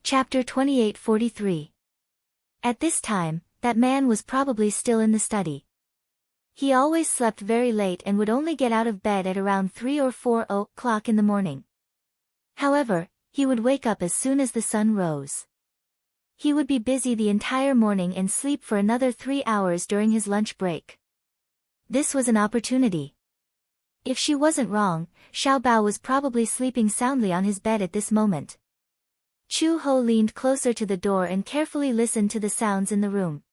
Chapter 2843. At this time, that man was probably still in the study. He always slept very late and would only get out of bed at around 3 or 4 o'clock in the morning. However, he would wake up as soon as the sun rose. He would be busy the entire morning and sleep for another 3 hours during his lunch break. This was an opportunity. If she wasn't wrong, Xiao Bao was probably sleeping soundly on his bed at this moment. Chu Ho leaned closer to the door and carefully listened to the sounds in the room.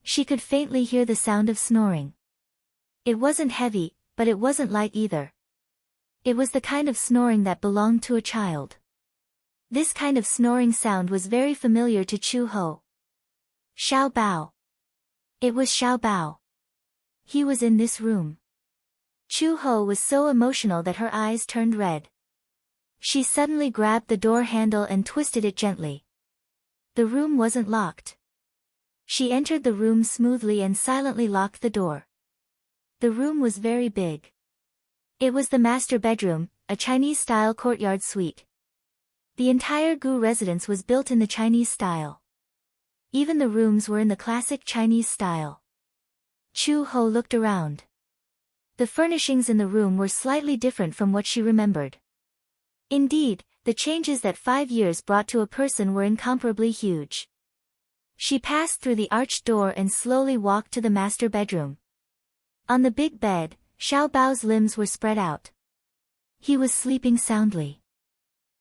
She could faintly hear the sound of snoring. It wasn't heavy, but it wasn't light either. It was the kind of snoring that belonged to a child. This kind of snoring sound was very familiar to Chu Ho. Xiao Bao. It was Xiao Bao. He was in this room. Chu Ho was so emotional that her eyes turned red. She suddenly grabbed the door handle and twisted it gently. The room wasn't locked. She entered the room smoothly and silently locked the door. The room was very big. It was the master bedroom, a Chinese-style courtyard suite. The entire Gu residence was built in the Chinese style. Even the rooms were in the classic Chinese style. Chu Ho looked around. The furnishings in the room were slightly different from what she remembered. Indeed, the changes that 5 years brought to a person were incomparably huge. She passed through the arched door and slowly walked to the master bedroom. On the big bed, Xiao Bao's limbs were spread out. He was sleeping soundly.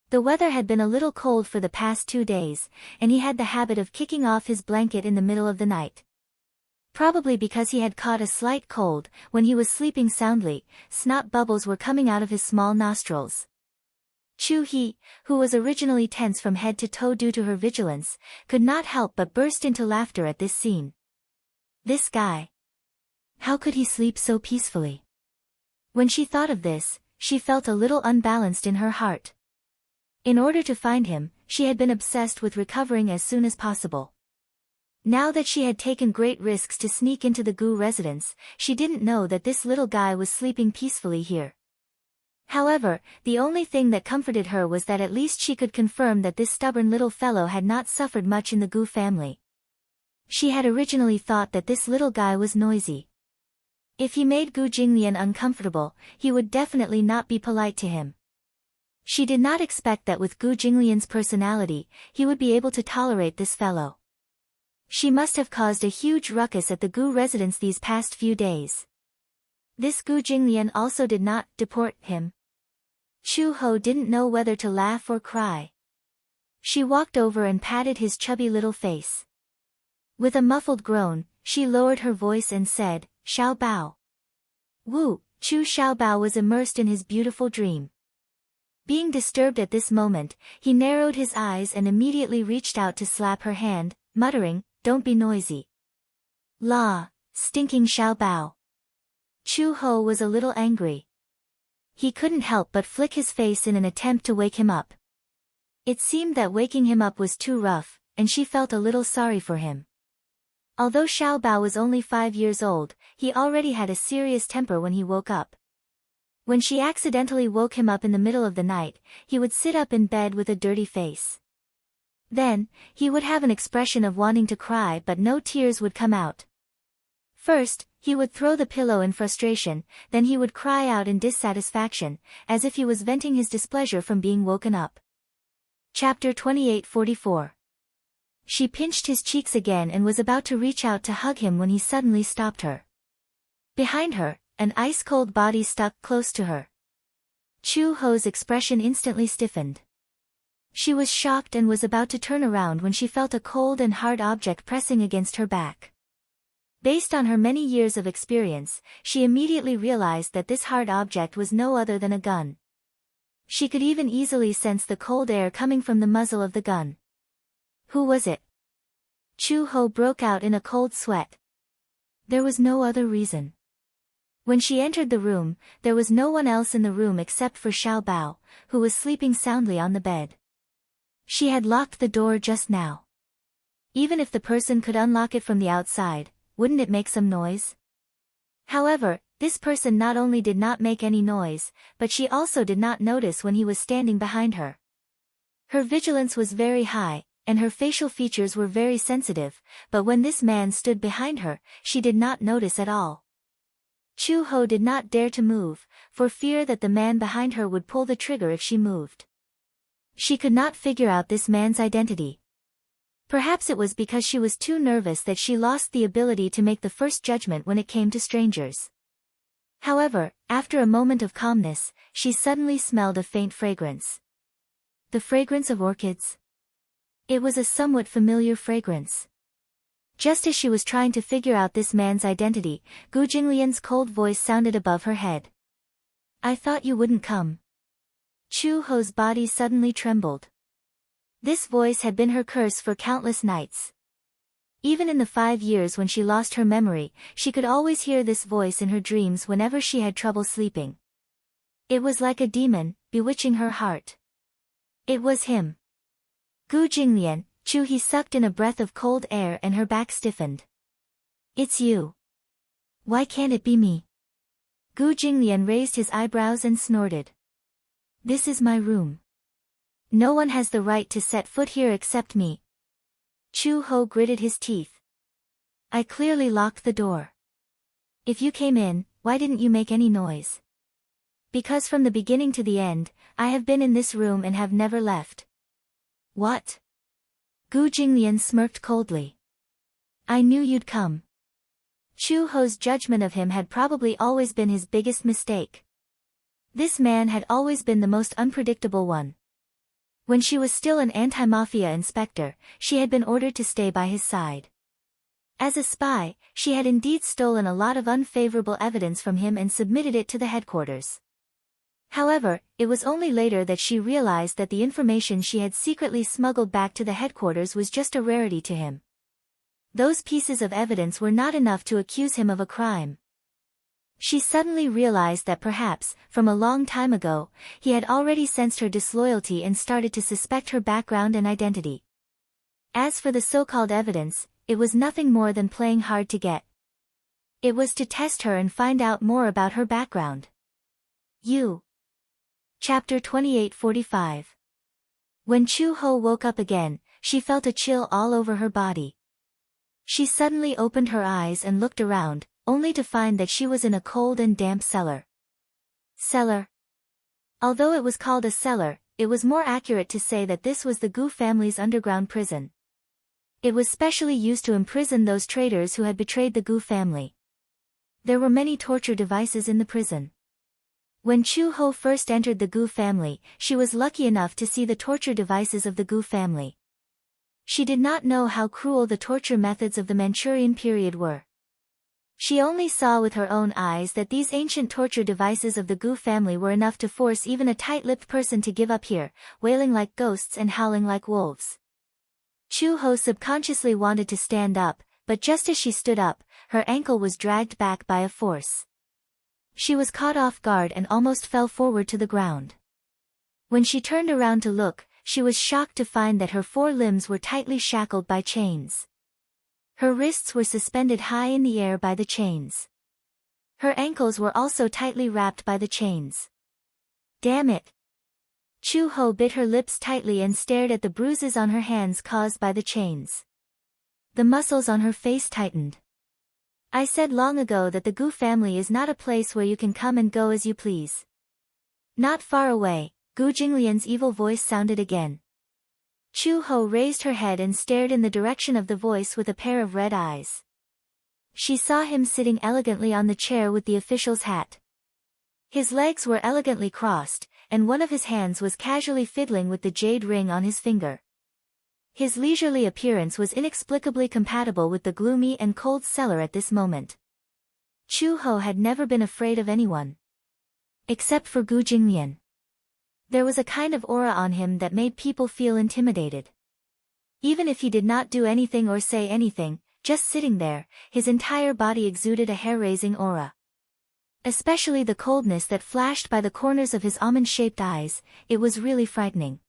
The weather had been a little cold for the past 2 days, and he had the habit of kicking off his blanket in the middle of the night. Probably because he had caught a slight cold, when he was sleeping soundly, snot bubbles were coming out of his small nostrils. Chu He, who was originally tense from head to toe due to her vigilance, could not help but burst into laughter at this scene. This guy. How could he sleep so peacefully? When she thought of this, she felt a little unbalanced in her heart. In order to find him, she had been obsessed with recovering as soon as possible. Now that she had taken great risks to sneak into the Gu residence, she didn't know that this little guy was sleeping peacefully here. However, the only thing that comforted her was that at least she could confirm that this stubborn little fellow had not suffered much in the Gu family. She had originally thought that this little guy was noisy. If he made Gu Jinglian uncomfortable, he would definitely not be polite to him. She did not expect that with Gu Jinglian's personality, he would be able to tolerate this fellow. She must have caused a huge ruckus at the Gu residence these past few days. This Gu Jinglian also did not deport him. Chu Ho didn't know whether to laugh or cry. She walked over and patted his chubby little face. With a muffled groan, she lowered her voice and said, "Xiao Bao." Wu, Xiao Bao was immersed in his beautiful dream. Being disturbed at this moment, he narrowed his eyes and immediately reached out to slap her hand, muttering, "Don't be noisy." "La, stinking Xiao Bao." Chu Ho was a little angry. He couldn't help but flick his face in an attempt to wake him up. It seemed that waking him up was too rough, and she felt a little sorry for him. Although Xiao Bao was only 5 years old, he already had a serious temper when he woke up. When she accidentally woke him up in the middle of the night, he would sit up in bed with a dirty face. Then, he would have an expression of wanting to cry but no tears would come out. First, he would throw the pillow in frustration, then he would cry out in dissatisfaction, as if he was venting his displeasure from being woken up. Chapter 2844. She pinched his cheeks again and was about to reach out to hug him when he suddenly stopped her. Behind her, an ice-cold body stuck close to her. Chu Ho's expression instantly stiffened. She was shocked and was about to turn around when she felt a cold and hard object pressing against her back. Based on her many years of experience, she immediately realized that this hard object was no other than a gun. She could even easily sense the cold air coming from the muzzle of the gun. Who was it? Chu Ho broke out in a cold sweat. There was no other reason. When she entered the room, there was no one else in the room except for Xiao Bao, who was sleeping soundly on the bed. She had locked the door just now. Even if the person could unlock it from the outside, wouldn't it make some noise? However, this person not only did not make any noise, but she also did not notice when he was standing behind her. Her vigilance was very high, and her facial features were very sensitive, but when this man stood behind her, she did not notice at all. Chu-ho did not dare to move, for fear that the man behind her would pull the trigger if she moved. She could not figure out this man's identity. Perhaps it was because she was too nervous that she lost the ability to make the first judgment when it came to strangers. However, after a moment of calmness, she suddenly smelled a faint fragrance. The fragrance of orchids? It was a somewhat familiar fragrance. Just as she was trying to figure out this man's identity, Gu Jinglian's cold voice sounded above her head. "I thought you wouldn't come." Chu-ho's body suddenly trembled. This voice had been her curse for countless nights. Even in the 5 years when she lost her memory, she could always hear this voice in her dreams whenever she had trouble sleeping. It was like a demon, bewitching her heart. It was him. Gu Jinglian, Chu. He sucked in a breath of cold air and her back stiffened. "It's you. Why can't it be me?" Gu Jinglian raised his eyebrows and snorted. "This is my room. No one has the right to set foot here except me." Chu-ho gritted his teeth. "I clearly locked the door. If you came in, why didn't you make any noise?" "Because from the beginning to the end, I have been in this room and have never left." "What?" Gu Jinglian smirked coldly. "I knew you'd come." Chu-ho's judgment of him had probably always been his biggest mistake. This man had always been the most unpredictable one. When she was still an anti-mafia inspector, she had been ordered to stay by his side. As a spy, she had indeed stolen a lot of unfavorable evidence from him and submitted it to the headquarters. However, it was only later that she realized that the information she had secretly smuggled back to the headquarters was just a rarity to him. Those pieces of evidence were not enough to accuse him of a crime. She suddenly realized that perhaps, from a long time ago, he had already sensed her disloyalty and started to suspect her background and identity. As for the so-called evidence, it was nothing more than playing hard to get. It was to test her and find out more about her background. Chapter 2845. When Chu-ho woke up again, she felt a chill all over her body. She suddenly opened her eyes and looked around, only to find that she was in a cold and damp cellar. Cellar. Although it was called a cellar, it was more accurate to say that this was the Gu family's underground prison. It was specially used to imprison those traitors who had betrayed the Gu family. There were many torture devices in the prison. When Chu-ho first entered the Gu family, she was lucky enough to see the torture devices of the Gu family. She did not know how cruel the torture methods of the Manchurian period were. She only saw with her own eyes that these ancient torture devices of the Gu family were enough to force even a tight-lipped person to give up here, wailing like ghosts and howling like wolves. Chu-ho subconsciously wanted to stand up, but just as she stood up, her ankle was dragged back by a force. She was caught off guard and almost fell forward to the ground. When she turned around to look, she was shocked to find that her 4 limbs were tightly shackled by chains. Her wrists were suspended high in the air by the chains. Her ankles were also tightly wrapped by the chains. Damn it! Chu-ho bit her lips tightly and stared at the bruises on her hands caused by the chains. The muscles on her face tightened. I said long ago that the Gu family is not a place where you can come and go as you please. Not far away, Gu Jinglian's evil voice sounded again. Chu-ho raised her head and stared in the direction of the voice with a pair of red eyes. She saw him sitting elegantly on the chair with the official's hat. His legs were elegantly crossed, and one of his hands was casually fiddling with the jade ring on his finger. His leisurely appearance was inexplicably compatible with the gloomy and cold cellar at this moment. Chu-ho had never been afraid of anyone. Except for Gu Jinglian. There was a kind of aura on him that made people feel intimidated. Even if he did not do anything or say anything, just sitting there, his entire body exuded a hair-raising aura. Especially the coldness that flashed by the corners of his almond-shaped eyes, it was really frightening.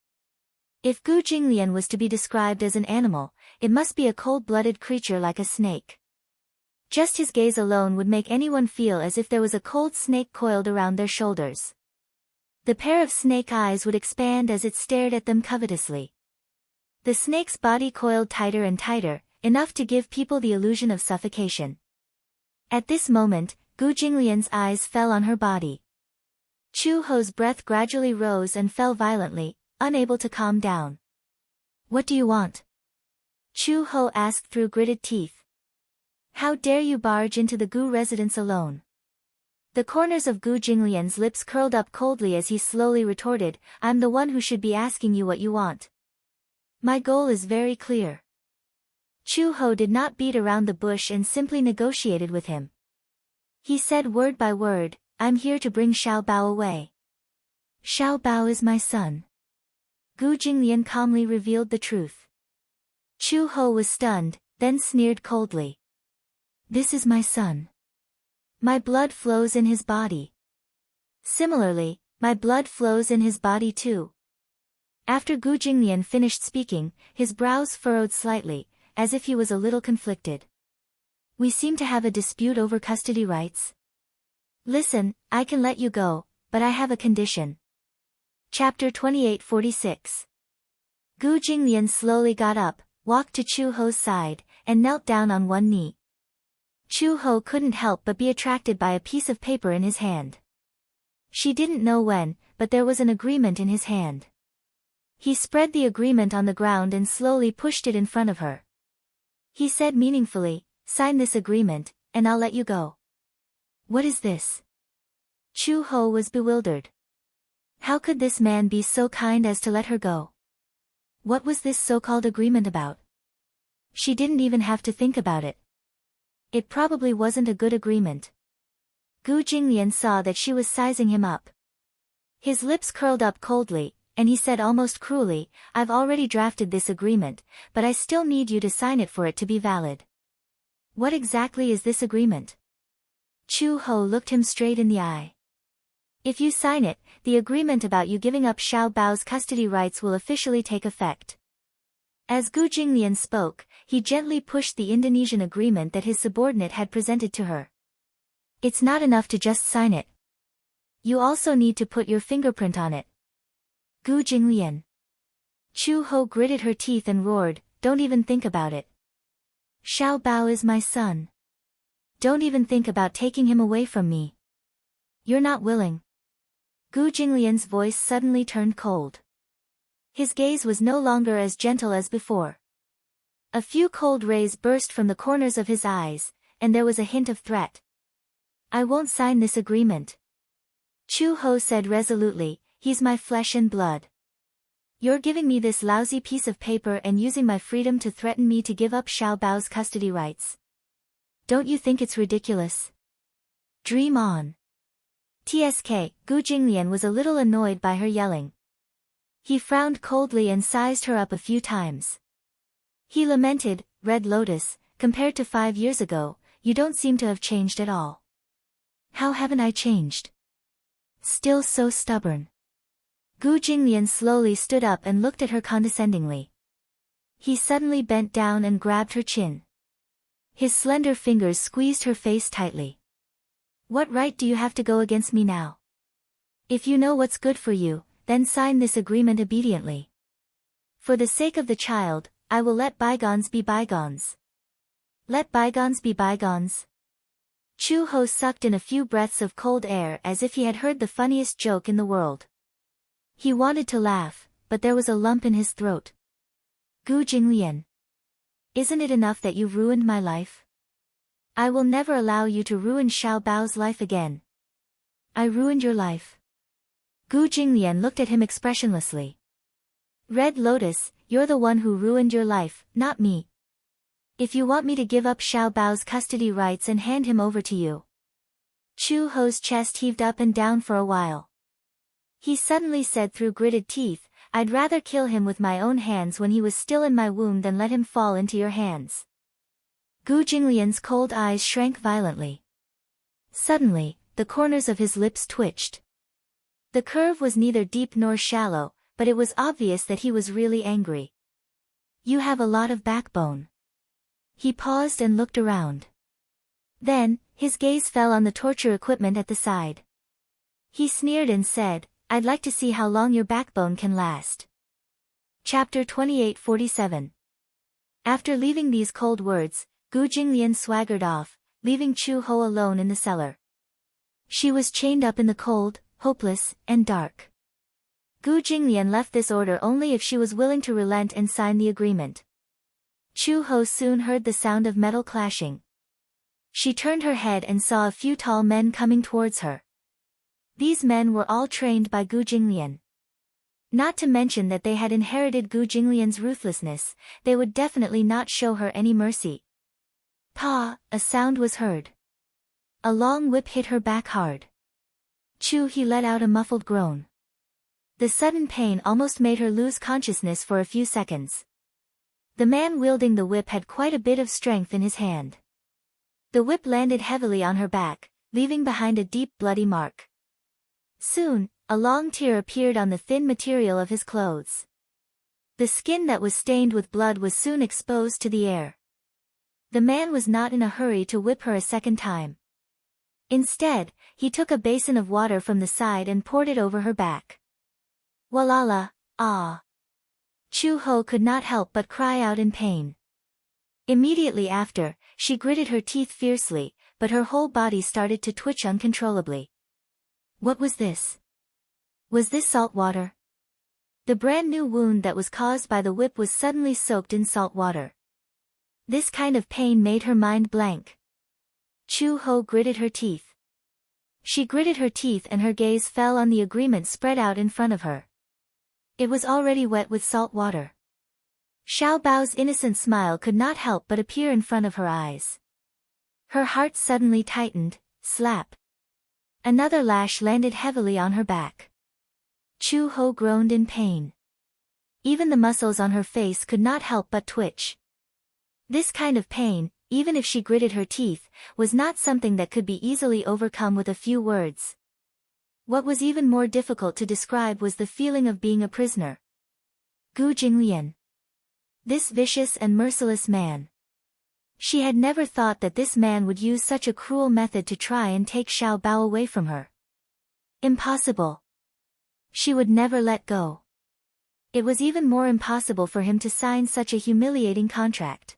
If Gu Jinglian was to be described as an animal, it must be a cold-blooded creature like a snake. Just his gaze alone would make anyone feel as if there was a cold snake coiled around their shoulders. The pair of snake eyes would expand as it stared at them covetously. The snake's body coiled tighter and tighter, enough to give people the illusion of suffocation. At this moment, Gu Jinglian's eyes fell on her body. Chu Ho's breath gradually rose and fell violently, unable to calm down. "What do you want?" Chu Ho asked through gritted teeth. "How dare you barge into the Gu residence alone?" The corners of Gu Jinglian's lips curled up coldly as he slowly retorted, "I'm the one who should be asking you what you want. My goal is very clear." Chu Ho did not beat around the bush and simply negotiated with him. He said word by word, "I'm here to bring Xiao Bao away." "Xiao Bao is my son." Gu Jinglian calmly revealed the truth. Chu Ho was stunned, then sneered coldly. "This is my son. My blood flows in his body. Similarly, my blood flows in his body too." After Gu Jinglian finished speaking, his brows furrowed slightly, as if he was a little conflicted. "We seem to have a dispute over custody rights. Listen, I can let you go, but I have a condition." Chapter 2846. Gu Jinglian slowly got up, walked to Chu Ho's side, and knelt down on one knee. Chu Ho couldn't help but be attracted by a piece of paper in his hand. She didn't know when, but there was an agreement in his hand. He spread the agreement on the ground and slowly pushed it in front of her. He said meaningfully, "Sign this agreement, and I'll let you go." "What is this?" Chu Ho was bewildered. How could this man be so kind as to let her go? What was this so-called agreement about? She didn't even have to think about it. It probably wasn't a good agreement. Gu Jinglian saw that she was sizing him up. His lips curled up coldly, and he said almost cruelly, "I've already drafted this agreement, but I still need you to sign it for it to be valid." "What exactly is this agreement?" Chu Ho looked him straight in the eye. "If you sign it, the agreement about you giving up Xiao Bao's custody rights will officially take effect." As Gu Jinglian spoke, he gently pushed the Indonesian agreement that his subordinate had presented to her. "It's not enough to just sign it. You also need to put your fingerprint on it." Gu Jinglian. Chu Ho gritted her teeth and roared, "Don't even think about it. Xiao Bao is my son. Don't even think about taking him away from me. You're not willing." Gu Jinglian's voice suddenly turned cold. His gaze was no longer as gentle as before. A few cold rays burst from the corners of his eyes, and there was a hint of threat. "I won't sign this agreement." Chu Ho said resolutely, "He's my flesh and blood. You're giving me this lousy piece of paper and using my freedom to threaten me to give up Xiao Bao's custody rights. Don't you think it's ridiculous? Dream on." Tsk, Gu Jinglian was a little annoyed by her yelling. He frowned coldly and sized her up a few times. He lamented, "Red Lotus, compared to 5 years ago, you don't seem to have changed at all." "How haven't I changed? Still so stubborn." Gu Jinglian slowly stood up and looked at her condescendingly. He suddenly bent down and grabbed her chin. His slender fingers squeezed her face tightly. "What right do you have to go against me now? If you know what's good for you, then sign this agreement obediently. For the sake of the child, I will let bygones be bygones." "Let bygones be bygones?" Chu Ho sucked in a few breaths of cold air as if he had heard the funniest joke in the world. He wanted to laugh, but there was a lump in his throat. "Gu Jinglian. Isn't it enough that you've ruined my life? I will never allow you to ruin Xiao Bao's life again." "I ruined your life?" Gu Jinglian looked at him expressionlessly. "Red Lotus, you're the one who ruined your life, not me. If you want me to give up Xiao Bao's custody rights and hand him over to you." Chu Ho's chest heaved up and down for a while. He suddenly said through gritted teeth, "I'd rather kill him with my own hands when he was still in my womb than let him fall into your hands." Gu Jinglian's cold eyes shrank violently. Suddenly, the corners of his lips twitched. The curve was neither deep nor shallow, but it was obvious that he was really angry. "You have a lot of backbone." He paused and looked around. Then, his gaze fell on the torture equipment at the side. He sneered and said, I'd like to see how long your backbone can last. Chapter 28:47. After leaving these cold words, Gu Jinglian swaggered off, leaving Chu Ho alone in the cellar. She was chained up in the cold, hopeless, and dark. Gu Jinglian left this order only if she was willing to relent and sign the agreement. Chu Ho soon heard the sound of metal clashing. She turned her head and saw a few tall men coming towards her. These men were all trained by Gu Jinglian. Not to mention that they had inherited Gu Jinglian's ruthlessness, they would definitely not show her any mercy. Pa! A sound was heard. A long whip hit her back hard. He let out a muffled groan. The sudden pain almost made her lose consciousness for a few seconds. The man wielding the whip had quite a bit of strength in his hand. The whip landed heavily on her back, leaving behind a deep bloody mark. Soon, a long tear appeared on the thin material of his clothes. The skin that was stained with blood was soon exposed to the air. The man was not in a hurry to whip her a second time. Instead, he took a basin of water from the side and poured it over her back. Walala, ah! Chu Ho could not help but cry out in pain. Immediately after, she gritted her teeth fiercely, but her whole body started to twitch uncontrollably. What was this? Was this salt water? The brand new wound that was caused by the whip was suddenly soaked in salt water. This kind of pain made her mind blank. Chu Ho gritted her teeth. She gritted her teeth and her gaze fell on the agreement spread out in front of her. It was already wet with salt water. Xiao Bao's innocent smile could not help but appear in front of her eyes. Her heart suddenly tightened, slap. Another lash landed heavily on her back. Chu Ho groaned in pain. Even the muscles on her face could not help but twitch. This kind of pain, even if she gritted her teeth, was not something that could be easily overcome with a few words. What was even more difficult to describe was the feeling of being a prisoner. Gu Jinglian. This vicious and merciless man. She had never thought that this man would use such a cruel method to try and take Xiao Bao away from her. Impossible. She would never let go. It was even more impossible for him to sign such a humiliating contract.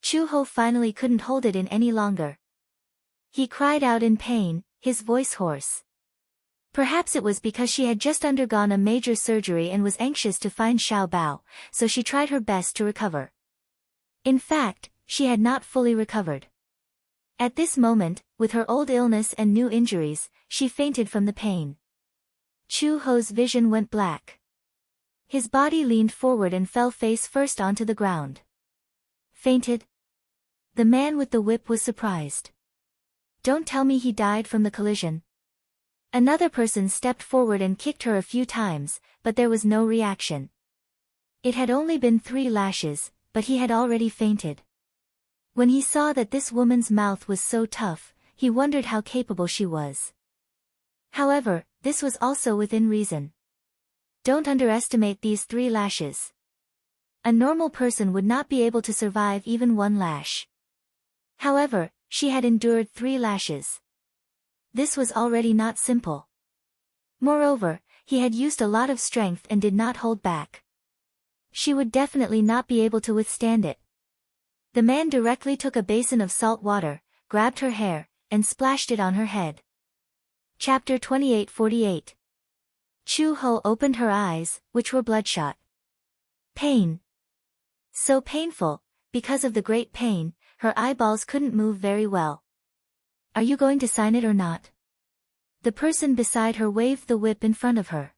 Chu Ho finally couldn't hold it in any longer. He cried out in pain, his voice hoarse. Perhaps it was because she had just undergone a major surgery and was anxious to find Xiao Bao, so she tried her best to recover. In fact, she had not fully recovered. At this moment, with her old illness and new injuries, she fainted from the pain. Chu Ho's vision went black. His body leaned forward and fell face first onto the ground. Fainted? The man with the whip was surprised. Don't tell me he died from the collision. Another person stepped forward and kicked her a few times, but there was no reaction. It had only been 3 lashes, but he had already fainted. When he saw that this woman's mouth was so tough, he wondered how capable she was. However, this was also within reason. Don't underestimate these 3 lashes. A normal person would not be able to survive even 1 lash. However, she had endured 3 lashes. This was already not simple. Moreover, he had used a lot of strength and did not hold back. She would definitely not be able to withstand it. The man directly took a basin of salt water, grabbed her hair, and splashed it on her head. Chapter 28:48. Chu Ho opened her eyes, which were bloodshot. Pain. So painful, because of the great pain, her eyeballs couldn't move very well. Are you going to sign it or not? The person beside her waved the whip in front of her.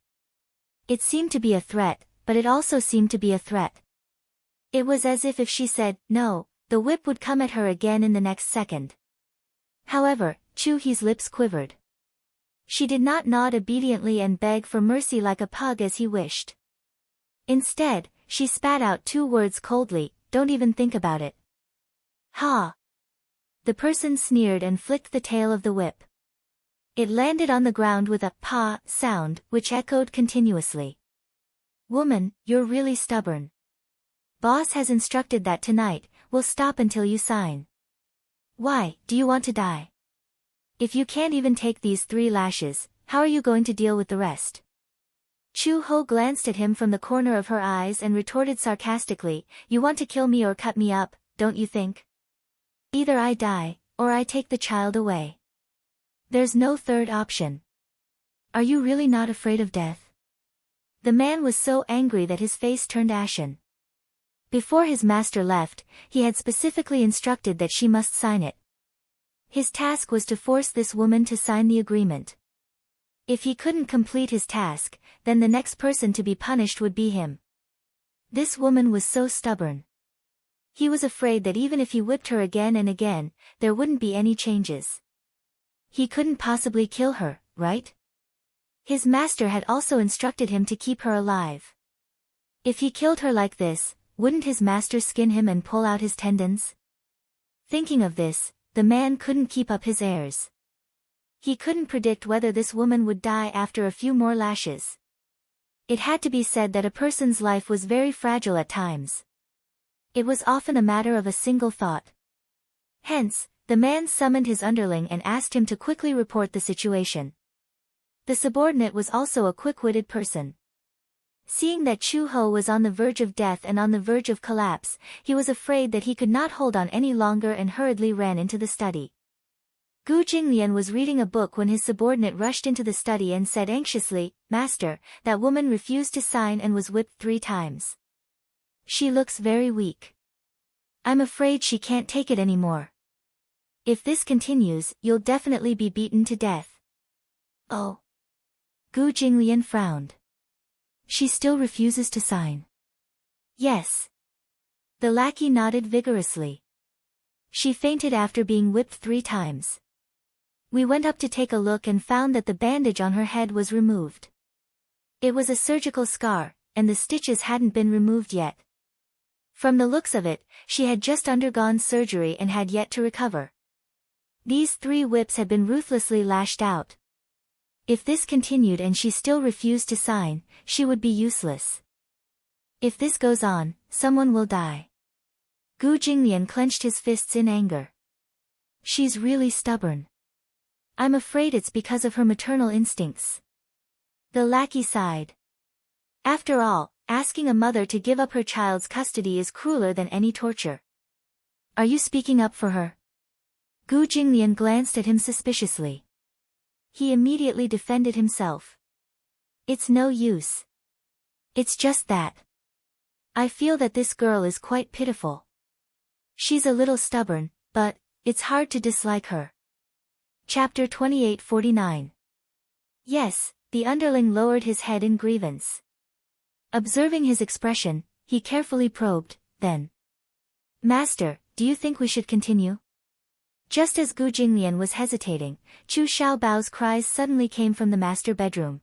It seemed to be a threat, but it also seemed to be a threat. It was as if she said, no, the whip would come at her again in the next second. However, Chu He's lips quivered. She did not nod obediently and beg for mercy like a pug as he wished. Instead, she spat out 2 words coldly, don't even think about it. Ha! The person sneered and flicked the tail of the whip. It landed on the ground with a pa sound, which echoed continuously. Woman, you're really stubborn. Boss has instructed that tonight, we'll stop until you sign. Why, do you want to die? If you can't even take these 3 lashes, how are you going to deal with the rest? Chu Ho glanced at him from the corner of her eyes and retorted sarcastically, you want to kill me or cut me up, don't you think? Either I die, or I take the child away. There's no third option. Are you really not afraid of death? The man was so angry that his face turned ashen. Before his master left, he had specifically instructed that she must sign it. His task was to force this woman to sign the agreement. If he couldn't complete his task, then the next person to be punished would be him. This woman was so stubborn. He was afraid that even if he whipped her again and again, there wouldn't be any changes. He couldn't possibly kill her, right? His master had also instructed him to keep her alive. If he killed her like this, wouldn't his master skin him and pull out his tendons? Thinking of this, the man couldn't keep up his airs. He couldn't predict whether this woman would die after a few more lashes. It had to be said that a person's life was very fragile at times. It was often a matter of a single thought. Hence, the man summoned his underling and asked him to quickly report the situation. The subordinate was also a quick-witted person. Seeing that Chu Ho was on the verge of death and on the verge of collapse, he was afraid that he could not hold on any longer and hurriedly ran into the study. Gu Jinglian was reading a book when his subordinate rushed into the study and said anxiously, Master, that woman refused to sign and was whipped 3 times. She looks very weak. I'm afraid she can't take it anymore. If this continues, you'll definitely be beaten to death. Oh. Gu Jinglian frowned. She still refuses to sign. Yes. The lackey nodded vigorously. She fainted after being whipped 3 times. We went up to take a look and found that the bandage on her head was removed. It was a surgical scar, and the stitches hadn't been removed yet. From the looks of it, she had just undergone surgery and had yet to recover. These 3 whips had been ruthlessly lashed out. If this continued and she still refused to sign, she would be useless. If this goes on, someone will die. Gu Jinglian clenched his fists in anger. She's really stubborn. I'm afraid it's because of her maternal instincts. The lackey sighed. After all, asking a mother to give up her child's custody is crueler than any torture. Are you speaking up for her? Gu Jinglian glanced at him suspiciously. He immediately defended himself. It's no use. It's just that. I feel that this girl is quite pitiful. She's a little stubborn, but it's hard to dislike her. Chapter 2849. Yes, the underling lowered his head in grievance. Observing his expression, he carefully probed, then. Master, do you think we should continue? Just as Gu Jinglian was hesitating, Chu Xiaobao's cries suddenly came from the master bedroom.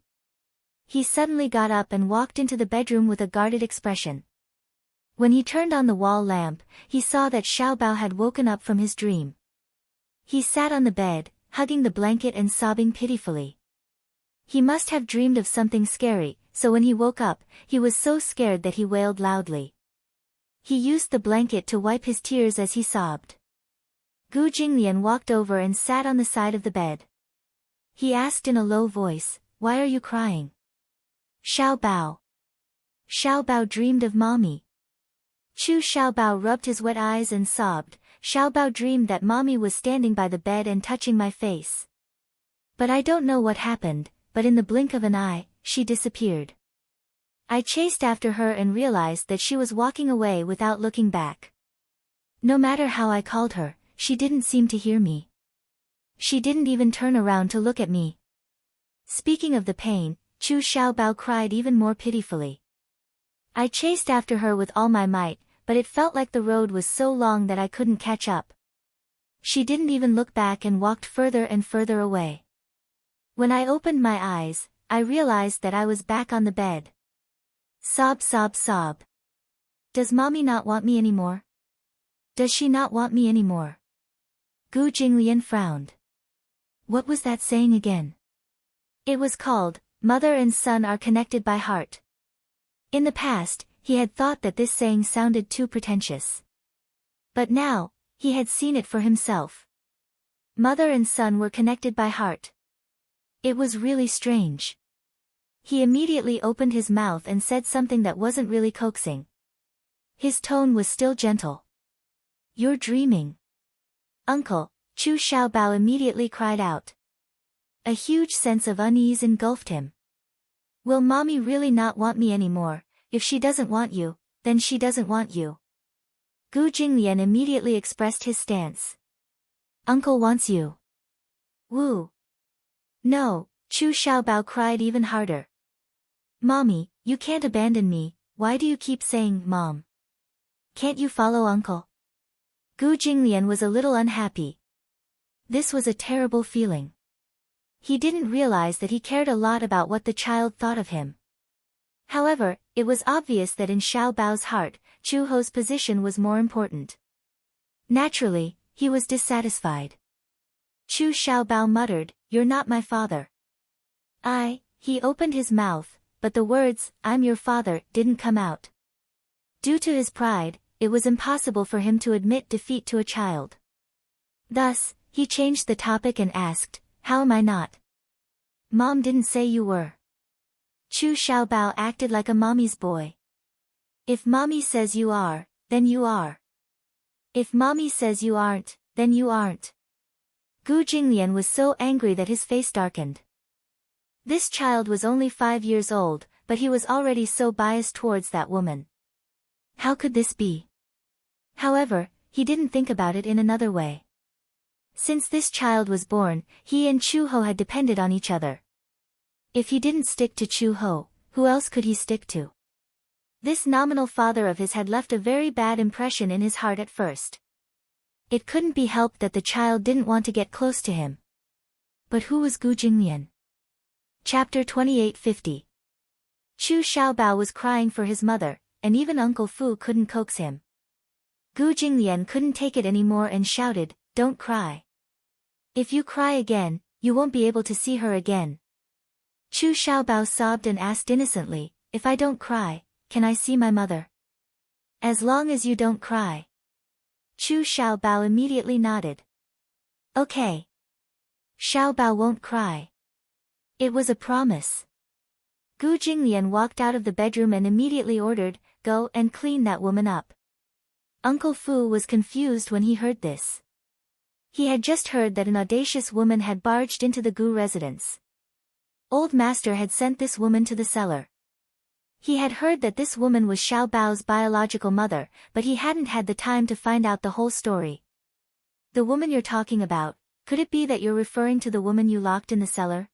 He suddenly got up and walked into the bedroom with a guarded expression. When he turned on the wall lamp, he saw that Xiaobao had woken up from his dream. He sat on the bed, hugging the blanket and sobbing pitifully. He must have dreamed of something scary, so when he woke up, he was so scared that he wailed loudly. He used the blanket to wipe his tears as he sobbed. Gu Jinglian walked over and sat on the side of the bed. He asked in a low voice, Why are you crying? Xiaobao. Xiaobao dreamed of mommy. Chu Xiaobao rubbed his wet eyes and sobbed, Xiaobao dreamed that mommy was standing by the bed and touching my face. But I don't know what happened, but in the blink of an eye, she disappeared. I chased after her and realized that she was walking away without looking back. No matter how I called her, she didn't seem to hear me. She didn't even turn around to look at me. Speaking of the pain, Chu Xiaobao cried even more pitifully. I chased after her with all my might, but it felt like the road was so long that I couldn't catch up. She didn't even look back and walked further and further away. When I opened my eyes, I realized that I was back on the bed. Sob, sob, sob. Does mommy not want me anymore? Does she not want me anymore? Gu Jinglian frowned. What was that saying again? It was called, Mother and Son Are Connected by Heart. In the past, he had thought that this saying sounded too pretentious. But now, he had seen it for himself. Mother and son were connected by heart. It was really strange. He immediately opened his mouth and said something that wasn't really coaxing. His tone was still gentle. "You're dreaming." "Uncle," Chu Xiaobao immediately cried out. A huge sense of unease engulfed him. "Will mommy really not want me anymore? If she doesn't want you, then she doesn't want you." Gu Jinglian immediately expressed his stance. "Uncle wants you." "Woo." "No," Chu Xiaobao cried even harder. "Mommy, you can't abandon me, why do you keep saying, Mom? Can't you follow Uncle?" Gu Jinglian was a little unhappy. This was a terrible feeling. He didn't realize that he cared a lot about what the child thought of him. However, it was obvious that in Xiao Bao's heart, Chu Ho's position was more important. Naturally, he was dissatisfied. Chu Xiaobao muttered, "You're not my father." He opened his mouth, but the words, "I'm your father," didn't come out. Due to his pride, it was impossible for him to admit defeat to a child. Thus, he changed the topic and asked, "How am I not?" "Mom didn't say you were." Chu Xiaobao acted like a mommy's boy. "If mommy says you are, then you are. If mommy says you aren't, then you aren't." Gu Jinglian was so angry that his face darkened. This child was only 5 years old, but he was already so biased towards that woman. How could this be? However, he didn't think about it in another way. Since this child was born, he and Chu Ho had depended on each other. If he didn't stick to Chu Ho, who else could he stick to? This nominal father of his had left a very bad impression in his heart at first. It couldn't be helped that the child didn't want to get close to him. But who was Gu Jinglian? Chapter 2850. Chu Xiaobao was crying for his mother, and even Uncle Fu couldn't coax him. Gu Jinglian couldn't take it anymore and shouted, "Don't cry. If you cry again, you won't be able to see her again." Chu Xiaobao sobbed and asked innocently, "If I don't cry, can I see my mother?" "As long as you don't cry." Chu Xiaobao immediately nodded. "Okay. Xiaobao won't cry." It was a promise. Gu Jinglian walked out of the bedroom and immediately ordered, "Go and clean that woman up." Uncle Fu was confused when he heard this. He had just heard that an audacious woman had barged into the Gu residence. Old Master had sent this woman to the cellar. He had heard that this woman was Xiao Bao's biological mother, but he hadn't had the time to find out the whole story. "The woman you're talking about, could it be that you're referring to the woman you locked in the cellar?"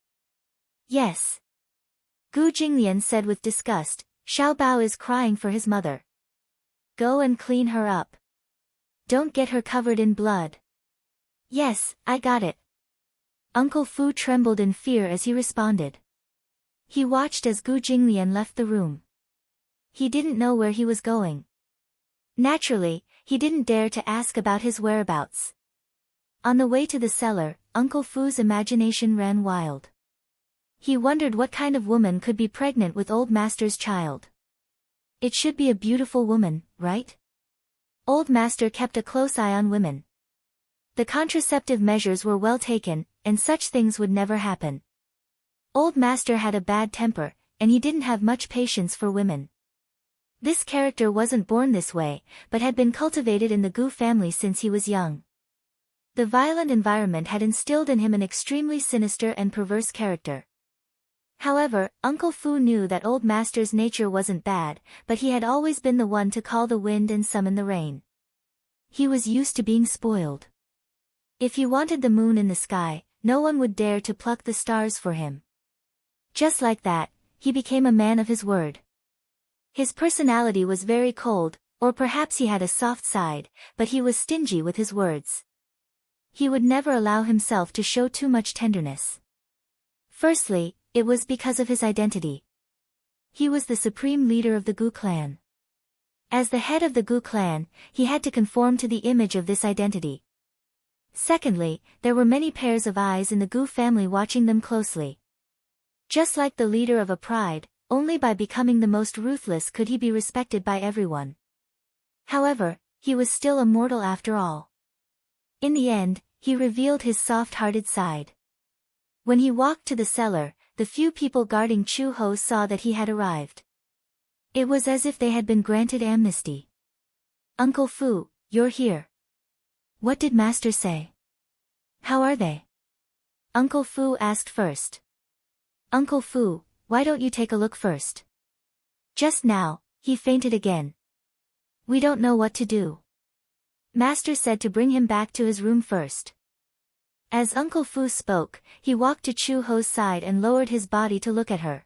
"Yes." Gu Jinglian said with disgust, "Xiao Bao is crying for his mother. Go and clean her up. Don't get her covered in blood." "Yes, I got it." Uncle Fu trembled in fear as he responded. He watched as Gu Jinglian left the room. He didn't know where he was going. Naturally, he didn't dare to ask about his whereabouts. On the way to the cellar, Uncle Fu's imagination ran wild. He wondered what kind of woman could be pregnant with Old Master's child. It should be a beautiful woman, right? Old Master kept a close eye on women. The contraceptive measures were well taken, and such things would never happen. Old Master had a bad temper, and he didn't have much patience for women. This character wasn't born this way, but had been cultivated in the Gu family since he was young. The violent environment had instilled in him an extremely sinister and perverse character. However, Uncle Fu knew that Old Master's nature wasn't bad, but he had always been the one to call the wind and summon the rain. He was used to being spoiled. If he wanted the moon in the sky, no one would dare to pluck the stars for him. Just like that, he became a man of his word. His personality was very cold, or perhaps he had a soft side, but he was stingy with his words. He would never allow himself to show too much tenderness. Firstly, it was because of his identity. He was the supreme leader of the Gu clan. As the head of the Gu clan, he had to conform to the image of this identity. Secondly, there were many pairs of eyes in the Gu family watching them closely. Just like the leader of a pride, only by becoming the most ruthless could he be respected by everyone. However, he was still a mortal after all. In the end, he revealed his soft-hearted side. When he walked to the cellar, the few people guarding Chu Ho saw that he had arrived. It was as if they had been granted amnesty. "Uncle Fu, you're here. What did Master say? How are they?" Uncle Fu asked first. "Uncle Fu, why don't you take a look first? Just now, he fainted again. We don't know what to do." Master said to bring him back to his room first. As Uncle Fu spoke, he walked to Chu Ho's side and lowered his body to look at her.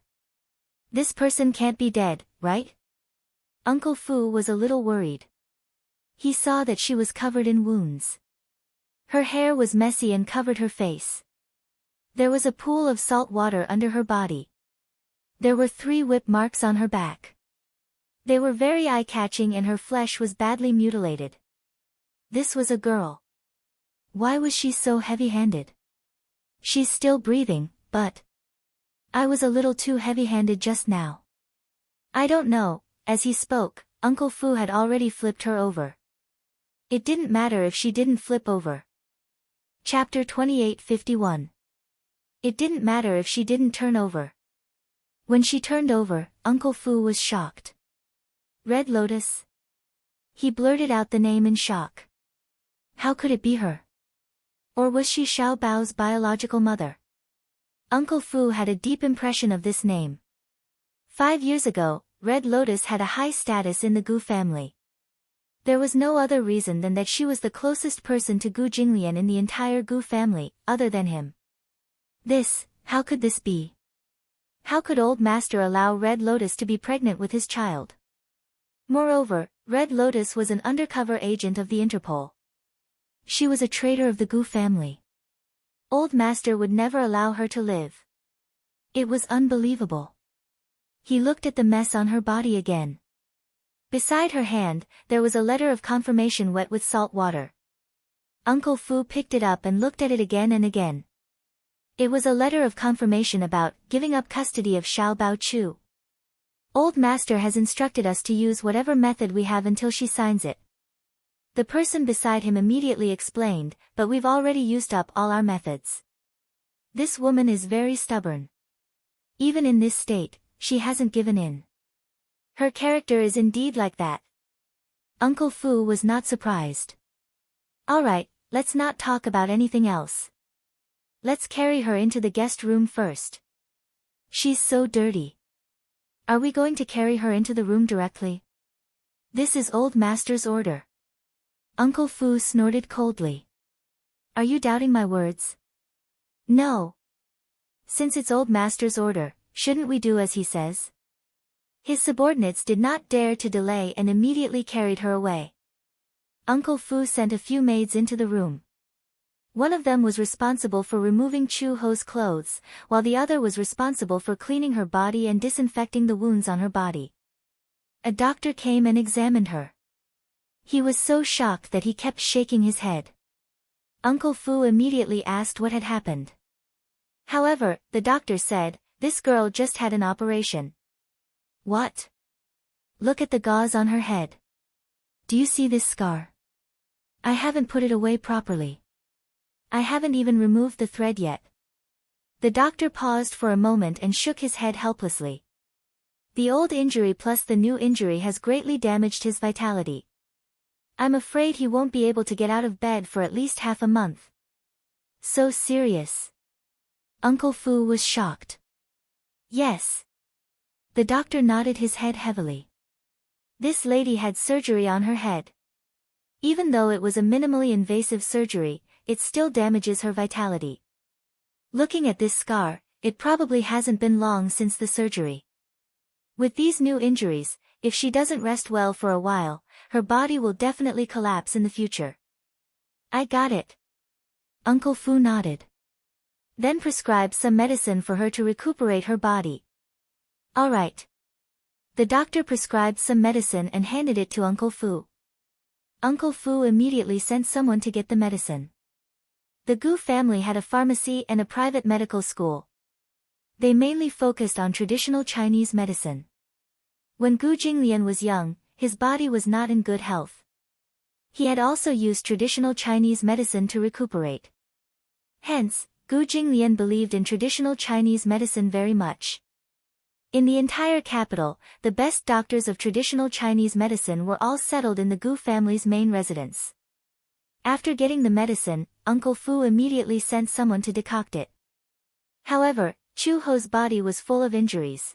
"This person can't be dead, right?" Uncle Fu was a little worried. He saw that she was covered in wounds. Her hair was messy and covered her face. There was a pool of salt water under her body. There were 3 whip marks on her back. They were very eye-catching and her flesh was badly mutilated. This was a girl. Why was she so heavy-handed? She's still breathing, but I was a little too heavy-handed just now. I don't know. As he spoke, Uncle Fu had already flipped her over. It didn't matter if she didn't flip over. Chapter 28:51. It didn't matter if she didn't turn over. When she turned over, Uncle Fu was shocked. "Red Lotus?" He blurted out the name in shock. How could it be her? Or was she Xiao Bao's biological mother? Uncle Fu had a deep impression of this name. 5 years ago, Red Lotus had a high status in the Gu family. There was no other reason than that she was the closest person to Gu Jinglian in the entire Gu family, other than him. How could this be? How could Old Master allow Red Lotus to be pregnant with his child? Moreover, Red Lotus was an undercover agent of the Interpol. She was a traitor of the Gu family. Old Master would never allow her to live. It was unbelievable. He looked at the mess on her body again. Beside her hand, there was a letter of confirmation wet with salt water. Uncle Fu picked it up and looked at it again and again. It was a letter of confirmation about giving up custody of Xiao Bao Chu. Old Master has instructed us to use whatever method we have until she signs it. The person beside him immediately explained, "But we've already used up all our methods. This woman is very stubborn. Even in this state, she hasn't given in. Her character is indeed like that." Uncle Fu was not surprised. "All right, let's not talk about anything else. Let's carry her into the guest room first. She's so dirty." "Are we going to carry her into the room directly? This is Old Master's order." Uncle Fu snorted coldly. "Are you doubting my words?" "No. Since it's Old Master's order, shouldn't we do as he says?" His subordinates did not dare to delay and immediately carried her away. Uncle Fu sent a few maids into the room. One of them was responsible for removing Chu Ho's clothes, while the other was responsible for cleaning her body and disinfecting the wounds on her body. A doctor came and examined her. He was so shocked that he kept shaking his head. Uncle Fu immediately asked what had happened. However, the doctor said, "This girl just had an operation." "What?" "Look at the gauze on her head. Do you see this scar? I haven't put it away properly. I haven't even removed the thread yet." The doctor paused for a moment and shook his head helplessly. "The old injury plus the new injury has greatly damaged his vitality. I'm afraid he won't be able to get out of bed for at least half a month." "So serious?" Uncle Fu was shocked. "Yes." The doctor nodded his head heavily. "This lady had surgery on her head. Even though it was a minimally invasive surgery, it still damages her vitality. Looking at this scar, it probably hasn't been long since the surgery. With these new injuries, if she doesn't rest well for a while, her body will definitely collapse in the future." "I got it." Uncle Fu nodded. "Then prescribe some medicine for her to recuperate her body." "All right." The doctor prescribed some medicine and handed it to Uncle Fu. Uncle Fu immediately sent someone to get the medicine. The Gu family had a pharmacy and a private medical school. They mainly focused on traditional Chinese medicine. When Gu Jinglian was young, his body was not in good health. He had also used traditional Chinese medicine to recuperate. Hence, Gu Jinglian believed in traditional Chinese medicine very much. In the entire capital, the best doctors of traditional Chinese medicine were all settled in the Gu family's main residence. After getting the medicine, Uncle Fu immediately sent someone to decoct it. However, Chu Ho's body was full of injuries.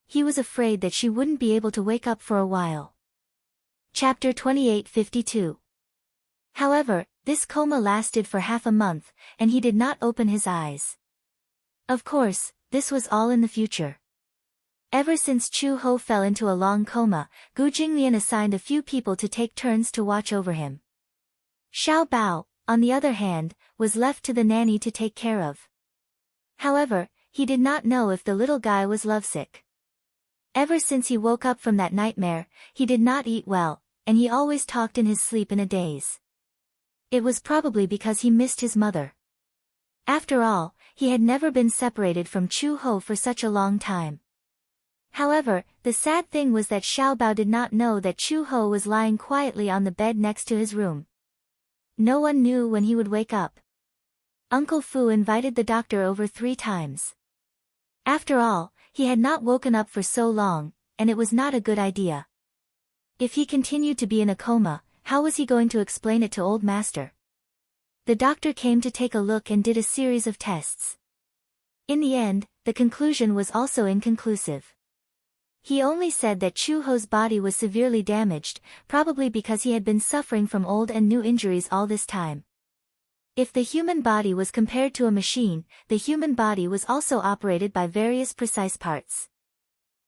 He was afraid that she wouldn't be able to wake up for a while. Chapter 28:52. However, this coma lasted for half a month, and he did not open his eyes. Of course, this was all in the future. Ever since Chu Ho fell into a long coma, Gu Jinglian assigned a few people to take turns to watch over him. Xiao Bao, on the other hand, was left to the nanny to take care of. However, he did not know if the little guy was lovesick. Ever since he woke up from that nightmare, he did not eat well, and he always talked in his sleep in a daze. It was probably because he missed his mother. After all, he had never been separated from Chu Ho for such a long time. However, the sad thing was that Xiao Bao did not know that Chu Ho was lying quietly on the bed next to his room. No one knew when he would wake up. Uncle Fu invited the doctor over 3 times. After all, he had not woken up for so long, and it was not a good idea. If he continued to be in a coma, how was he going to explain it to old master? The doctor came to take a look and did a series of tests. In the end, the conclusion was also inconclusive. He only said that Chu Ho's body was severely damaged, probably because he had been suffering from old and new injuries all this time. If the human body was compared to a machine, the human body was also operated by various precise parts.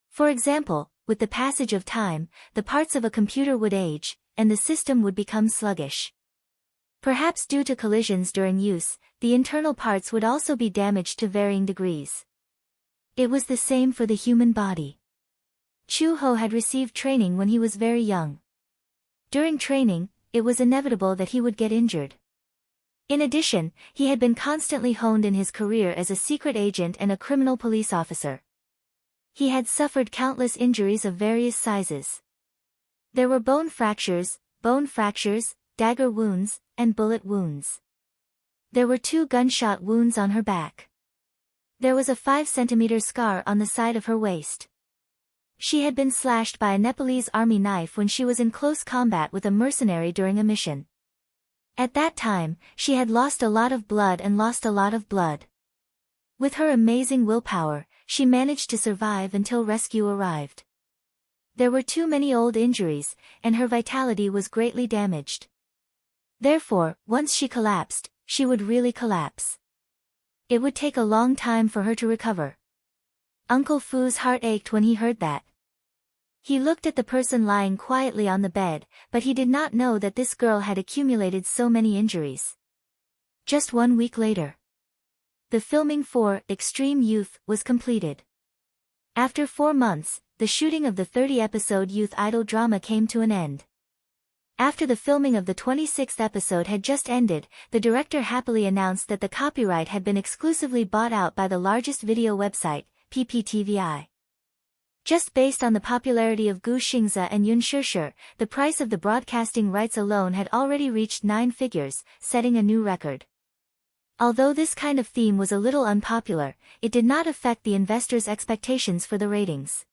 For example, with the passage of time, the parts of a computer would age, and the system would become sluggish. Perhaps due to collisions during use, the internal parts would also be damaged to varying degrees. It was the same for the human body. Chu Ho had received training when he was very young. During training, it was inevitable that he would get injured. In addition, he had been constantly honed in his career as a secret agent and a criminal police officer. He had suffered countless injuries of various sizes. There were bone fractures, dagger wounds, and bullet wounds. There were 2 gunshot wounds on her back. There was a 5-centimeter scar on the side of her waist. She had been slashed by a Nepalese army knife when she was in close combat with a mercenary during a mission. At that time, she had lost a lot of blood. With her amazing willpower, she managed to survive until rescue arrived. There were too many old injuries, and her vitality was greatly damaged. Therefore, once she collapsed, she would really collapse. It would take a long time for her to recover. Uncle Fu's heart ached when he heard that. He looked at the person lying quietly on the bed, but he did not know that this girl had accumulated so many injuries. Just 1 week later, the filming for Extreme Youth was completed. After 4 months, the shooting of the 30-episode youth idol drama came to an end. After the filming of the 26th episode had just ended, the director happily announced that the copyright had been exclusively bought out by the largest video website, PPTVI. Just based on the popularity of Gu Xingze and Yun Shishir, the price of the broadcasting rights alone had already reached 9 figures, setting a new record. Although this kind of theme was a little unpopular, it did not affect the investors' expectations for the ratings.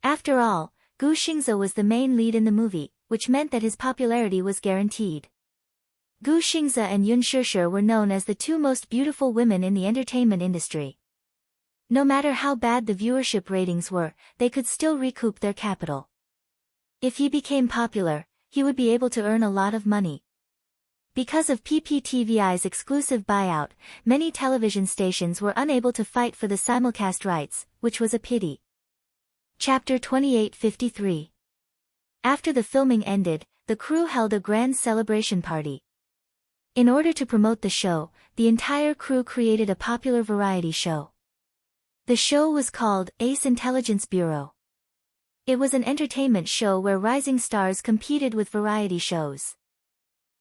After all, Gu Xingze was the main lead in the movie, which meant that his popularity was guaranteed. Gu Xingze and Yun Shishir were known as the 2 most beautiful women in the entertainment industry. No matter how bad the viewership ratings were, they could still recoup their capital. If he became popular, he would be able to earn a lot of money. Because of PPTVI's exclusive buyout, many television stations were unable to fight for the simulcast rights, which was a pity. Chapter 28:53. After the filming ended, the crew held a grand celebration party. In order to promote the show, the entire crew created a popular variety show. The show was called Ace Intelligence Bureau. It was an entertainment show where rising stars competed with variety shows.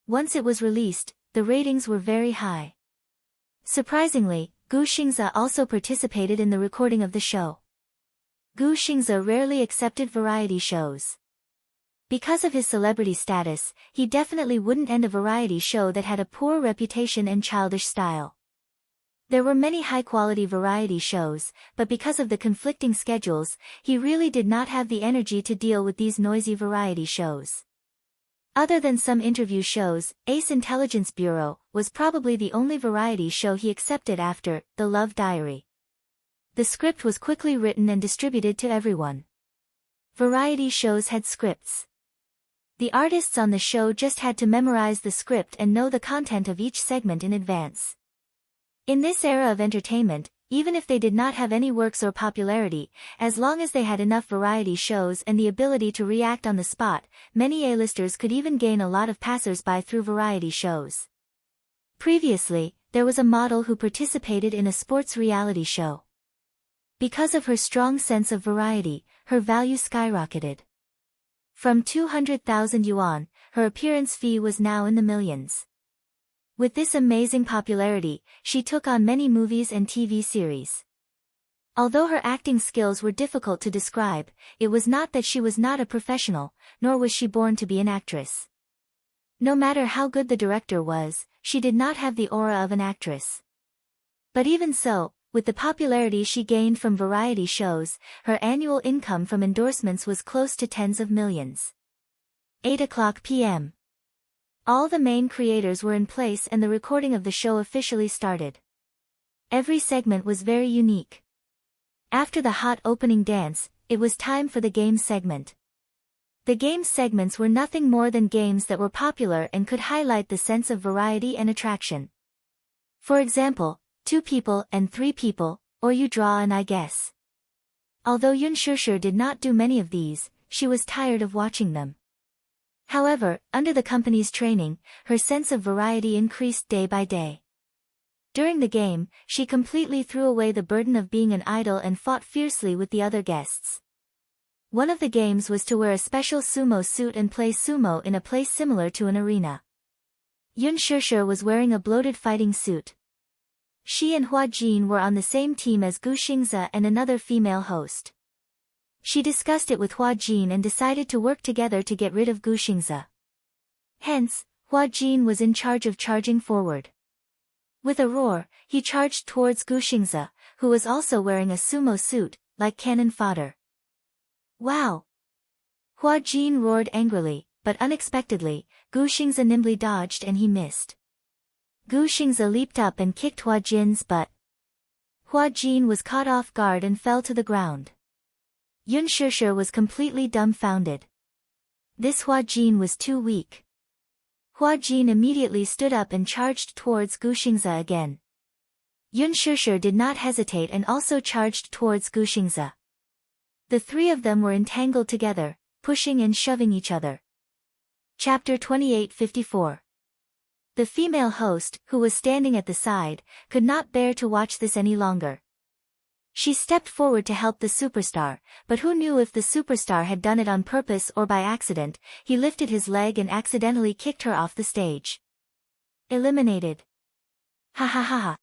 Once it was released, the ratings were very high. Surprisingly, Gu Xingze also participated in the recording of the show. Gu Xingze rarely accepted variety shows. Because of his celebrity status, he definitely wouldn't end a variety show that had a poor reputation and childish style. There were many high-quality variety shows, but because of the conflicting schedules, he really did not have the energy to deal with these noisy variety shows. Other than some interview shows, Ace Intelligence Bureau was probably the only variety show he accepted after The Love Diary. The script was quickly written and distributed to everyone. Variety shows had scripts. The artists on the show just had to memorize the script and know the content of each segment in advance. In this era of entertainment, even if they did not have any works or popularity, as long as they had enough variety shows and the ability to react on the spot, many A-listers could even gain a lot of passers-by through variety shows. Previously, there was a model who participated in a sports reality show. Because of her strong sense of variety, her value skyrocketed. From 200,000 yuan, her appearance fee was now in the millions. With this amazing popularity, she took on many movies and TV series. Although her acting skills were difficult to describe, it was not that she was not a professional, nor was she born to be an actress. No matter how good the director was, she did not have the aura of an actress. But even so, with the popularity she gained from variety shows, her annual income from endorsements was close to tens of millions. 8:00 p.m. All the main creators were in place and the recording of the show officially started. Every segment was very unique. After the hot opening dance, it was time for the game segment. The game segments were nothing more than games that were popular and could highlight the sense of variety and attraction. For example, 2 people and 3 people, or you draw and I guess. Although Yun Shishir did not do many of these, she was tired of watching them. However, under the company's training, her sense of variety increased day by day. During the game, she completely threw away the burden of being an idol and fought fiercely with the other guests. One of the games was to wear a special sumo suit and play sumo in a place similar to an arena. Yun Shishir was wearing a bloated fighting suit. She and Hua Jin were on the same team as Gu Xingze and another female host. She discussed it with Hua Jin and decided to work together to get rid of Gu Xingze. Hence, Hua Jin was in charge of charging forward. With a roar, he charged towards Gu Xingze, who was also wearing a sumo suit, like cannon fodder. Wow! Hua Jin roared angrily, but unexpectedly, Gu Xingze nimbly dodged and he missed. Gu Xingze leaped up and kicked Hua Jin's butt. Hua Jin was caught off guard and fell to the ground. Yun Shishir was completely dumbfounded. This Hua Jin was too weak. Hua Jin immediately stood up and charged towards Gu Xingze again. Yun Shishir did not hesitate and also charged towards Gu Xingze. The 3 of them were entangled together, pushing and shoving each other. Chapter 28:54. The female host, who was standing at the side, could not bear to watch this any longer. She stepped forward to help the superstar, but who knew if the superstar had done it on purpose or by accident. He lifted his leg and accidentally kicked her off the stage. Eliminated. Ha ha ha ha.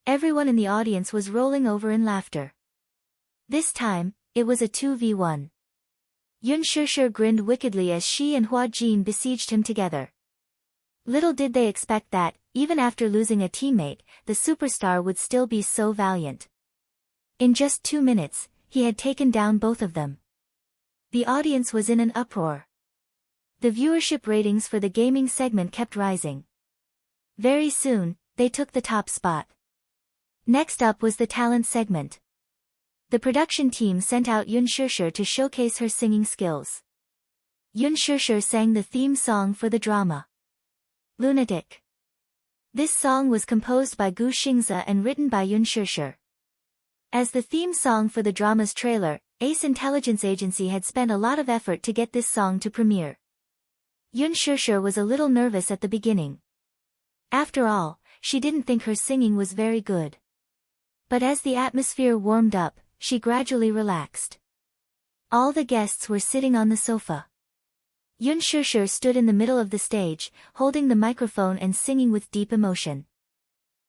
Everyone in the audience was rolling over in laughter. This time, it was a 2v1. Yun Shishir grinned wickedly as she and Hua Jin besieged him together. Little did they expect that, even after losing a teammate, the superstar would still be so valiant. In just 2 minutes, he had taken down both of them. The audience was in an uproar. The viewership ratings for the gaming segment kept rising. Very soon, they took the top spot. Next up was the talent segment. The production team sent out Yun Shishir to showcase her singing skills. Yun Shishir sang the theme song for the drama. Lunatic. This song was composed by Gu Xingze and written by Yun Shishir. As the theme song for the drama's trailer, Ace Intelligence Agency had spent a lot of effort to get this song to premiere. Yun Shishir was a little nervous at the beginning. After all, she didn't think her singing was very good. But as the atmosphere warmed up, she gradually relaxed. All the guests were sitting on the sofa. Yun Shishir stood in the middle of the stage, holding the microphone and singing with deep emotion.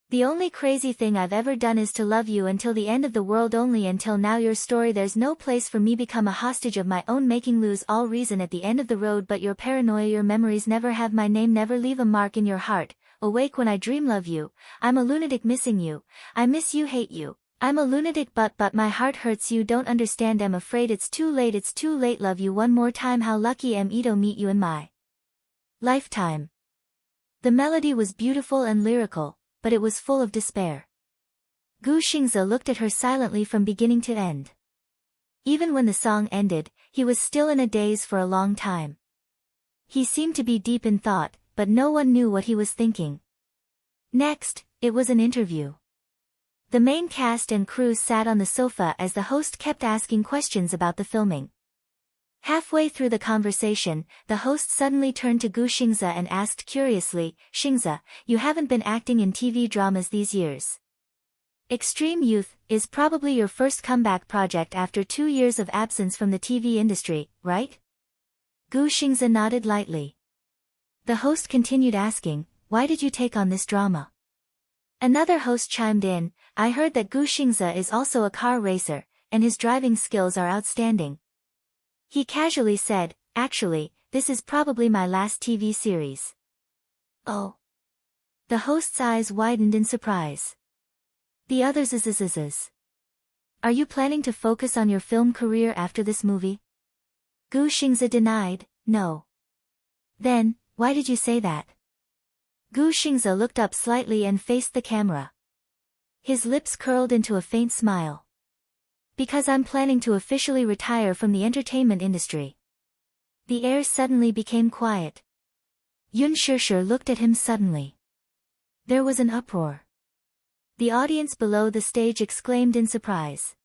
The only crazy thing I've ever done is to love you until the end of the world, only until now your story. There's no place for me, become a hostage of my own making, lose all reason at the end of the road, but your paranoia, your memories never have my name, never leave a mark in your heart. awake when I dream love you, I'm a lunatic missing you, I miss you hate you, I'm a lunatic but my heart hurts you don't understand I'm afraid it's too late love you one more time how lucky am I to meet you in my lifetime. The melody was beautiful and lyrical, but it was full of despair. Gu Xingze looked at her silently from beginning to end. Even when the song ended, he was still in a daze for a long time. He seemed to be deep in thought, but no one knew what he was thinking. Next, it was an interview. The main cast and crew sat on the sofa as the host kept asking questions about the filming. Halfway through the conversation, the host suddenly turned to Gu Xingze and asked curiously, "Xingze, you haven't been acting in TV dramas these years. Extreme Youth is probably your first comeback project after 2 years of absence from the TV industry, right?" Gu Xingze nodded lightly. The host continued asking, "Why did you take on this drama?" Another host chimed in, "I heard that Gu Xingze is also a car racer, and his driving skills are outstanding." He casually said, "Actually, this is probably my last TV series." Oh. The host's eyes widened in surprise. The others is. Are you planning to focus on your film career after this movie? Gu Xingze denied, "No." Then, why did you say that? Gu Xingze looked up slightly and faced the camera. His lips curled into a faint smile. "Because I'm planning to officially retire from the entertainment industry." The air suddenly became quiet. Yun Shishir looked at him suddenly. There was an uproar. The audience below the stage exclaimed in surprise.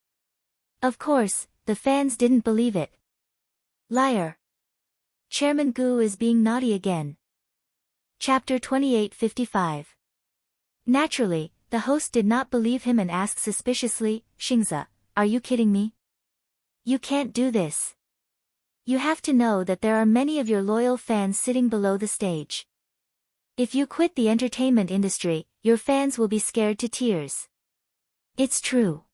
Of course, the fans didn't believe it. Liar. Chairman Gu is being naughty again. Chapter 2855. Naturally, the host did not believe him and asked suspiciously, "Xingze, are you kidding me? You can't do this. You have to know that there are many of your loyal fans sitting below the stage. If you quit the entertainment industry, your fans will be scared to tears." "It's true."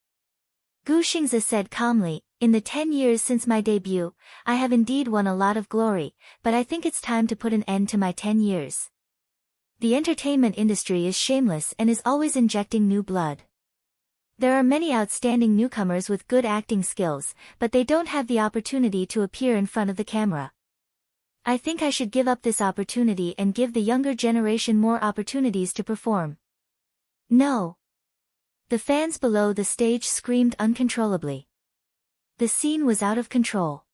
Gu Xingze said calmly, "In the 10 years since my debut, I have indeed won a lot of glory, but I think it's time to put an end to my 10 years. The entertainment industry is shameless and is always injecting new blood. There are many outstanding newcomers with good acting skills, but they don't have the opportunity to appear in front of the camera. I think I should give up this opportunity and give the younger generation more opportunities to perform." "No." The fans below the stage screamed uncontrollably. The scene was out of control.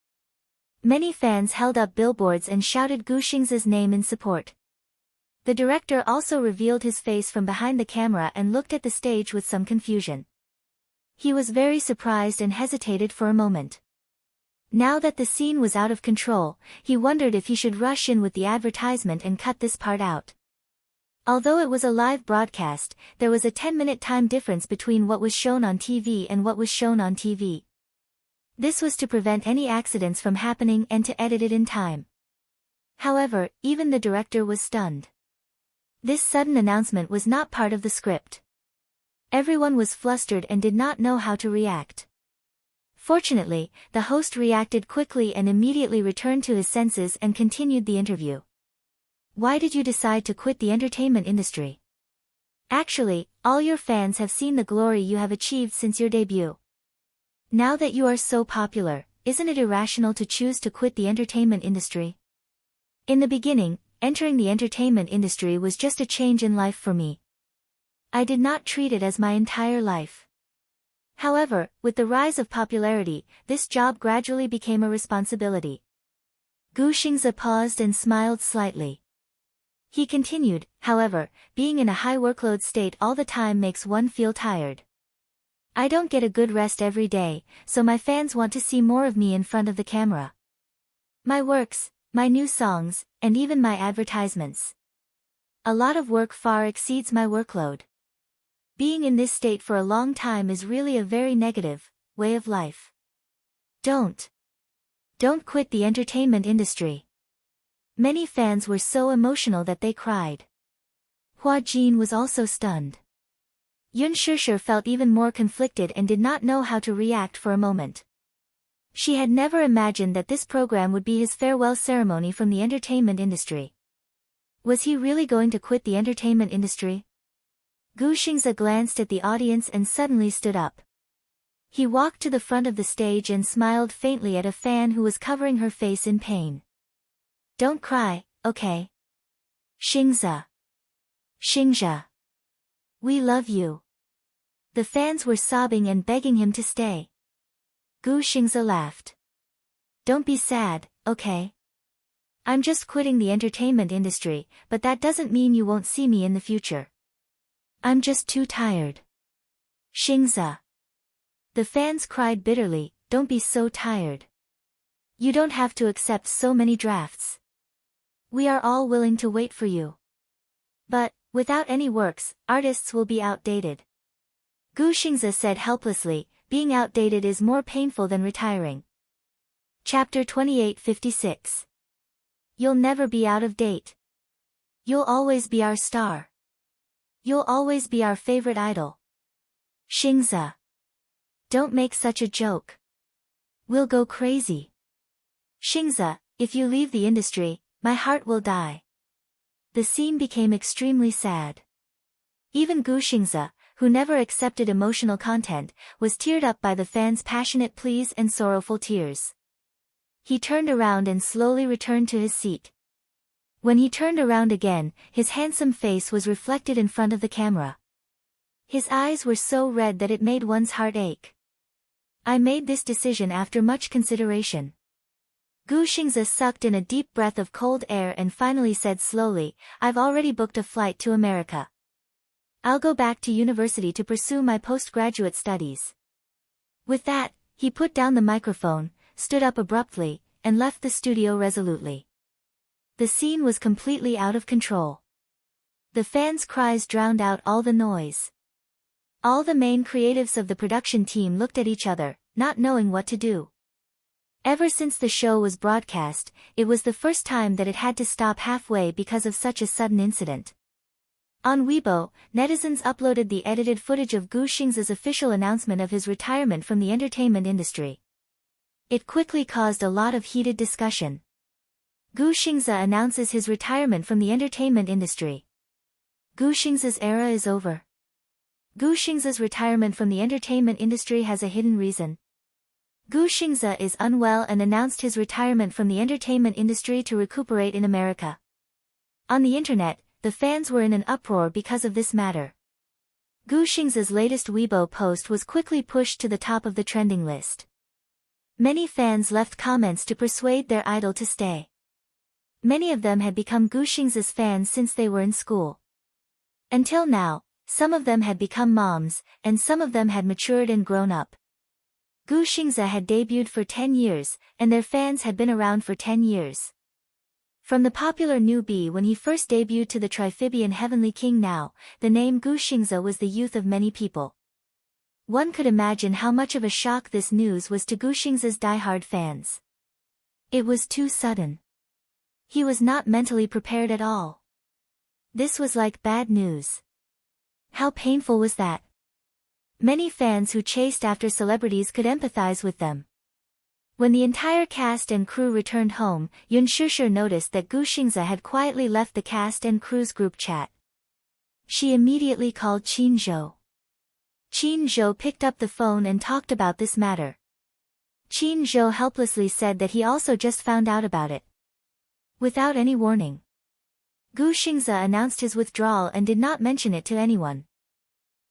Many fans held up billboards and shouted Gu Xingze's name in support. The director also revealed his face from behind the camera and looked at the stage with some confusion. He was very surprised and hesitated for a moment. Now that the scene was out of control, he wondered if he should rush in with the advertisement and cut this part out. Although it was a live broadcast, there was a 10-minute time difference between what was shown on TV and what was shown on TV. This was to prevent any accidents from happening and to edit it in time. However, even the director was stunned. This sudden announcement was not part of the script. Everyone was flustered and did not know how to react. Fortunately, the host reacted quickly and immediately returned to his senses and continued the interview. "Why did you decide to quit the entertainment industry? Actually, all your fans have seen the glory you have achieved since your debut. Now that you are so popular, isn't it irrational to choose to quit the entertainment industry? In the beginning, entering the entertainment industry was just a change in life for me. I did not treat it as my entire life. However, with the rise of popularity, this job gradually became a responsibility." Gu Xingze paused and smiled slightly. He continued, "However, being in a high workload state all the time makes one feel tired. I don't get a good rest every day, so my fans want to see more of me in front of the camera. My works, my new songs, and even my advertisements. A lot of work far exceeds my workload. Being in this state for a long time is really a very negative way of life. Don't quit the entertainment industry." Many fans were so emotional that they cried. Hua Jin was also stunned. Yun Shishir felt even more conflicted and did not know how to react for a moment. She had never imagined that this program would be his farewell ceremony from the entertainment industry. Was he really going to quit the entertainment industry? Gu Xingze glanced at the audience and suddenly stood up. He walked to the front of the stage and smiled faintly at a fan who was covering her face in pain. Don't cry, okay? Xingze. Xingze. We love you. The fans were sobbing and begging him to stay. Gu Xingze laughed. Don't be sad, okay? I'm just quitting the entertainment industry, but that doesn't mean you won't see me in the future. I'm just too tired. Xingze. The fans cried bitterly, don't be so tired. You don't have to accept so many drafts. We are all willing to wait for you. But, without any works, artists will be outdated. Gu Xingze said helplessly, being outdated is more painful than retiring. Chapter 2856. You'll never be out of date. You'll always be our star. You'll always be our favorite idol. Xingze. Don't make such a joke. We'll go crazy. Xingze, if you leave the industry, my heart will die. The scene became extremely sad. Even Gu Xingze, who never accepted emotional content, was teared up by the fans' passionate pleas and sorrowful tears. He turned around and slowly returned to his seat. When he turned around again, his handsome face was reflected in front of the camera. His eyes were so red that it made one's heart ache. I made this decision after much consideration. Gu Xingze sucked in a deep breath of cold air and finally said slowly, I've already booked a flight to America. I'll go back to university to pursue my postgraduate studies. With that, he put down the microphone, stood up abruptly, and left the studio resolutely. The scene was completely out of control. The fans' cries drowned out all the noise. All the main creatives of the production team looked at each other, not knowing what to do. Ever since the show was broadcast, it was the first time that it had to stop halfway because of such a sudden incident. On Weibo, netizens uploaded the edited footage of Gu Xingze's official announcement of his retirement from the entertainment industry. It quickly caused a lot of heated discussion. Gu Xingze announces his retirement from the entertainment industry. Gu Xingze's era is over. Gu Xingze's retirement from the entertainment industry has a hidden reason. Gu Xingze is unwell and announced his retirement from the entertainment industry to recuperate in America. On the internet, the fans were in an uproar because of this matter. Gu Xingze's latest Weibo post was quickly pushed to the top of the trending list. Many fans left comments to persuade their idol to stay. Many of them had become Gu Xingze's fans since they were in school. Until now, some of them had become moms, and some of them had matured and grown up. Gu Xingze had debuted for 10 years, and their fans had been around for 10 years. From the popular newbie when he first debuted to the Triphibian Heavenly King now, the name Gu Xingze was the youth of many people. One could imagine how much of a shock this news was to Gu Xingze's diehard fans. It was too sudden. He was not mentally prepared at all. This was like bad news. How painful was that? Many fans who chased after celebrities could empathize with them. When the entire cast and crew returned home, Yun Shishir noticed that Gu Xingze had quietly left the cast and crew's group chat. She immediately called Qin Zhou. Qin Zhou picked up the phone and talked about this matter. Qin Zhou helplessly said that he also just found out about it. Without any warning. Gu Xingze announced his withdrawal and did not mention it to anyone.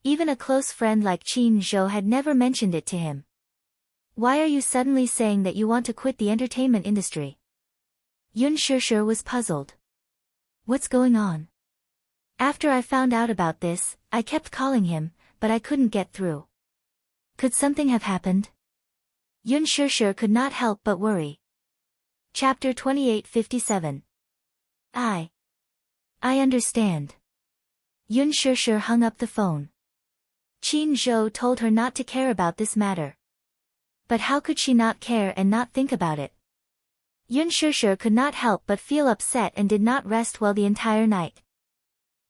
Even a close friend like Qin Zhou had never mentioned it to him. Why are you suddenly saying that you want to quit the entertainment industry? Yun Shishir was puzzled. What's going on? After I found out about this, I kept calling him, but I couldn't get through. Could something have happened? Yun Shishir could not help but worry. Chapter 2857. I understand. Yun Shishir hung up the phone. Qin Zhou told her not to care about this matter. But how could she not care and not think about it? Yun Shishir could not help but feel upset and did not rest well the entire night.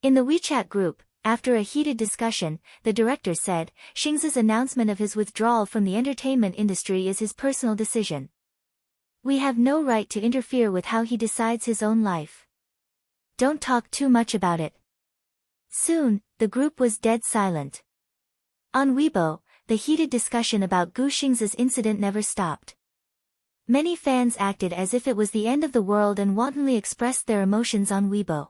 In the WeChat group, after a heated discussion, the director said, Xingze's announcement of his withdrawal from the entertainment industry is his personal decision. We have no right to interfere with how he decides his own life. Don't talk too much about it. Soon, the group was dead silent. On Weibo, the heated discussion about Gu Xingze's incident never stopped. Many fans acted as if it was the end of the world and wantonly expressed their emotions on Weibo.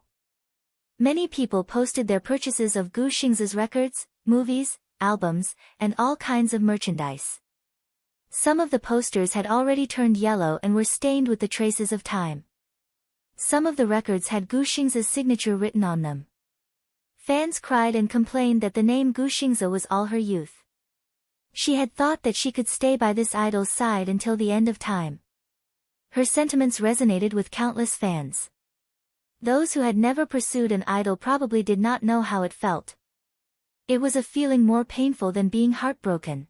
Many people posted their purchases of Gu Xingze's records, movies, albums, and all kinds of merchandise. Some of the posters had already turned yellow and were stained with the traces of time. Some of the records had Gu Xingze's signature written on them. Fans cried and complained that the name Gu Xingze was all her youth. She had thought that she could stay by this idol's side until the end of time. Her sentiments resonated with countless fans. Those who had never pursued an idol probably did not know how it felt. It was a feeling more painful than being heartbroken.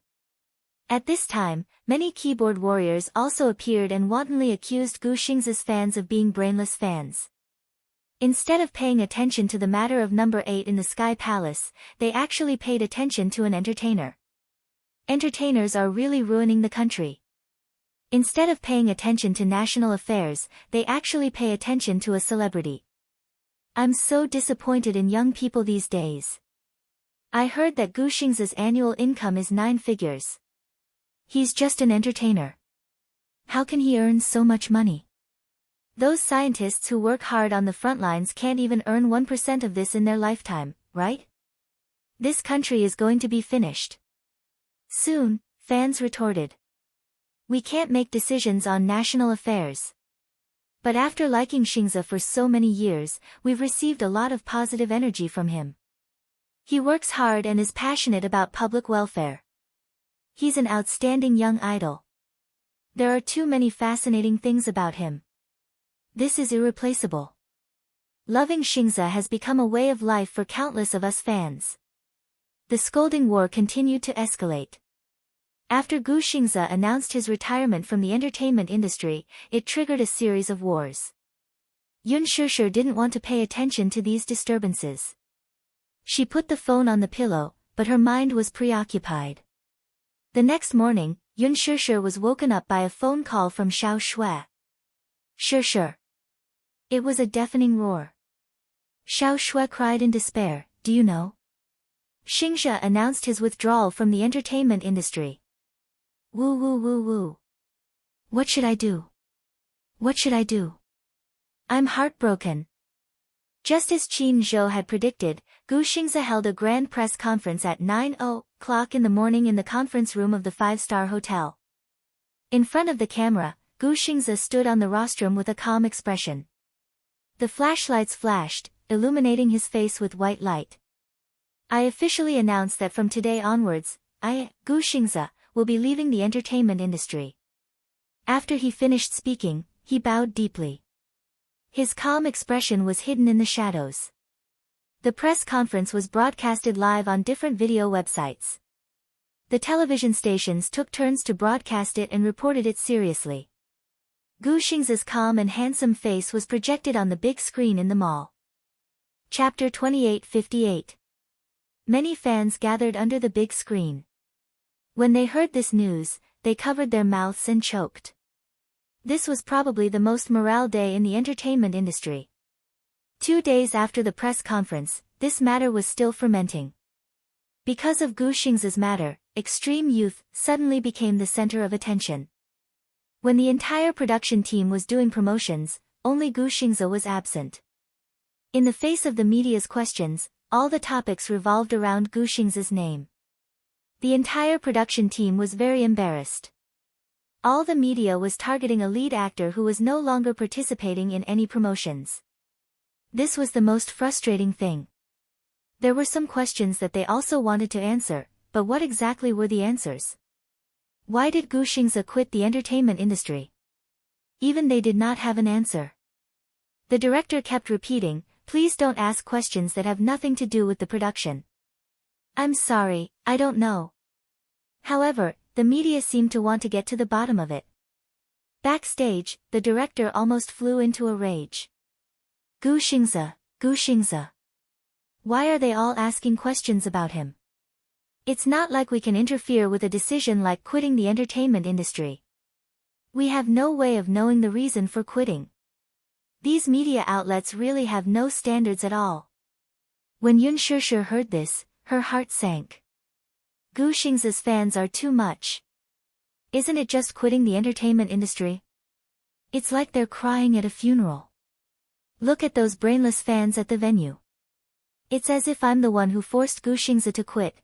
At this time, many keyboard warriors also appeared and wantonly accused Gu Xingze's fans of being brainless fans. Instead of paying attention to the matter of number 8 in the Sky Palace, they actually paid attention to an entertainer. Entertainers are really ruining the country. Instead of paying attention to national affairs, they actually pay attention to a celebrity. I'm so disappointed in young people these days. I heard that Gu Xingze's annual income is 9 figures. He's just an entertainer. How can he earn so much money? Those scientists who work hard on the front lines can't even earn 1% of this in their lifetime, right? This country is going to be finished. Soon, fans retorted. We can't make decisions on national affairs. But after liking Xingze for so many years, we've received a lot of positive energy from him. He works hard and is passionate about public welfare. He's an outstanding young idol. There are too many fascinating things about him. This is irreplaceable. Loving Xingze has become a way of life for countless of us fans. The scolding war continued to escalate. After Gu Xingze announced his retirement from the entertainment industry, it triggered a series of wars. Yun Shishir didn't want to pay attention to these disturbances. She put the phone on the pillow, but her mind was preoccupied. The next morning, Yun Shishir was woken up by a phone call from Xiao Shui. Shishir. It was a deafening roar. Xiao Shui cried in despair, do you know? Xingze announced his withdrawal from the entertainment industry. Woo woo woo woo. What should I do? What should I do? I'm heartbroken. Just as Qin Zhou had predicted, Gu Xingze held a grand press conference at 9:00 in the morning in the conference room of the 5-star hotel. In front of the camera, Gu Xingze stood on the rostrum with a calm expression. The flashlights flashed, illuminating his face with white light. I officially announce that from today onwards, I, Gu Xingze, will be leaving the entertainment industry. After he finished speaking, he bowed deeply. His calm expression was hidden in the shadows. The press conference was broadcasted live on different video websites. The television stations took turns to broadcast it and reported it seriously. Gu Xingze's calm and handsome face was projected on the big screen in the mall. Chapter 28:58. Many fans gathered under the big screen. When they heard this news, they covered their mouths and choked. This was probably the most morale day in the entertainment industry. 2 days after the press conference, this matter was still fermenting. Because of Gu Xingze's matter, extreme youth suddenly became the center of attention. When the entire production team was doing promotions, only Gu Xingze was absent. In the face of the media's questions, all the topics revolved around Gu Xingze's name. The entire production team was very embarrassed. All the media was targeting a lead actor who was no longer participating in any promotions. This was the most frustrating thing. There were some questions that they also wanted to answer, but what exactly were the answers? Why did Gu Xingze quit the entertainment industry? Even they did not have an answer. The director kept repeating, please don't ask questions that have nothing to do with the production. I'm sorry, I don't know. However, the media seemed to want to get to the bottom of it. Backstage, the director almost flew into a rage. Gu Xingze, Gu Xingze. Why are they all asking questions about him? It's not like we can interfere with a decision like quitting the entertainment industry. We have no way of knowing the reason for quitting. These media outlets really have no standards at all. When Yun Shishir heard this, her heart sank. Gu Xingzi's fans are too much. Isn't it just quitting the entertainment industry? It's like they're crying at a funeral. Look at those brainless fans at the venue. It's as if I'm the one who forced Gu Xingzi to quit.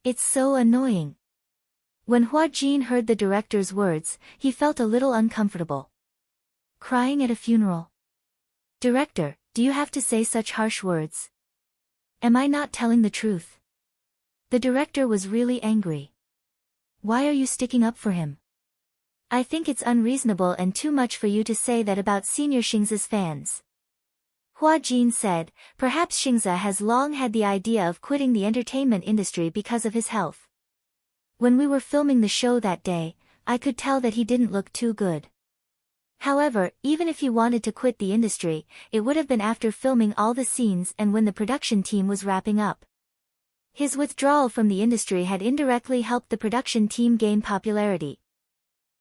It's so annoying. When Hua Jin heard the director's words, he felt a little uncomfortable. Crying at a funeral. Director, do you have to say such harsh words? Am I not telling the truth? The director was really angry. Why are you sticking up for him? I think it's unreasonable and too much for you to say that about Senior Xingzi's fans. Hua Jin said, perhaps Xingzi has long had the idea of quitting the entertainment industry because of his health. When we were filming the show that day, I could tell that he didn't look too good. However, even if he wanted to quit the industry, it would have been after filming all the scenes and when the production team was wrapping up. His withdrawal from the industry had indirectly helped the production team gain popularity.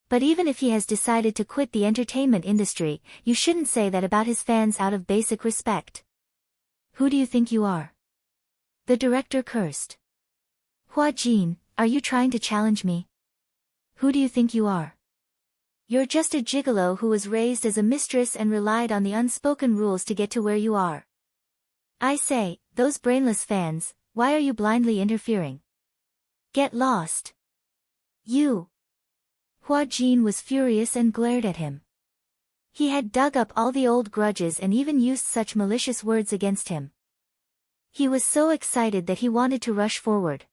But even if he has decided to quit the entertainment industry, you shouldn't say that about his fans out of basic respect. Who do you think you are? The director cursed. Hua Jin, are you trying to challenge me? Who do you think you are? You're just a gigolo who was raised as a mistress and relied on the unspoken rules to get to where you are. I say, those brainless fans, why are you blindly interfering? Get lost. You. Hua Jin was furious and glared at him. He had dug up all the old grudges and even used such malicious words against him. He was so excited that he wanted to rush forward.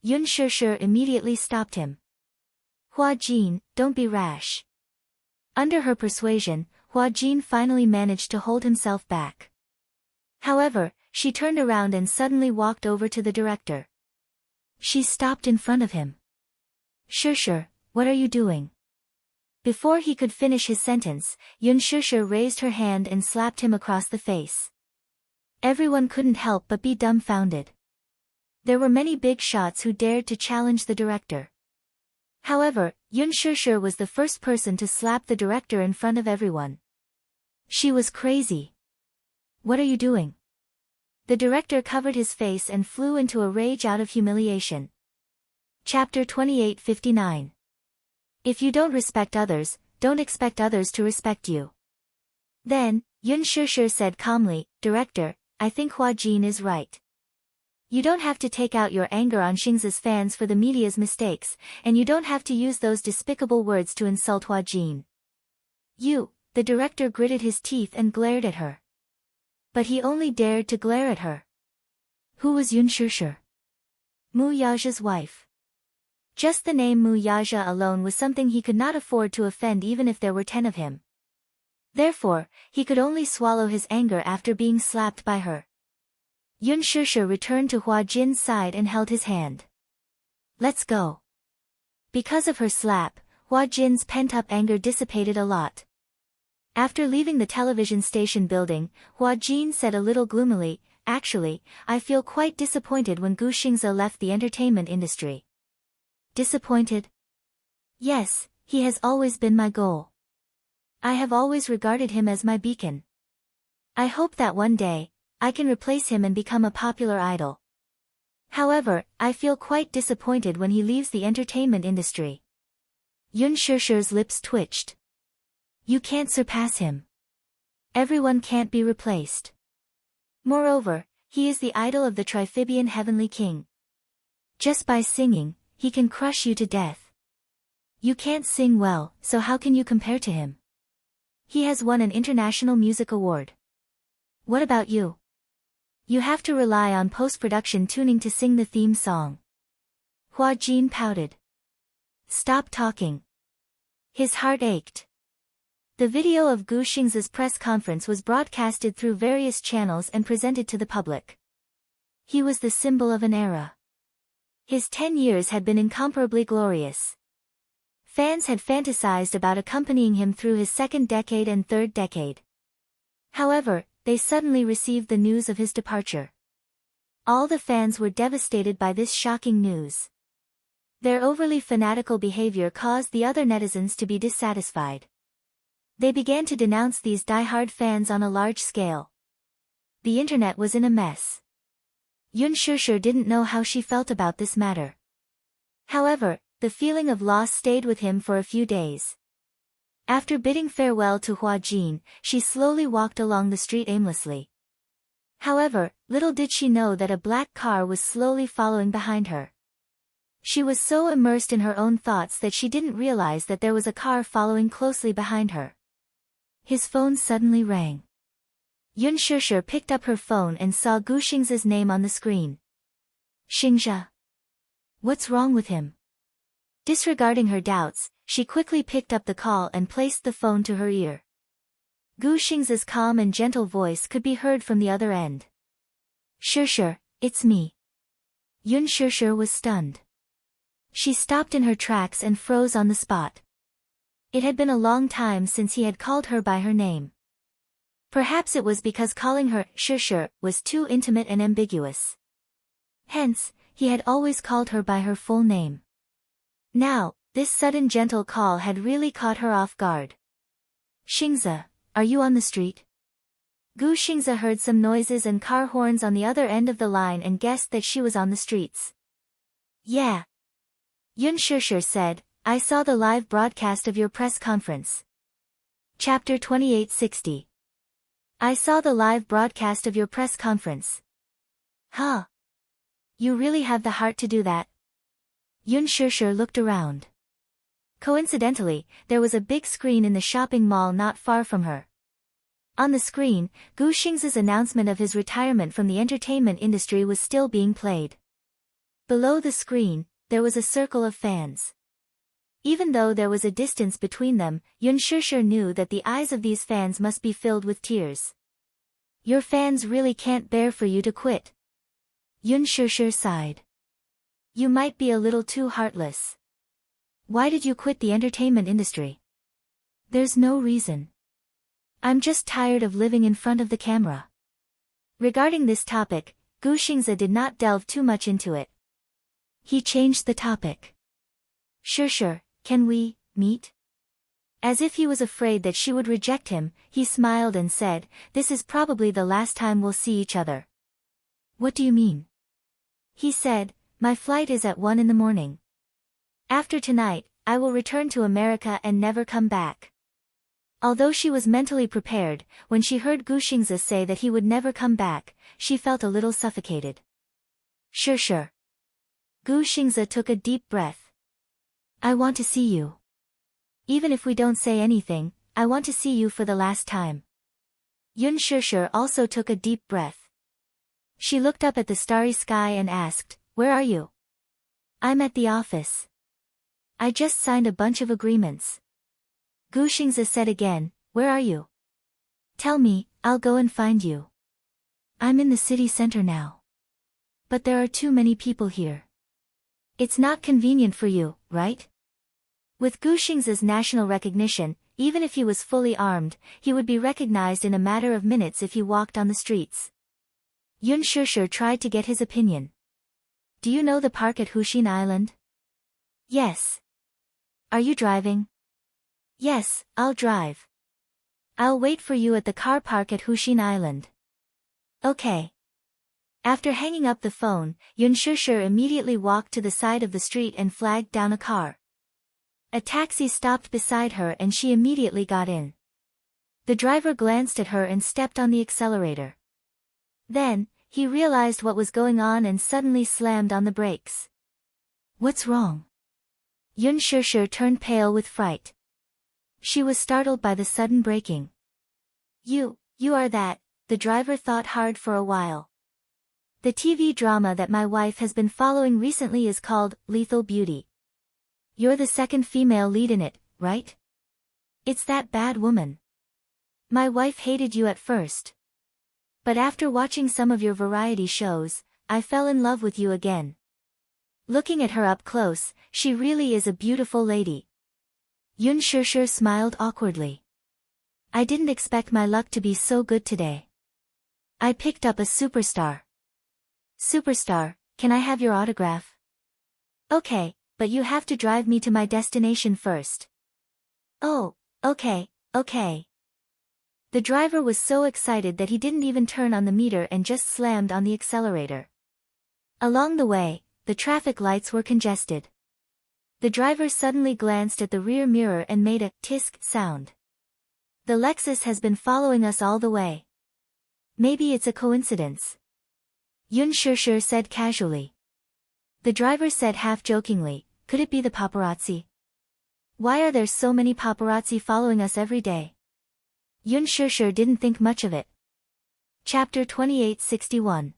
Yun Shishir immediately stopped him. Hua Jin, don't be rash. Under her persuasion, Hua Jin finally managed to hold himself back. However, she turned around and suddenly walked over to the director. She stopped in front of him. Shishir, what are you doing? Before he could finish his sentence, Yun Shishir raised her hand and slapped him across the face. Everyone couldn't help but be dumbfounded. There were many big shots who dared to challenge the director. However, Yun Shishir was the first person to slap the director in front of everyone. She was crazy. What are you doing? The director covered his face and flew into a rage out of humiliation. Chapter 28:59. If you don't respect others, don't expect others to respect you. Then, Yun Shishir said calmly, Director, I think Hua Jin is right. You don't have to take out your anger on Xingzi's fans for the media's mistakes, and you don't have to use those despicable words to insult Hua Jin. The director gritted his teeth and glared at her. But he only dared to glare at her. Who was Yun Shishir? Mu Yaja's wife. Just the name Mu Yaja alone was something he could not afford to offend even if there were 10 of him. Therefore, he could only swallow his anger after being slapped by her. Yun Shishir returned to Hua Jin's side and held his hand. Let's go. Because of her slap, Hua Jin's pent-up anger dissipated a lot. After leaving the television station building, Hua Jin said a little gloomily, Actually, I feel quite disappointed when Gu Xingzi left the entertainment industry. Disappointed? Yes, he has always been my goal. I have always regarded him as my beacon. I hope that one day, I can replace him and become a popular idol. However, I feel quite disappointed when he leaves the entertainment industry. Yun Shishir's lips twitched. You can't surpass him. Everyone can't be replaced. Moreover, he is the idol of the Triphibian Heavenly King. Just by singing, he can crush you to death. You can't sing well, so how can you compare to him? He has won an international music award. What about you? You have to rely on post-production tuning to sing the theme song. Hua Jin pouted. Stop talking. His heart ached. The video of Gu Xingzi's press conference was broadcasted through various channels and presented to the public. He was the symbol of an era. His 10 years had been incomparably glorious. Fans had fantasized about accompanying him through his second decade and third decade. However, they suddenly received the news of his departure. All the fans were devastated by this shocking news. Their overly fanatical behavior caused the other netizens to be dissatisfied. They began to denounce these die-hard fans on a large scale. The internet was in a mess. Yun Shusher didn't know how she felt about this matter. However, the feeling of loss stayed with him for a few days. After bidding farewell to Hua Jin, she slowly walked along the street aimlessly. However, little did she know that a black car was slowly following behind her. She was so immersed in her own thoughts that she didn't realize that there was a car following closely behind her. His phone suddenly rang. Yun Shusher picked up her phone and saw Gu Xingze's name on the screen. Xingzhe. What's wrong with him? Disregarding her doubts, she quickly picked up the call and placed the phone to her ear. Gu Xingze's calm and gentle voice could be heard from the other end. Shusher, it's me. Yun Shusher was stunned. She stopped in her tracks and froze on the spot. It had been a long time since he had called her by her name. Perhaps it was because calling her Shusher was too intimate and ambiguous. Hence, he had always called her by her full name. Now, this sudden gentle call had really caught her off guard. Xingzhe, are you on the street? Gu Xingzhe heard some noises and car horns on the other end of the line and guessed that she was on the streets. Yeah. Yun Shusher said, I saw the live broadcast of your press conference. Chapter 2860. I saw the live broadcast of your press conference. Huh. You really have the heart to do that? Yun Shusher looked around. Coincidentally, there was a big screen in the shopping mall not far from her. On the screen, Gu Xingze's announcement of his retirement from the entertainment industry was still being played. Below the screen, there was a circle of fans. Even though there was a distance between them, Yun Shusher knew that the eyes of these fans must be filled with tears. Your fans really can't bear for you to quit. Yun Shusher sighed. You might be a little too heartless. Why did you quit the entertainment industry? There's no reason. I'm just tired of living in front of the camera. Regarding this topic, Gu Xingzhe did not delve too much into it. He changed the topic. Shusher, can we meet? As if he was afraid that she would reject him, he smiled and said, this is probably the last time we'll see each other. What do you mean? He said, my flight is at 1 in the morning. After tonight, I will return to America and never come back. Although she was mentally prepared, when she heard Gu Xingzhe say that he would never come back, she felt a little suffocated. Shusher. Gu Xingzhe took a deep breath. I want to see you. Even if we don't say anything, I want to see you for the last time. Yun Shusher also took a deep breath. She looked up at the starry sky and asked, where are you? I'm at the office. I just signed a bunch of agreements. Gu Xingzhe said again, where are you? Tell me, I'll go and find you. I'm in the city center now. But there are too many people here. It's not convenient for you, right? With Gu Xingzhe's national recognition, even if he was fully armed, he would be recognized in a matter of minutes if he walked on the streets. Yun Shusher tried to get his opinion. Do you know the park at Hushin Island? Yes. Are you driving? Yes, I'll drive. I'll wait for you at the car park at Hushin Island. Okay. After hanging up the phone, Yun Shusher immediately walked to the side of the street and flagged down a car. A taxi stopped beside her and she immediately got in. The driver glanced at her and stepped on the accelerator. Then, he realized what was going on and suddenly slammed on the brakes. What's wrong? Yun Shusher turned pale with fright. She was startled by the sudden braking. You are that, the driver thought hard for a while. The TV drama that my wife has been following recently is called Lethal Beauty. You're the second female lead in it, right? It's that bad woman. My wife hated you at first. But after watching some of your variety shows, I fell in love with you again. Looking at her up close, she really is a beautiful lady. Yun Shusher smiled awkwardly. I didn't expect my luck to be so good today. I picked up a superstar. Superstar, can I have your autograph? Okay, but you have to drive me to my destination first. Oh, okay, Okay. The driver was so excited that he didn't even turn on the meter and just slammed on the accelerator. Along the way, the traffic lights were congested. The driver suddenly glanced at the rear mirror and made a tisk sound. The Lexus has been following us all the way. Maybe it's a coincidence. Yun Shishir said casually. The driver said half-jokingly, could it be the paparazzi? Why are there so many paparazzi following us every day? Yun Shishir didn't think much of it. Chapter 2861.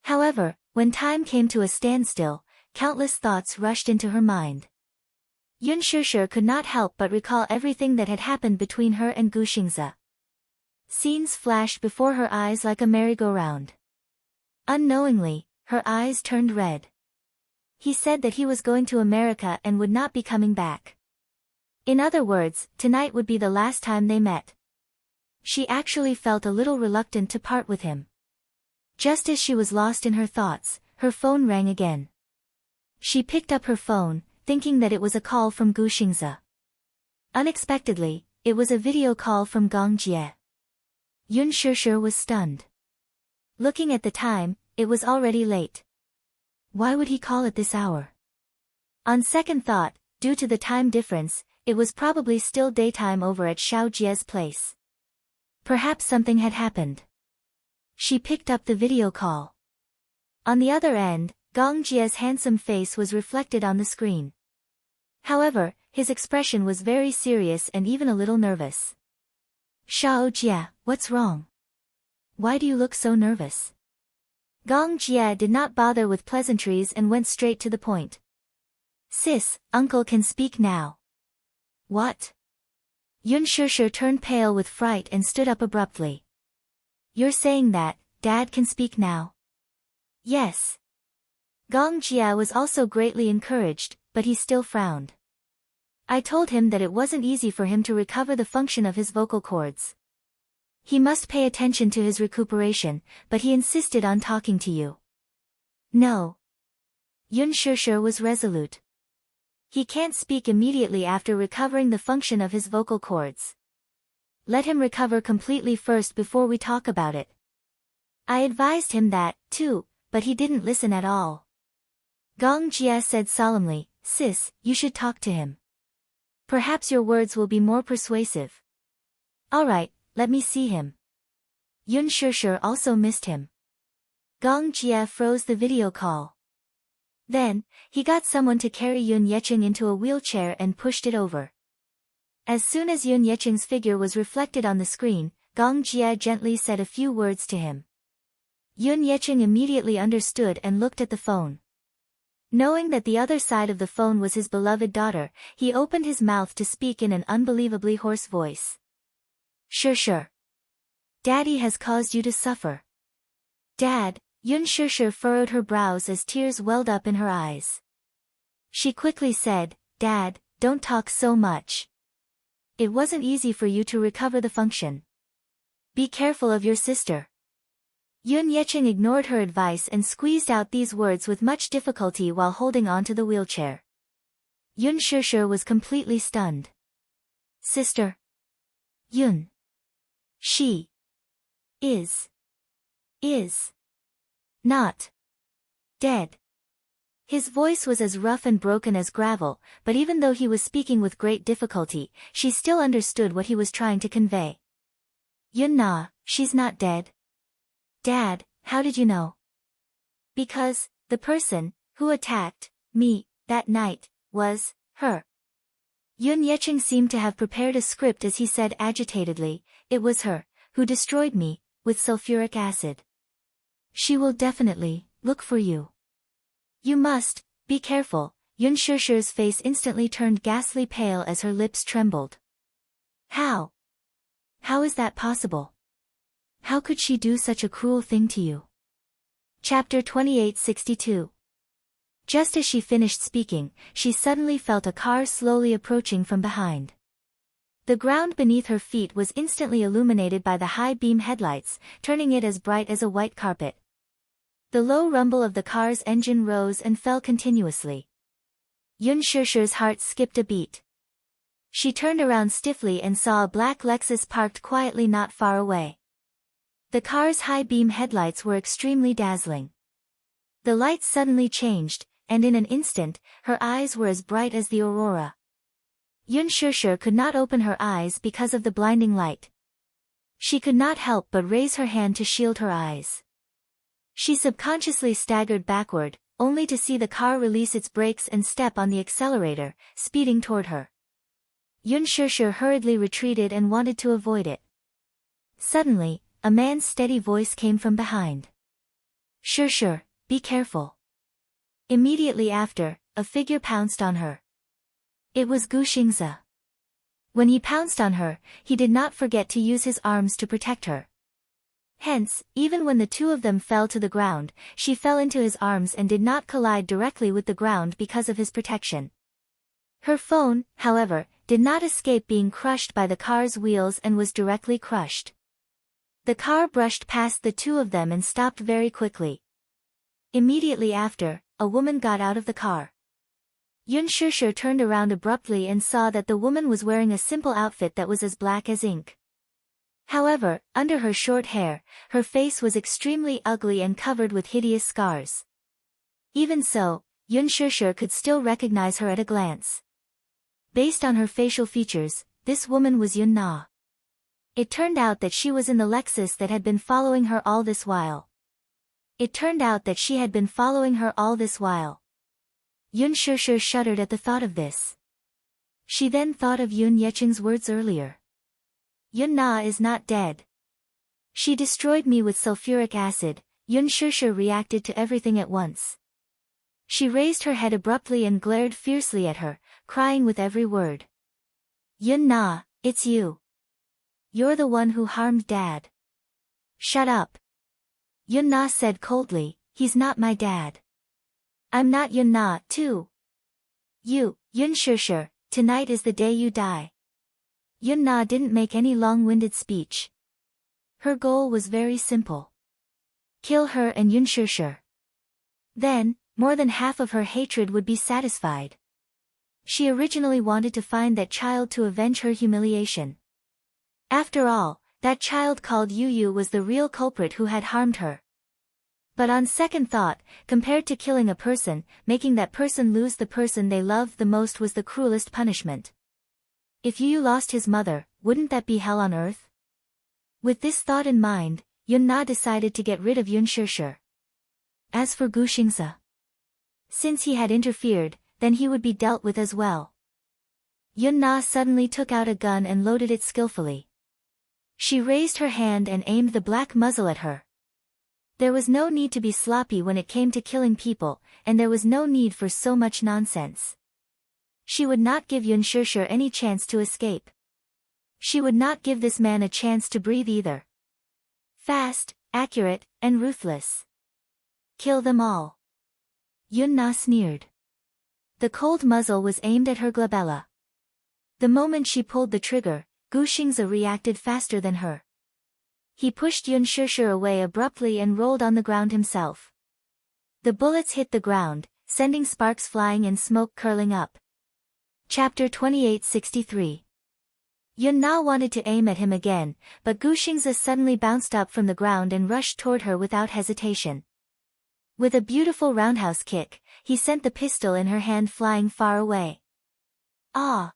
However, when time came to a standstill, countless thoughts rushed into her mind. Yun Shishir could not help but recall everything that had happened between her and Gu Xingze. Scenes flashed before her eyes like a merry-go-round. Unknowingly, her eyes turned red. He said that he was going to America and would not be coming back. In other words, tonight would be the last time they met. She actually felt a little reluctant to part with him. Just as she was lost in her thoughts, her phone rang again. She picked up her phone, thinking that it was a call from Gu Xingze. Unexpectedly, it was a video call from Gong Jie. Yun Shishir was stunned. Looking at the time, it was already late. Why would he call at this hour? On second thought, due to the time difference, it was probably still daytime over at Xiao Jie's place. Perhaps something had happened. She picked up the video call. On the other end, Gong Jie's handsome face was reflected on the screen. However, his expression was very serious and even a little nervous. Xiao Jie, what's wrong? Why do you look so nervous? Gong Jie did not bother with pleasantries and went straight to the point. Sis, uncle can speak now. What? Yun Shishir turned pale with fright and stood up abruptly. You're saying that, Dad can speak now? Yes. Gong Jie was also greatly encouraged, but he still frowned. I told him that it wasn't easy for him to recover the function of his vocal cords. He must pay attention to his recuperation, but he insisted on talking to you. No. Yun Shishir was resolute. He can't speak immediately after recovering the function of his vocal cords. Let him recover completely first before we talk about it. I advised him that, too, but he didn't listen at all. Gong Jie said solemnly, Sis, you should talk to him. Perhaps your words will be more persuasive. Alright, let me see him. Yun Shishir also missed him. Gong Jie froze the video call. Then, he got someone to carry Yun Yecheng into a wheelchair and pushed it over. As soon as Yun Yecheng's figure was reflected on the screen, Gong Jie gently said a few words to him. Yun Yecheng immediately understood and looked at the phone. Knowing that the other side of the phone was his beloved daughter, he opened his mouth to speak in an unbelievably hoarse voice. Shishir. Daddy has caused you to suffer. Dad, Yun Shishir furrowed her brows as tears welled up in her eyes. She quickly said, Dad, don't talk so much. It wasn't easy for you to recover the function. Be careful of your sister. Yun Yecheng ignored her advice and squeezed out these words with much difficulty while holding on to the wheelchair. Yun Shishir was completely stunned. Sister. Yun. She. Is not dead. His voice was as rough and broken as gravel, but even though he was speaking with great difficulty, she still understood what he was trying to convey. Yun Na, she's not dead. Dad, how did you know? Because, the person, who attacked me, that night, was her. Yun Yecheng seemed to have prepared a script as he said agitatedly, it was her, who destroyed me, with sulfuric acid. She will definitely look for you. You must be careful. Yun Shishir's face instantly turned ghastly pale as her lips trembled. How? How is that possible? How could she do such a cruel thing to you? Chapter 2862. Just as she finished speaking, she suddenly felt a car slowly approaching from behind. The ground beneath her feet was instantly illuminated by the high-beam headlights, turning it as bright as a white carpet. The low rumble of the car's engine rose and fell continuously. Yun Shishir's heart skipped a beat. She turned around stiffly and saw a black Lexus parked quietly not far away. The car's high-beam headlights were extremely dazzling. The lights suddenly changed, and in an instant, her eyes were as bright as the aurora. Yun Shushu could not open her eyes because of the blinding light. She could not help but raise her hand to shield her eyes. She subconsciously staggered backward, only to see the car release its brakes and step on the accelerator, speeding toward her. Yun Shushu hurriedly retreated and wanted to avoid it. Suddenly, a man's steady voice came from behind. Shushu, be careful. Immediately after, a figure pounced on her. It was Gu Xingzi. When he pounced on her, he did not forget to use his arms to protect her. Hence, even when the two of them fell to the ground, she fell into his arms and did not collide directly with the ground because of his protection. Her phone, however, did not escape being crushed by the car's wheels and was directly crushed. The car brushed past the two of them and stopped very quickly. Immediately after, a woman got out of the car. Yun Shushu turned around abruptly and saw that the woman was wearing a simple outfit that was as black as ink. However, under her short hair, her face was extremely ugly and covered with hideous scars. Even so, Yun Shushu could still recognize her at a glance. Based on her facial features, this woman was Yun Na. It turned out that she was in the Lexus that had been following her all this while. Yun Shushu shuddered at the thought of this. She then thought of Yun Yecheng's words earlier. Yun Na is not dead. She destroyed me with sulfuric acid. Yun Shushu reacted to everything at once. She raised her head abruptly and glared fiercely at her, crying with every word. Yun Na, it's you. You're the one who harmed Dad. Shut up. Yun Na said coldly, he's not my dad. I'm not Yun Na, too. You, Yun Shushu, tonight is the day you die. Yun Na didn't make any long-winded speech. Her goal was very simple. Kill her and Yun Shushu. Then, more than half of her hatred would be satisfied. She originally wanted to find that child to avenge her humiliation. After all, that child called Yu Yu was the real culprit who had harmed her. But on second thought, compared to killing a person, making that person lose the person they loved the most was the cruelest punishment. If Yu Yu lost his mother, wouldn't that be hell on earth? With this thought in mind, Yun Na decided to get rid of Yun Shushu. As for Gu Xingzi, since he had interfered, then he would be dealt with as well. Yun Na suddenly took out a gun and loaded it skillfully. She raised her hand and aimed the black muzzle at her. There was no need to be sloppy when it came to killing people, and there was no need for so much nonsense. She would not give Yun Shushu any chance to escape. She would not give this man a chance to breathe either. Fast, accurate, and ruthless. Kill them all. Yun Na sneered. The cold muzzle was aimed at her glabella. The moment she pulled the trigger, Gu Xingzi reacted faster than her. He pushed Yun Shushu away abruptly and rolled on the ground himself. The bullets hit the ground, sending sparks flying and smoke curling up. Chapter 2863. Yun Na wanted to aim at him again, but Gu Xingzi suddenly bounced up from the ground and rushed toward her without hesitation. With a beautiful roundhouse kick, he sent the pistol in her hand flying far away. Ah!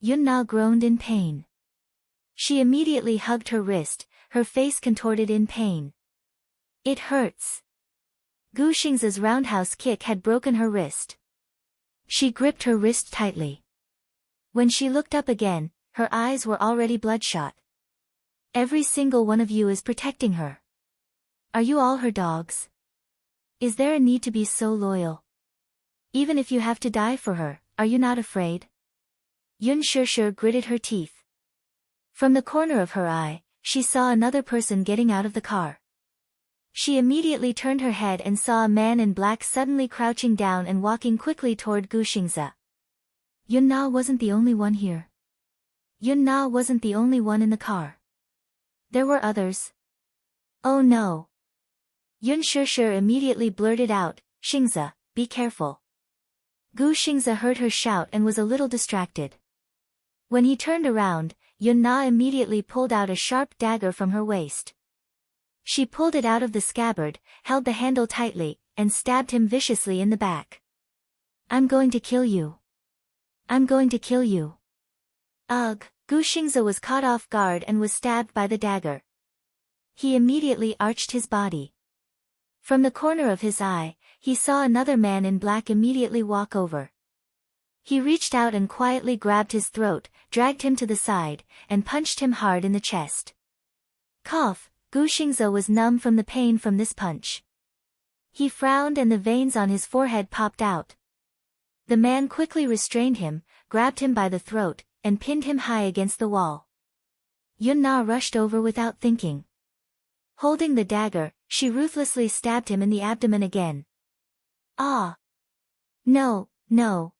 Yun Na groaned in pain. She immediately hugged her wrist, her face contorted in pain. It hurts. Gu Xingzi's roundhouse kick had broken her wrist. She gripped her wrist tightly. When she looked up again, her eyes were already bloodshot. Every single one of you is protecting her. Are you all her dogs? Is there a need to be so loyal? Even if you have to die for her, are you not afraid? Yun Shushu gritted her teeth. From the corner of her eye, she saw another person getting out of the car. She immediately turned her head and saw a man in black suddenly crouching down and walking quickly toward Gu Xingzi. Yun Na wasn't the only one here. Yun Na wasn't the only one in the car. There were others. Oh no. Yun Shushu immediately blurted out, Xingzi, be careful. Gu Xingzi heard her shout and was a little distracted. When he turned around, Yun Na immediately pulled out a sharp dagger from her waist. She pulled it out of the scabbard, held the handle tightly, and stabbed him viciously in the back. I'm going to kill you. I'm going to kill you. Ugh! Gu Xingze was caught off guard and was stabbed by the dagger. He immediately arched his body. From the corner of his eye, he saw another man in black immediately walk over. He reached out and quietly grabbed his throat, dragged him to the side, and punched him hard in the chest. Cough! Gu Xingze was numb from the pain from this punch. He frowned and the veins on his forehead popped out. The man quickly restrained him, grabbed him by the throat, and pinned him high against the wall. Yun Na rushed over without thinking. Holding the dagger, she ruthlessly stabbed him in the abdomen again. Ah! No, no!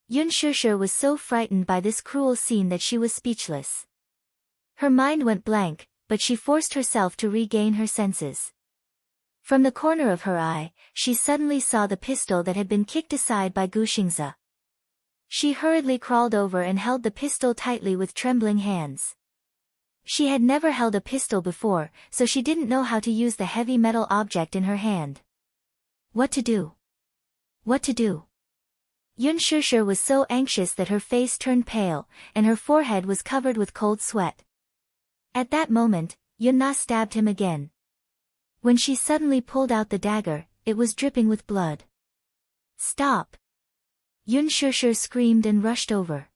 Yun Shushu was so frightened by this cruel scene that she was speechless. Her mind went blank, but she forced herself to regain her senses. From the corner of her eye, she suddenly saw the pistol that had been kicked aside by Gu Xingze. She hurriedly crawled over and held the pistol tightly with trembling hands. She had never held a pistol before, so she didn't know how to use the heavy metal object in her hand. What to do? What to do? Yun Shushu was so anxious that her face turned pale, and her forehead was covered with cold sweat. At that moment, Yun Na stabbed him again. When she suddenly pulled out the dagger, it was dripping with blood. Stop! Yun Shushu screamed and rushed over.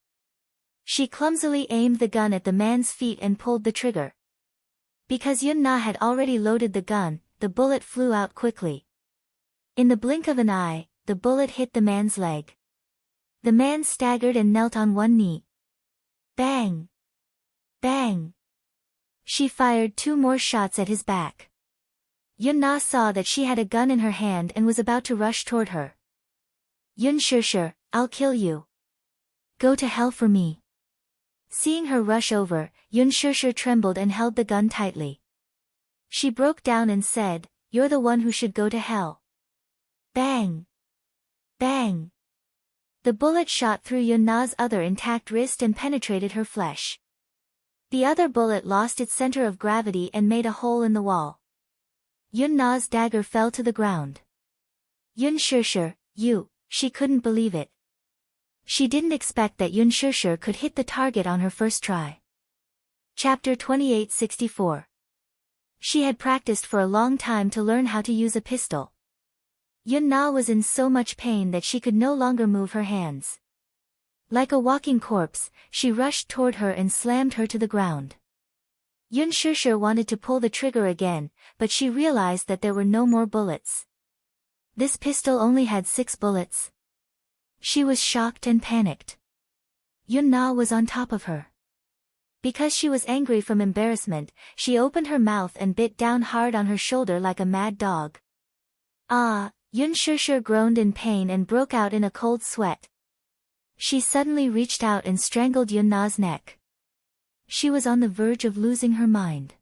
She clumsily aimed the gun at the man's feet and pulled the trigger. Because Yun Na had already loaded the gun, the bullet flew out quickly. In the blink of an eye, the bullet hit the man's leg. The man staggered and knelt on one knee. Bang! Bang! She fired 2 more shots at his back. Yun Na saw that she had a gun in her hand and was about to rush toward her. Yun Shushu, I'll kill you. Go to hell for me. Seeing her rush over, Yun Shushu trembled and held the gun tightly. She broke down and said, You're the one who should go to hell. Bang! Bang! The bullet shot through Yun Na's other intact wrist and penetrated her flesh. The other bullet lost its center of gravity and made a hole in the wall. Yun Na's dagger fell to the ground. Yun Shushu, she couldn't believe it. She didn't expect that Yun Shushu could hit the target on her first try. Chapter 2864. She had practiced for a long time to learn how to use a pistol. Yun Na was in so much pain that she could no longer move her hands. Like a walking corpse, she rushed toward her and slammed her to the ground. Yun Shushu wanted to pull the trigger again, but she realized that there were no more bullets. This pistol only had 6 bullets. She was shocked and panicked. Yun Na was on top of her. Because she was angry from embarrassment, she opened her mouth and bit down hard on her shoulder like a mad dog. Ah! Yun Shushu groaned in pain and broke out in a cold sweat. She suddenly reached out and strangled Yun Na's neck. She was on the verge of losing her mind.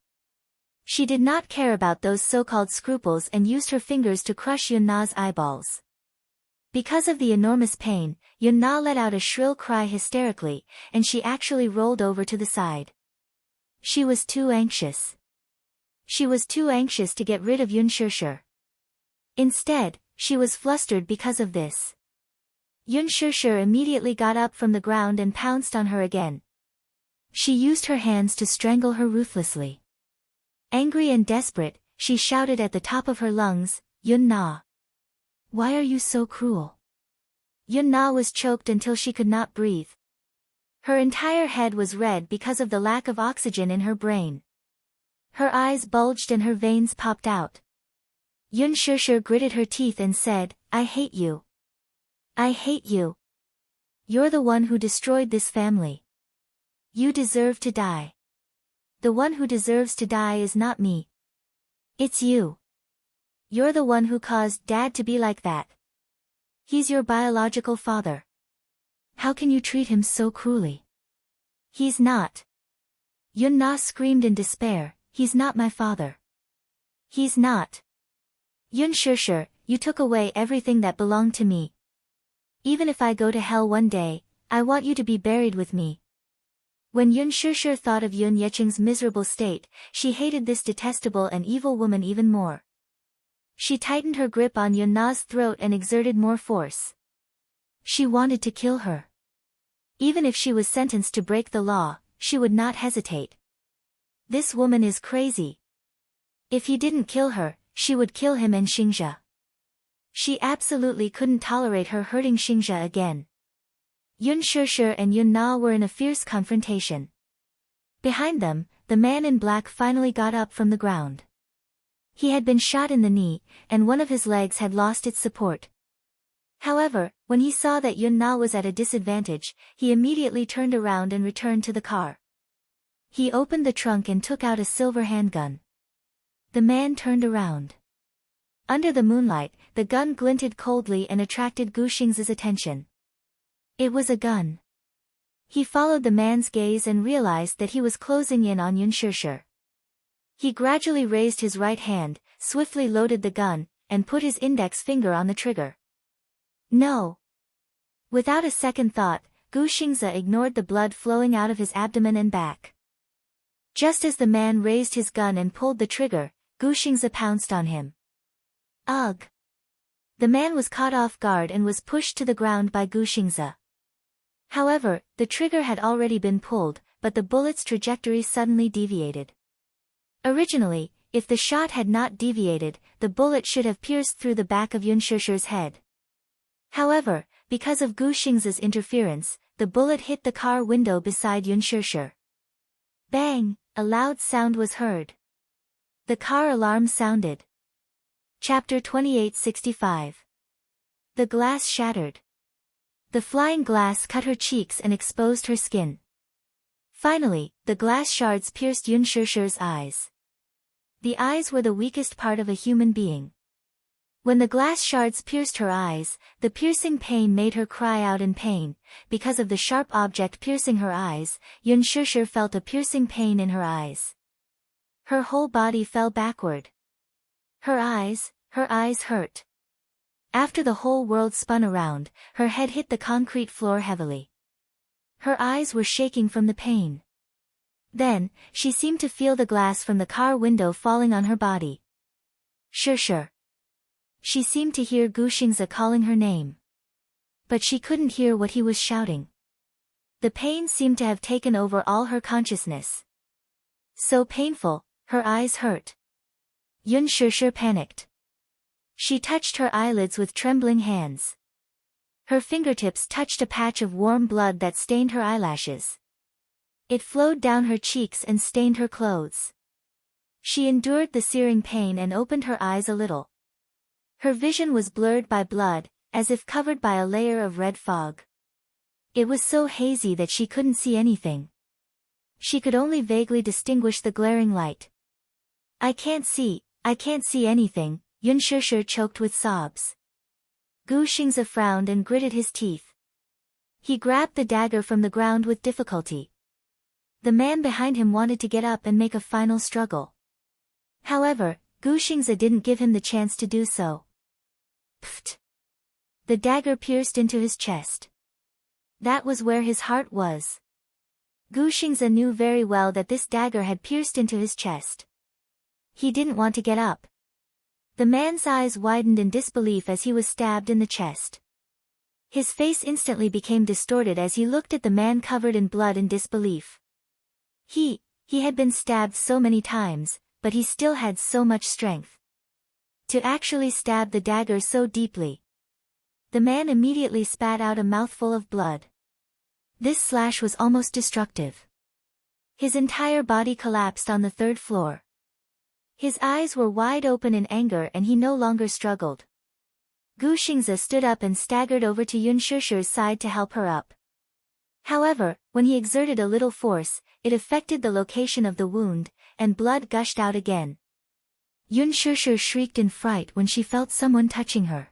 She did not care about those so-called scruples and used her fingers to crush Yun Na's eyeballs. Because of the enormous pain, Yun Na let out a shrill cry hysterically, and she actually rolled over to the side. She was too anxious. She was too anxious to get rid of Yun Shushu. Instead, she was flustered because of this. Yun Shushu immediately got up from the ground and pounced on her again. She used her hands to strangle her ruthlessly. Angry and desperate, she shouted at the top of her lungs, Yun Na! Why are you so cruel? Yun Na was choked until she could not breathe. Her entire head was red because of the lack of oxygen in her brain. Her eyes bulged and her veins popped out. Yun Shushu gritted her teeth and said, I hate you. I hate you. You're the one who destroyed this family. You deserve to die. The one who deserves to die is not me. It's you. You're the one who caused Dad to be like that. He's your biological father. How can you treat him so cruelly? He's not. Yun Na screamed in despair, he's not my father. He's not. Yun Shushu, you took away everything that belonged to me. Even if I go to hell one day, I want you to be buried with me. When Yun Shishir thought of Yun Yecheng's miserable state, she hated this detestable and evil woman even more. She tightened her grip on Yun Na's throat and exerted more force. She wanted to kill her. Even if she was sentenced to break the law, she would not hesitate. This woman is crazy. If he didn't kill her, she would kill him and Xingzhe. She absolutely couldn't tolerate her hurting Xingzhe again. Yun Shishir and Yun Na were in a fierce confrontation. Behind them, the man in black finally got up from the ground. He had been shot in the knee, and one of his legs had lost its support. However, when he saw that Yun Na was at a disadvantage, he immediately turned around and returned to the car. He opened the trunk and took out a silver handgun. The man turned around. Under the moonlight, the gun glinted coldly and attracted Gu Xingze's attention. It was a gun. He followed the man's gaze and realized that he was closing in on Yun Shishir. He gradually raised his right hand, swiftly loaded the gun, and put his index finger on the trigger. No! Without a second thought, Gu Xingze ignored the blood flowing out of his abdomen and back. Just as the man raised his gun and pulled the trigger, Gu Xingze pounced on him. Ugh! The man was caught off guard and was pushed to the ground by Gu Xingze. However, the trigger had already been pulled, but the bullet's trajectory suddenly deviated. Originally, if the shot had not deviated, the bullet should have pierced through the back of Yun Shishir's head. However, because of Gu Xingze's interference, the bullet hit the car window beside Yun Shishir. Bang! A loud sound was heard. The car alarm sounded. Chapter 2865. The glass shattered. The flying glass cut her cheeks and exposed her skin. Finally, the glass shards pierced Yun Shishir's eyes. The eyes were the weakest part of a human being. When the glass shards pierced her eyes, the piercing pain made her cry out in pain. Because of the sharp object piercing her eyes, Yun Shishir felt a piercing pain in her eyes. Her whole body fell backward. Her eyes hurt. After the whole world spun around, her head hit the concrete floor heavily. Her eyes were shaking from the pain. Then, she seemed to feel the glass from the car window falling on her body. Shishir. She seemed to hear Gu Xingze calling her name. But she couldn't hear what he was shouting. The pain seemed to have taken over all her consciousness. So painful, her eyes hurt. Yun Shishir panicked. She touched her eyelids with trembling hands. Her fingertips touched a patch of warm blood that stained her eyelashes. It flowed down her cheeks and stained her clothes. She endured the searing pain and opened her eyes a little. Her vision was blurred by blood, as if covered by a layer of red fog. It was so hazy that she couldn't see anything. She could only vaguely distinguish the glaring light. I can't see anything, Yun Shishir choked with sobs. Gu Xingze frowned and gritted his teeth. He grabbed the dagger from the ground with difficulty. The man behind him wanted to get up and make a final struggle. However, Gu Xingze didn't give him the chance to do so. Pfft! The dagger pierced into his chest. That was where his heart was. Gu Xingze knew very well that this dagger had pierced into his chest. He didn't want to get up. The man's eyes widened in disbelief as he was stabbed in the chest. His face instantly became distorted as he looked at the man covered in blood in disbelief. He had been stabbed so many times, but he still had so much strength. To actually stab the dagger so deeply. The man immediately spat out a mouthful of blood. This slash was almost destructive. His entire body collapsed on the third floor. His eyes were wide open in anger and he no longer struggled. Gu Xingze stood up and staggered over to Yun Shishir's side to help her up. However, when he exerted a little force, it affected the location of the wound, and blood gushed out again. Yun Shishir shrieked in fright when she felt someone touching her.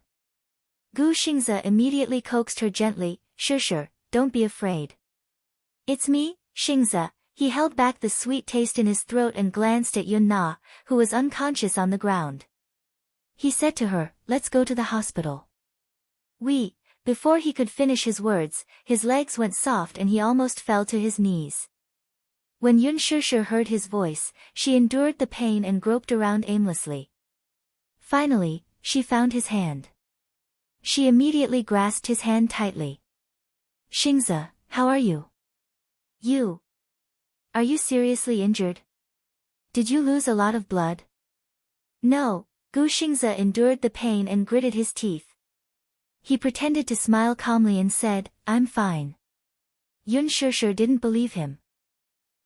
Gu Xingze immediately coaxed her gently, Shishir, don't be afraid. It's me, Xingze. He held back the sweet taste in his throat and glanced at Yun Na, who was unconscious on the ground. He said to her, let's go to the hospital. Before he could finish his words, his legs went soft and he almost fell to his knees. When Yun Shushu heard his voice, she endured the pain and groped around aimlessly. Finally, she found his hand. She immediately grasped his hand tightly. Xingzi, how are you? Are you seriously injured? Did you lose a lot of blood? No, Gu Xingzi endured the pain and gritted his teeth. He pretended to smile calmly and said, I'm fine. Yun Shushu didn't believe him.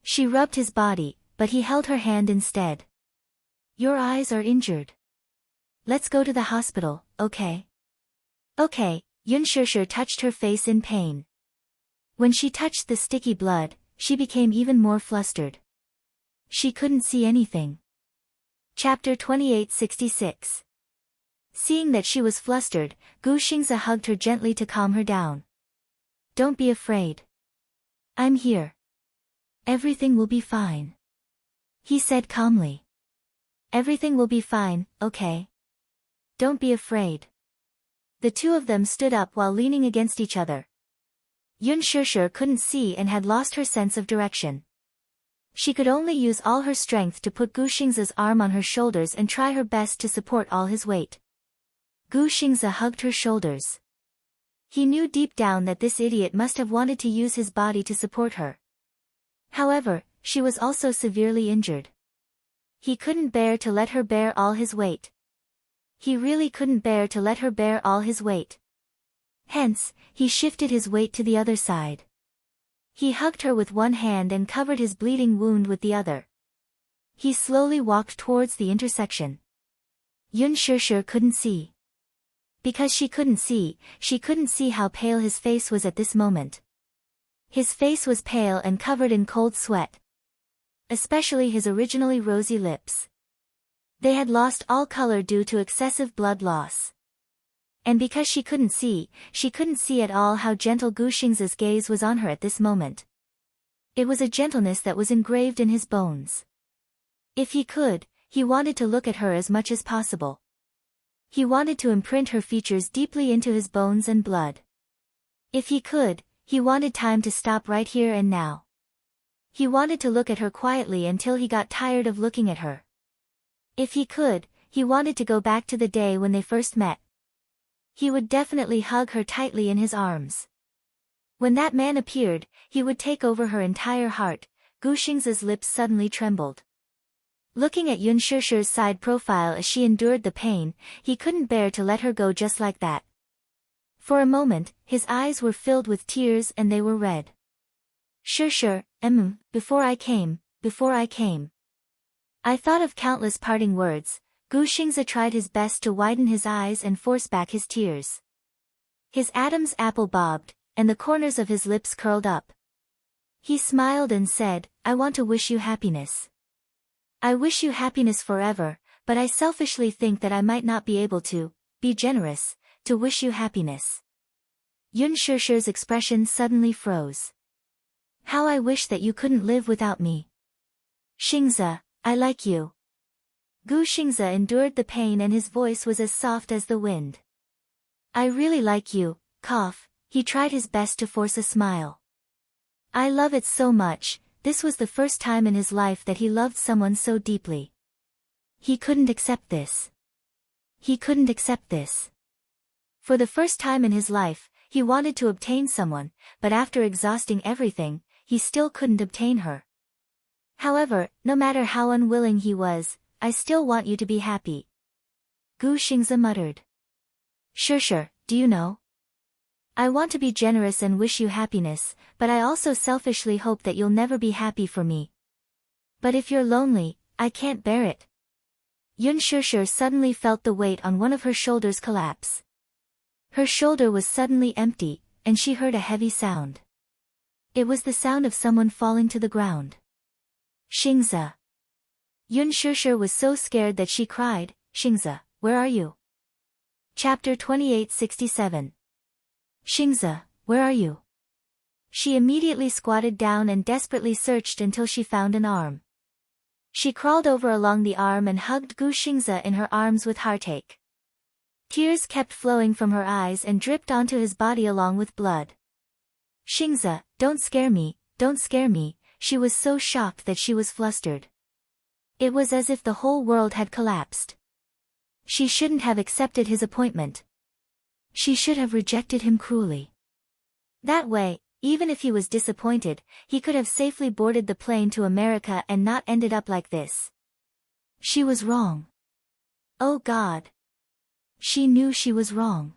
She rubbed his body, but he held her hand instead. Your eyes are injured. Let's go to the hospital, okay? Okay, Yun Shushu touched her face in pain. When she touched the sticky blood, she became even more flustered. She couldn't see anything. Chapter 2866. Seeing that she was flustered, Gu Xingzi hugged her gently to calm her down. Don't be afraid. I'm here. Everything will be fine. He said calmly. Everything will be fine, okay? Don't be afraid. The two of them stood up while leaning against each other. Yun Shushu couldn't see and had lost her sense of direction. She could only use all her strength to put Gu Xingzi's arm on her shoulders and try her best to support all his weight. Gu Xingzi hugged her shoulders. He knew deep down that this idiot must have wanted to use his body to support her. However, she was also severely injured. He couldn't bear to let her bear all his weight. He really couldn't bear to let her bear all his weight. Hence, he shifted his weight to the other side. He hugged her with one hand and covered his bleeding wound with the other. He slowly walked towards the intersection. Yun Shushu couldn't see. Because she couldn't see how pale his face was at this moment. His face was pale and covered in cold sweat. Especially his originally rosy lips. They had lost all color due to excessive blood loss. And because she couldn't see at all how gentle Gu Xingzi's gaze was on her at this moment. It was a gentleness that was engraved in his bones. If he could, he wanted to look at her as much as possible. He wanted to imprint her features deeply into his bones and blood. If he could, he wanted time to stop right here and now. He wanted to look at her quietly until he got tired of looking at her. If he could, he wanted to go back to the day when they first met. He would definitely hug her tightly in his arms. When that man appeared, he would take over her entire heart. Gu Xingzi's lips suddenly trembled. Looking at Yun Shushu's side profile as she endured the pain, he couldn't bear to let her go just like that. For a moment, his eyes were filled with tears and they were red. Shushu, before I came. I thought of countless parting words. Gu Xingzi tried his best to widen his eyes and force back his tears. His Adam's apple bobbed, and the corners of his lips curled up. He smiled and said, I want to wish you happiness. I wish you happiness forever, but I selfishly think that I might not be able to be generous, to wish you happiness. Yun Shushu's expression suddenly froze. How I wish that you couldn't live without me. Xingzi, I like you. Gu Xingzi endured the pain and his voice was as soft as the wind. I really like you, cough. He tried his best to force a smile. I love it so much. This was the first time in his life that he loved someone so deeply. He couldn't accept this. For the first time in his life, he wanted to obtain someone, but after exhausting everything, he still couldn't obtain her. However, no matter how unwilling he was, I still want you to be happy. Gu Xingzi muttered. Shushu, do you know? I want to be generous and wish you happiness, but I also selfishly hope that you'll never be happy for me. But if you're lonely, I can't bear it. Yun Shushu suddenly felt the weight on one of her shoulders collapse. Her shoulder was suddenly empty, and she heard a heavy sound. It was the sound of someone falling to the ground. Xingzi. Yun Shushu was so scared that she cried, Xingzi, where are you? Chapter 2867. Xingzi, where are you? She immediately squatted down and desperately searched until she found an arm. She crawled over along the arm and hugged Gu Xingzi in her arms with heartache. Tears kept flowing from her eyes and dripped onto his body along with blood. Xingzi, don't scare me, she was so shocked that she was flustered. It was as if the whole world had collapsed. She shouldn't have accepted his appointment. She should have rejected him cruelly. That way, even if he was disappointed, he could have safely boarded the plane to America and not ended up like this. She was wrong. Oh God. She knew she was wrong.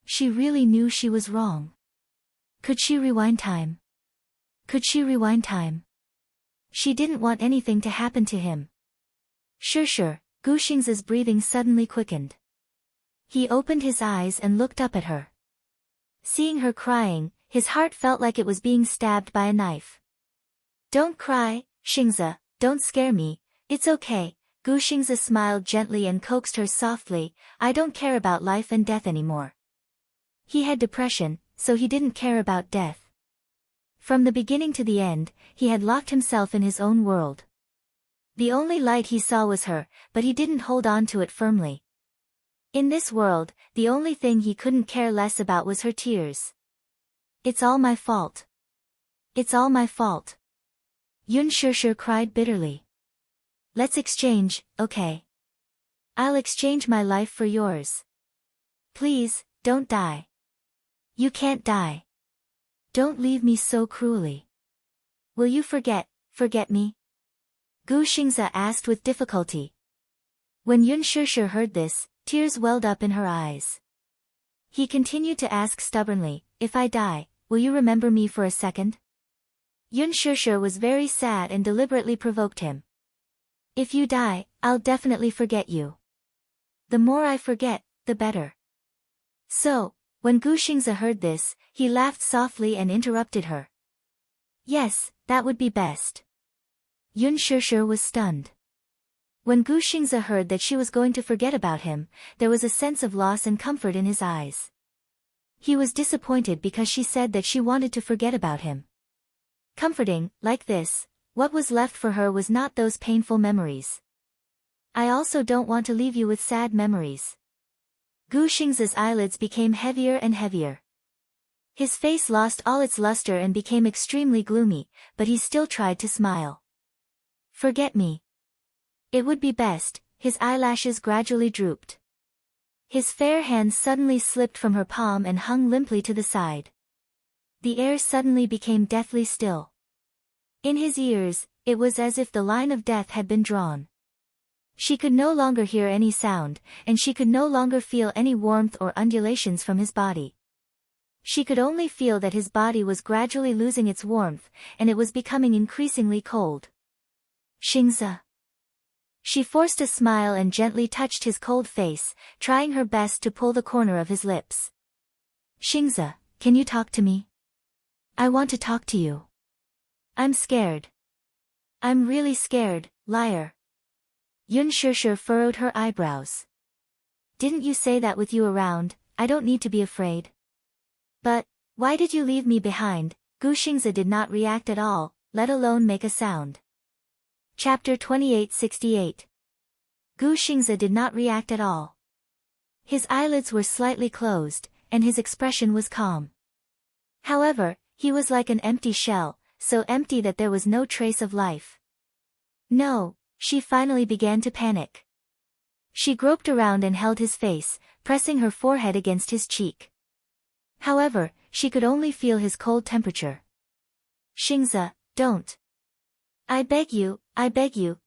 She really knew she was wrong. Could she rewind time? Could she rewind time? She didn't want anything to happen to him. Sure. Gu Xing's breathing suddenly quickened. He opened his eyes and looked up at her. Seeing her crying, his heart felt like it was being stabbed by a knife. Don't cry, Xingzi, don't scare me, it's okay. Gu Xingzi smiled gently and coaxed her softly, I don't care about life and death anymore. He had depression, so he didn't care about death. From the beginning to the end, he had locked himself in his own world. The only light he saw was her, but he didn't hold on to it firmly. In this world, the only thing he couldn't care less about was her tears. It's all my fault. It's all my fault. Yun Shishir cried bitterly. Let's exchange, okay? I'll exchange my life for yours. Please, don't die. You can't die. Don't leave me so cruelly. Will you forget me? Gu Xingzi asked with difficulty. When Yun Shishir heard this, tears welled up in her eyes. He continued to ask stubbornly, if I die, will you remember me for a second? Yun Shishir was very sad and deliberately provoked him. If you die, I'll definitely forget you. The more I forget, the better. So, when Gu Xingzi heard this, he laughed softly and interrupted her. Yes, that would be best. Yun Shishir was stunned. When Gu Xingzi heard that she was going to forget about him, there was a sense of loss and comfort in his eyes. He was disappointed because she said that she wanted to forget about him. Comforting, like this, what was left for her was not those painful memories. I also don't want to leave you with sad memories. Gu Xingzi's eyelids became heavier and heavier. His face lost all its luster and became extremely gloomy, but he still tried to smile. Forget me. It would be best. His eyelashes gradually drooped. His fair hand suddenly slipped from her palm and hung limply to the side. The air suddenly became deathly still. In his ears, it was as if the line of death had been drawn. She could no longer hear any sound, and she could no longer feel any warmth or undulations from his body. She could only feel that his body was gradually losing its warmth, and it was becoming increasingly cold. Xingzi. She forced a smile and gently touched his cold face, trying her best to pull the corner of his lips. Xingzi, can you talk to me? I want to talk to you. I'm scared. I'm really scared, liar. Yun Shishir furrowed her eyebrows. Didn't you say that with you around, I don't need to be afraid? But, why did you leave me behind? Gu Xingzi did not react at all, let alone make a sound. Chapter 2868. Gu Xingzi did not react at all. His eyelids were slightly closed, and his expression was calm. However, he was like an empty shell, so empty that there was no trace of life. No, she finally began to panic. She groped around and held his face, pressing her forehead against his cheek. However, she could only feel his cold temperature. Xingzi, don't. I beg you,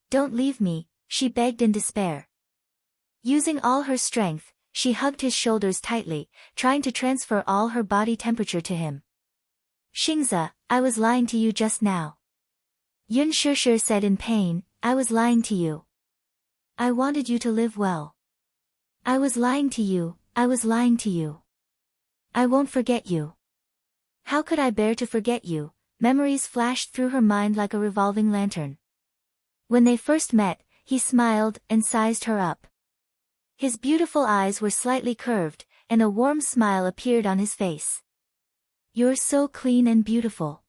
don't leave me, she begged in despair. Using all her strength, she hugged his shoulders tightly, trying to transfer all her body temperature to him. Xingzi, I was lying to you just now. Yun Shishir said in pain, I was lying to you. I wanted you to live well. I was lying to you, I was lying to you. I won't forget you. How could I bear to forget you? Memories flashed through her mind like a revolving lantern. When they first met, he smiled and sized her up. His beautiful eyes were slightly curved, and a warm smile appeared on his face. You're so clean and beautiful.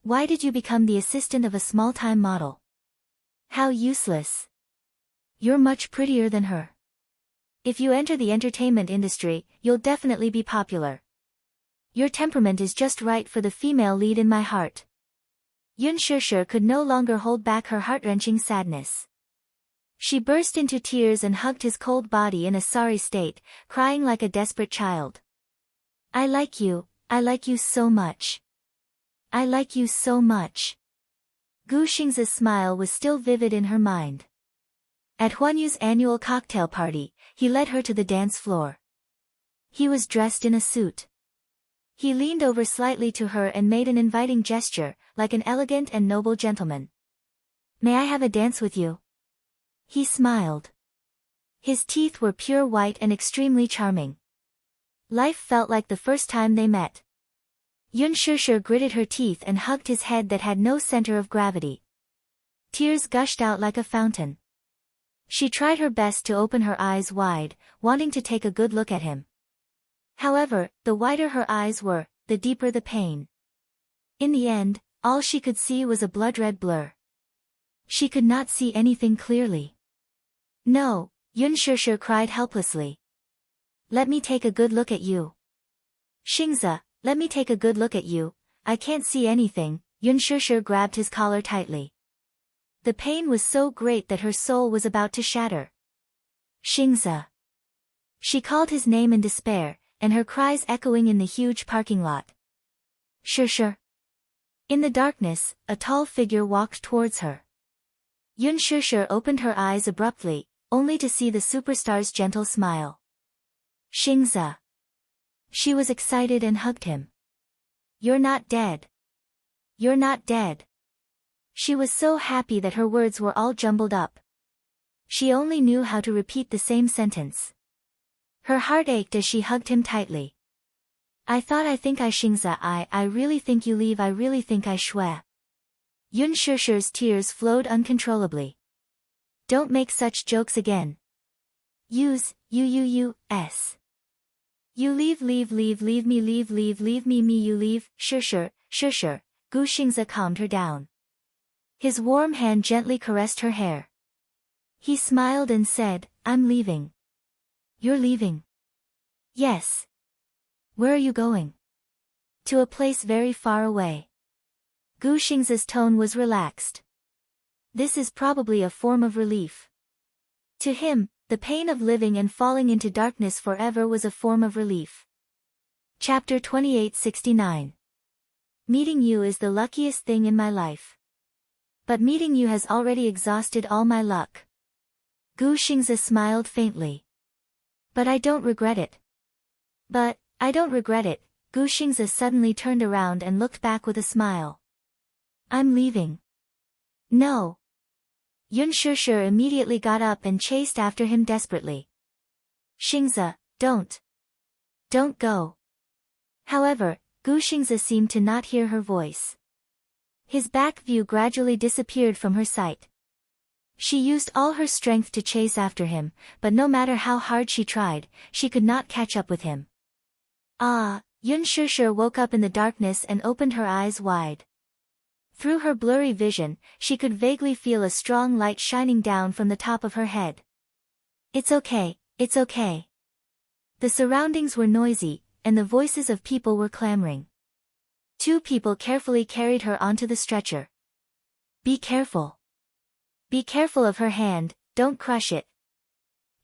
Why did you become the assistant of a small-time model? How useless. You're much prettier than her. If you enter the entertainment industry, you'll definitely be popular. Your temperament is just right for the female lead in my heart. Yun Shusher could no longer hold back her heart-wrenching sadness. She burst into tears and hugged his cold body in a sorry state, crying like a desperate child. I like you so much. I like you so much. Gu Xing's smile was still vivid in her mind. At Huan Yu's annual cocktail party, he led her to the dance floor. He was dressed in a suit. He leaned over slightly to her and made an inviting gesture, like an elegant and noble gentleman. May I have a dance with you? He smiled. His teeth were pure white and extremely charming. Life felt like the first time they met. Yun Shusher gritted her teeth and hugged his head that had no center of gravity. Tears gushed out like a fountain. She tried her best to open her eyes wide, wanting to take a good look at him. However, the wider her eyes were, the deeper the pain. In the end, all she could see was a blood-red blur. She could not see anything clearly. No, Yun Shusher cried helplessly. Let me take a good look at you. Xingzi, let me take a good look at you, I can't see anything. Yun Shusher grabbed his collar tightly. The pain was so great that her soul was about to shatter. Xingzi. She called his name in despair, and her cries echoing in the huge parking lot. Shusher. In the darkness, a tall figure walked towards her. Yun Shusher opened her eyes abruptly, only to see the superstar's gentle smile. Xingzi. She was excited and hugged him. You're not dead. You're not dead. She was so happy that her words were all jumbled up. She only knew how to repeat the same sentence. Her heart ached as she hugged him tightly. I think Xingzi, I really think you leave, I really think I shui. Yun Shusher's tears flowed uncontrollably. Don't make such jokes again. Use, you. You leave me, you leave, Shusher. Gu Xingzi calmed her down. His warm hand gently caressed her hair. He smiled and said, I'm leaving. You're leaving? Yes. Where are you going? To a place very far away. Gu Xingzi's tone was relaxed. This is probably a form of relief. To him, the pain of living and falling into darkness forever was a form of relief. Chapter 2869. Meeting you is the luckiest thing in my life. But meeting you has already exhausted all my luck. Gu Xingzi smiled faintly. But I don't regret it. Gu Xingzi suddenly turned around and looked back with a smile. I'm leaving. No. Yun Shusher immediately got up and chased after him desperately. Xingzi, don't go. However, Gu Xingzi seemed to not hear her voice. His back view gradually disappeared from her sight. She used all her strength to chase after him, but no matter how hard she tried, she could not catch up with him. Yun Shusher woke up in the darkness and opened her eyes wide. Through her blurry vision, she could vaguely feel a strong light shining down from the top of her head. It's okay. The surroundings were noisy, and the voices of people were clamoring. 2 people carefully carried her onto the stretcher. Be careful. Be careful of her hand, don't crush it.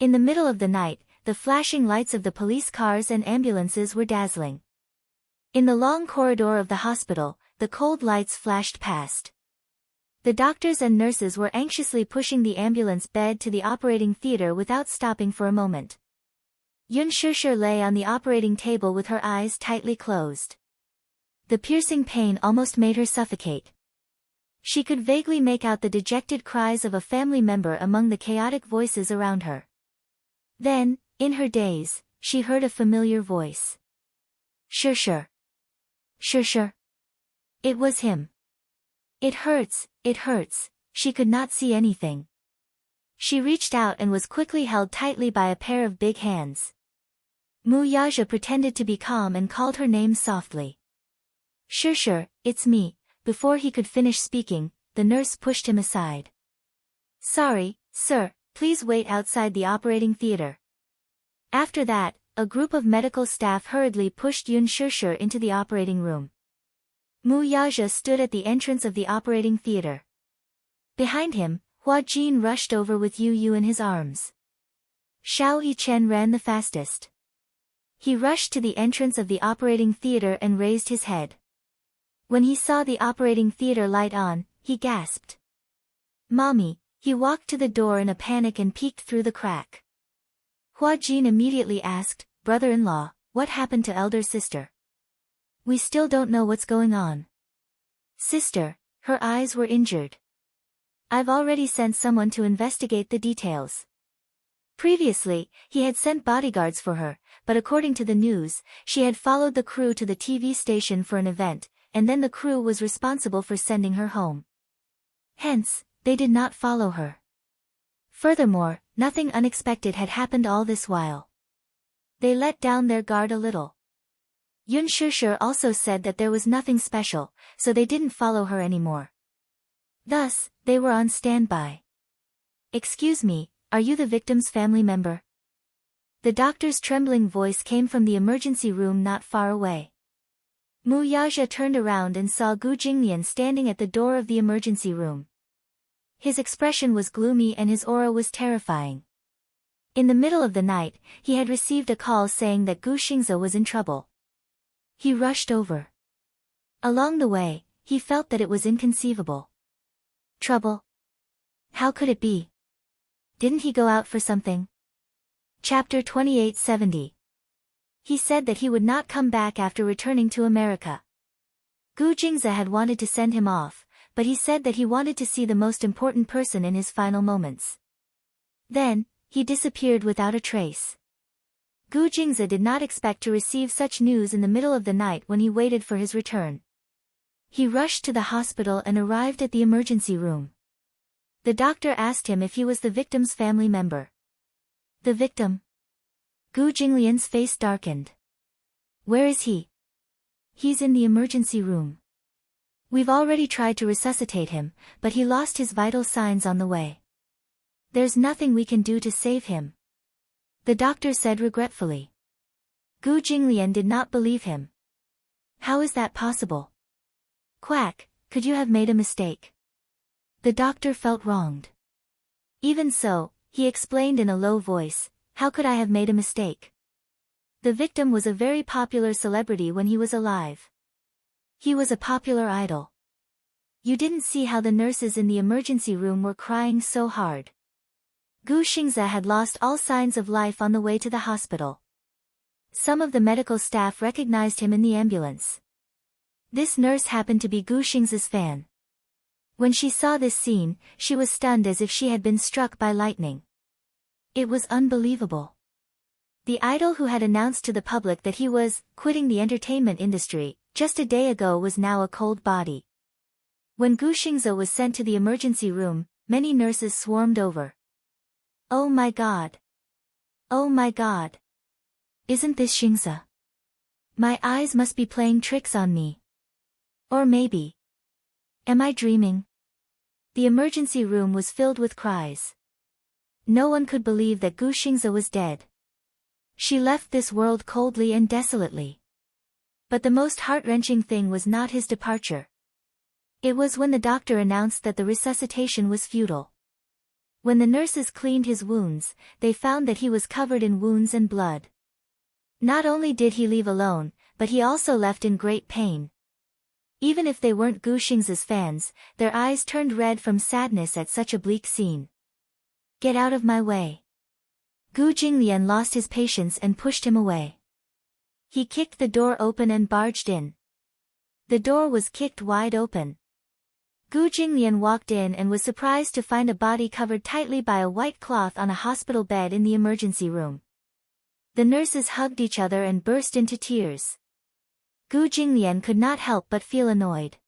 In the middle of the night, the flashing lights of the police cars and ambulances were dazzling. In the long corridor of the hospital, the cold lights flashed past. The doctors and nurses were anxiously pushing the ambulance bed to the operating theater without stopping for a moment. Yun Shusher lay on the operating table with her eyes tightly closed. The piercing pain almost made her suffocate. She could vaguely make out the dejected cries of a family member among the chaotic voices around her. Then, in her daze, she heard a familiar voice. Shusher. It was him. It hurts, she could not see anything. She reached out and was quickly held tightly by a pair of big hands. Mu Yaja pretended to be calm and called her name softly. Shusher, it's me. Before he could finish speaking, the nurse pushed him aside. Sorry, sir, please wait outside the operating theater. After that, a group of medical staff hurriedly pushed Yun Shusher into the operating room. Mu Yaja stood at the entrance of the operating theater. Behind him, Hua Jin rushed over with Yu Yu in his arms. Xiao Yichen ran the fastest. He rushed to the entrance of the operating theater and raised his head. When he saw the operating theater light on, he gasped. "Mommy!" He walked to the door in a panic and peeked through the crack. Hua Jin immediately asked, "Brother-in-law, what happened to elder sister? We still don't know what's going on." "Sister, her eyes were injured. I've already sent someone to investigate the details." Previously, he had sent bodyguards for her, but according to the news, she had followed the crew to the TV station for an event, and then the crew was responsible for sending her home. Hence, they did not follow her. Furthermore, nothing unexpected had happened all this while. They let down their guard a little. Yun Shishir also said that there was nothing special, so they didn't follow her anymore. Thus, they were on standby. "Excuse me, are you the victim's family member?" The doctor's trembling voice came from the emergency room not far away. Mu Yaja turned around and saw Gu Jinglian standing at the door of the emergency room. His expression was gloomy and his aura was terrifying. In the middle of the night, he had received a call saying that Gu Xingze was in trouble. He rushed over. Along the way, he felt that it was inconceivable. Trouble? How could it be? Didn't he go out for something? Chapter 2870. He said that he would not come back after returning to America. Gu Jingze had wanted to send him off, but he said that he wanted to see the most important person in his final moments. Then, he disappeared without a trace. Gu Jingze did not expect to receive such news in the middle of the night when he waited for his return. He rushed to the hospital and arrived at the emergency room. The doctor asked him if he was the victim's family member. "The victim?" Gu Jinglian's face darkened. "Where is he?" "He's in the emergency room. We've already tried to resuscitate him, but he lost his vital signs on the way. There's nothing we can do to save him," the doctor said regretfully. Gu Jinglian did not believe him. "How is that possible? Quack, could you have made a mistake?" The doctor felt wronged. "Even so," he explained in a low voice, "how could I have made a mistake? The victim was a very popular celebrity when he was alive. He was a popular idol. You didn't see how the nurses in the emergency room were crying so hard. Gu Xingze had lost all signs of life on the way to the hospital. Some of the medical staff recognized him in the ambulance. This nurse happened to be Gu Xingze's fan. When she saw this scene, she was stunned as if she had been struck by lightning. It was unbelievable. The idol who had announced to the public that he was quitting the entertainment industry just a day ago was now a cold body. When Gu Xingze was sent to the emergency room, many nurses swarmed over. "Oh my God! Oh my God! Isn't this Xingze? My eyes must be playing tricks on me. Or maybe. Am I dreaming?" The emergency room was filled with cries. No one could believe that Gu Xingze was dead. She left this world coldly and desolately. But the most heart-wrenching thing was not his departure. It was when the doctor announced that the resuscitation was futile. When the nurses cleaned his wounds, they found that he was covered in wounds and blood. Not only did he leave alone, but he also left in great pain. Even if they weren't Gu Xingze's fans, their eyes turned red from sadness at such a bleak scene. "Get out of my way." Gu Jinglian lost his patience and pushed him away. He kicked the door open and barged in. The door was kicked wide open. Gu Jinglian walked in and was surprised to find a body covered tightly by a white cloth on a hospital bed in the emergency room. The nurses hugged each other and burst into tears. Gu Jinglian could not help but feel annoyed.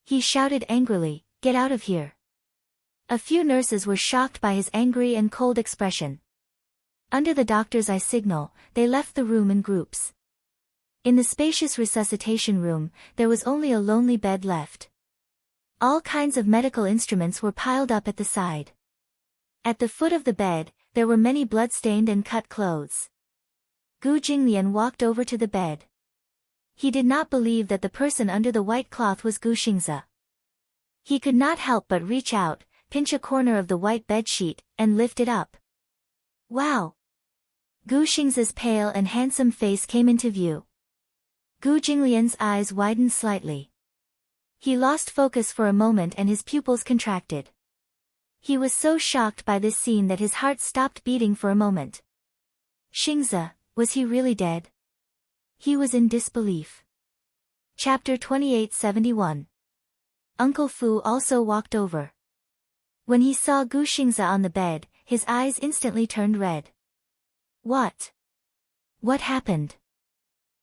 He shouted angrily, "Get out of here." A few nurses were shocked by his angry and cold expression. Under the doctor's eye signal, they left the room in groups. In the spacious resuscitation room, there was only a lonely bed left. All kinds of medical instruments were piled up at the side. At the foot of the bed, there were many blood-stained and cut clothes. Gu Jinglian walked over to the bed. He did not believe that the person under the white cloth was Gu Xingze. He could not help but reach out, pinch a corner of the white bedsheet, and lift it up. Wow! Gu Xingze's pale and handsome face came into view. Gu Jinglian's eyes widened slightly. He lost focus for a moment and his pupils contracted. He was so shocked by this scene that his heart stopped beating for a moment. Xingze, was he really dead? He was in disbelief. Chapter 2871. Uncle Fu also walked over. When he saw Gu Xingze on the bed, his eyes instantly turned red. What? What happened?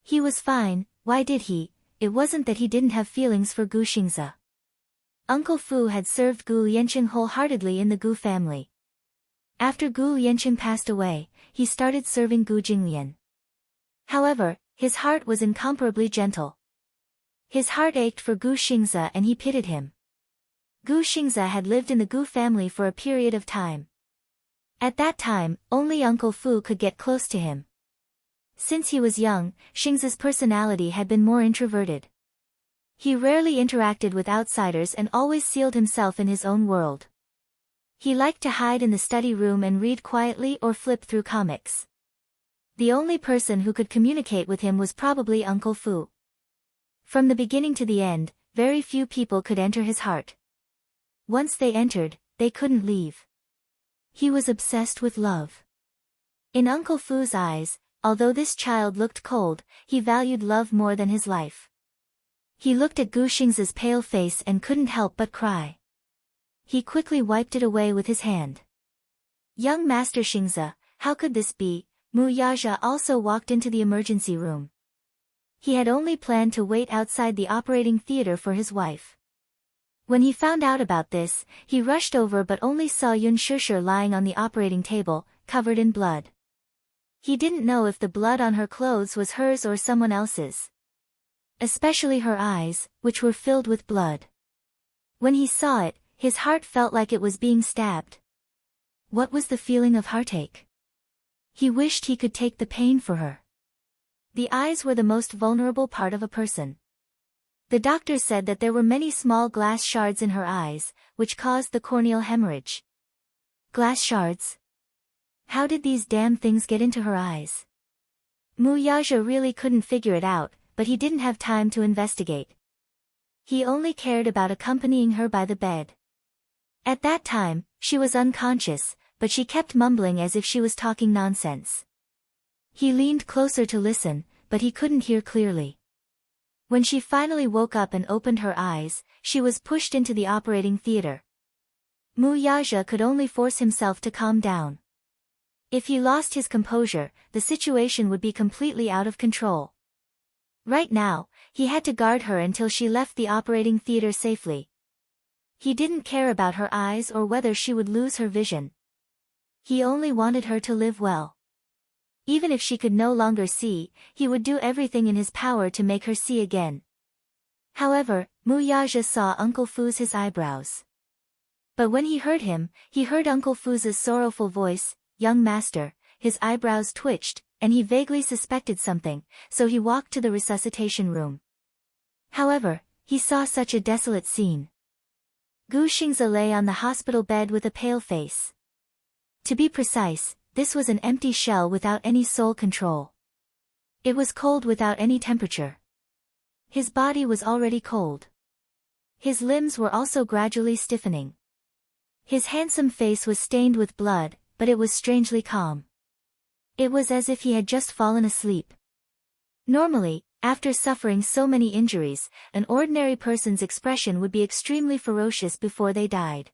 He was fine, why did he? It wasn't that he didn't have feelings for Gu Xingze. Uncle Fu had served Gu Lianqing wholeheartedly in the Gu family. After Gu Lianqing passed away, he started serving Gu Jinglian. However, his heart was incomparably gentle. His heart ached for Gu Xingze and he pitied him. Gu Xingze had lived in the Gu family for a period of time. At that time, only Uncle Fu could get close to him. Since he was young, Xingze's personality had been more introverted. He rarely interacted with outsiders and always sealed himself in his own world. He liked to hide in the study room and read quietly or flip through comics. The only person who could communicate with him was probably Uncle Fu. From the beginning to the end, very few people could enter his heart. Once they entered, they couldn't leave. He was obsessed with love. In Uncle Fu's eyes, although this child looked cold, he valued love more than his life. He looked at Gu Xingze's pale face and couldn't help but cry. He quickly wiped it away with his hand. Young Master Xingze, how could this be? Mu Yazhe also walked into the emergency room. He had only planned to wait outside the operating theater for his wife. When he found out about this, he rushed over but only saw Yun Shusher lying on the operating table, covered in blood. He didn't know if the blood on her clothes was hers or someone else's. Especially her eyes, which were filled with blood. When he saw it, his heart felt like it was being stabbed. What was the feeling of heartache? He wished he could take the pain for her. The eyes were the most vulnerable part of a person. The doctor said that there were many small glass shards in her eyes, which caused the corneal hemorrhage. Glass shards? How did these damn things get into her eyes? Mu Yazhe really couldn't figure it out, but he didn't have time to investigate. He only cared about accompanying her by the bed. At that time, she was unconscious, but she kept mumbling as if she was talking nonsense. He leaned closer to listen, but he couldn't hear clearly. When she finally woke up and opened her eyes, she was pushed into the operating theater. Mu Yazhe could only force himself to calm down. If he lost his composure, the situation would be completely out of control. Right now, he had to guard her until she left the operating theater safely. He didn't care about her eyes or whether she would lose her vision. He only wanted her to live well. Even if she could no longer see, he would do everything in his power to make her see again. However, Mu Yazhe saw Uncle Fu's eyebrows. But when he heard Uncle Fu's sorrowful voice, "Young master," his eyebrows twitched, and he vaguely suspected something, so he walked to the resuscitation room. However, he saw such a desolate scene. Gu Xingze lay on the hospital bed with a pale face. To be precise, this was an empty shell without any soul control. It was cold without any temperature. His body was already cold. His limbs were also gradually stiffening. His handsome face was stained with blood, but it was strangely calm. It was as if he had just fallen asleep. Normally, after suffering so many injuries, an ordinary person's expression would be extremely ferocious before they died.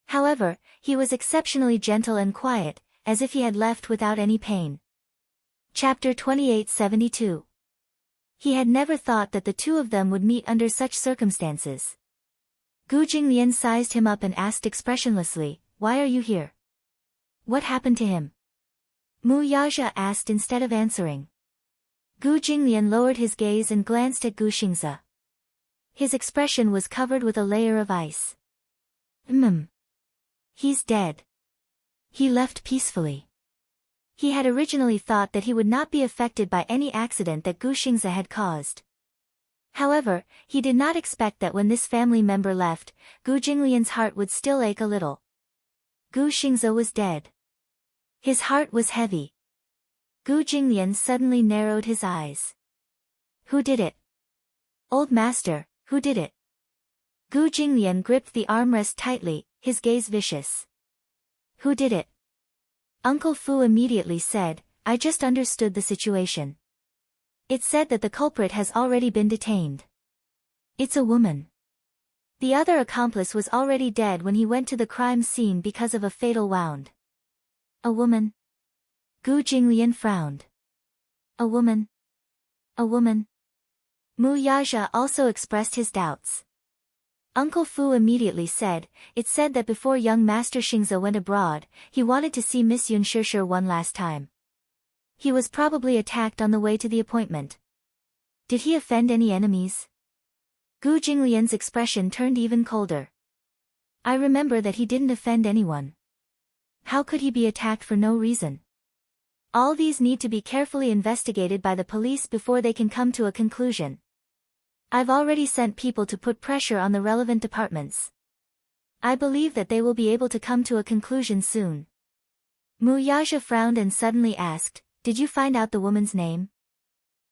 However, he was exceptionally gentle and quiet, as if he had left without any pain. Chapter 2872. He had never thought that the two of them would meet under such circumstances. Gu Jinglian sized him up and asked expressionlessly, "Why are you here? What happened to him?" Mu Yazhe asked instead of answering. Gu Jinglian lowered his gaze and glanced at Gu Xingze. His expression was covered with a layer of ice. He's dead. He left peacefully. He had originally thought that he would not be affected by any accident that Gu Xingze had caused. However, he did not expect that when this family member left, Gu Jinglian's heart would still ache a little. Gu Xingze was dead. His heart was heavy. Gu Jinglian suddenly narrowed his eyes. Who did it? Old master, who did it? Gu Jinglian gripped the armrest tightly, his gaze vicious. Who did it? Uncle Fu immediately said, I just understood the situation. It's said that the culprit has already been detained. It's a woman. The other accomplice was already dead when he went to the crime scene because of a fatal wound. A woman? Gu Jinglian frowned. A woman? A woman? Mu Yazhe also expressed his doubts. Uncle Fu immediately said, it's said that before young Master Xingze went abroad, he wanted to see Miss Yun Shishir one last time. He was probably attacked on the way to the appointment. Did he offend any enemies? Gu Jinglian's expression turned even colder. I remember that he didn't offend anyone. How could he be attacked for no reason? All these need to be carefully investigated by the police before they can come to a conclusion. I've already sent people to put pressure on the relevant departments. I believe that they will be able to come to a conclusion soon. Mu Yazhe frowned and suddenly asked, did you find out the woman's name?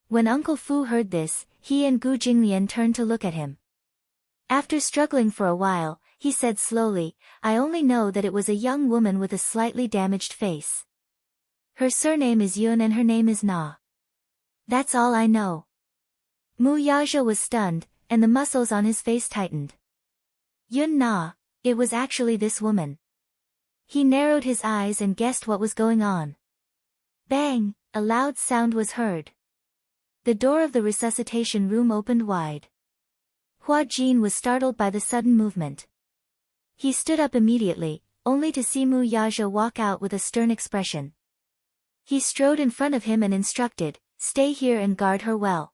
When Uncle Fu heard this, he and Gu Jinglian turned to look at him. After struggling for a while, he said slowly, I only know that it was a young woman with a slightly damaged face. Her surname is Yun and her name is Na. That's all I know. Mu Yazhe was stunned, and the muscles on his face tightened. Yun Na, it was actually this woman. He narrowed his eyes and guessed what was going on. Bang! A loud sound was heard. The door of the resuscitation room opened wide. Hua Jin was startled by the sudden movement. He stood up immediately, only to see Mu Yazhe walk out with a stern expression. He strode in front of him and instructed, stay here and guard her well.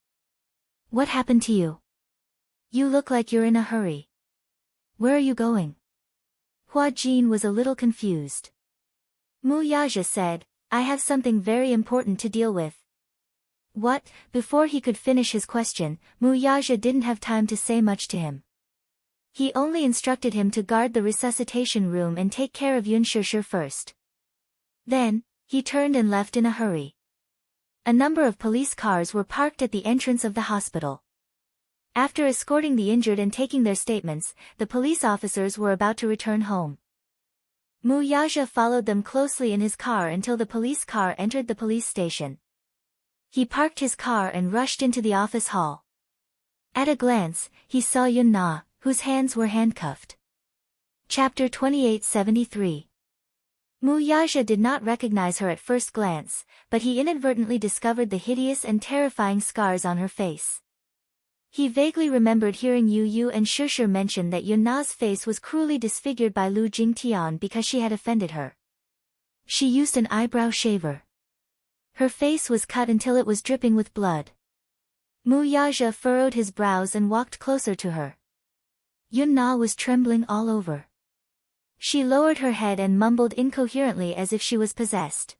What happened to you? You look like you're in a hurry. Where are you going? Hua Jin was a little confused. Mu Yazhe said, I have something very important to deal with. What? Before he could finish his question, Mu Yazhe didn't have time to say much to him. He only instructed him to guard the resuscitation room and take care of Yun Shishir first. Then, he turned and left in a hurry. A number of police cars were parked at the entrance of the hospital. After escorting the injured and taking their statements, the police officers were about to return home. Mu Yazhe followed them closely in his car until the police car entered the police station. He parked his car and rushed into the office hall. At a glance, he saw Yun Na, whose hands were handcuffed. Chapter 2873. Mu Yazhe did not recognize her at first glance, but he inadvertently discovered the hideous and terrifying scars on her face. He vaguely remembered hearing Yu and Shishir mention that Yun Na's face was cruelly disfigured by Lu Jingtian because she had offended her. She used an eyebrow shaver. Her face was cut until it was dripping with blood. Mu Yazhe furrowed his brows and walked closer to her. Yun Na was trembling all over. She lowered her head and mumbled incoherently as if she was possessed.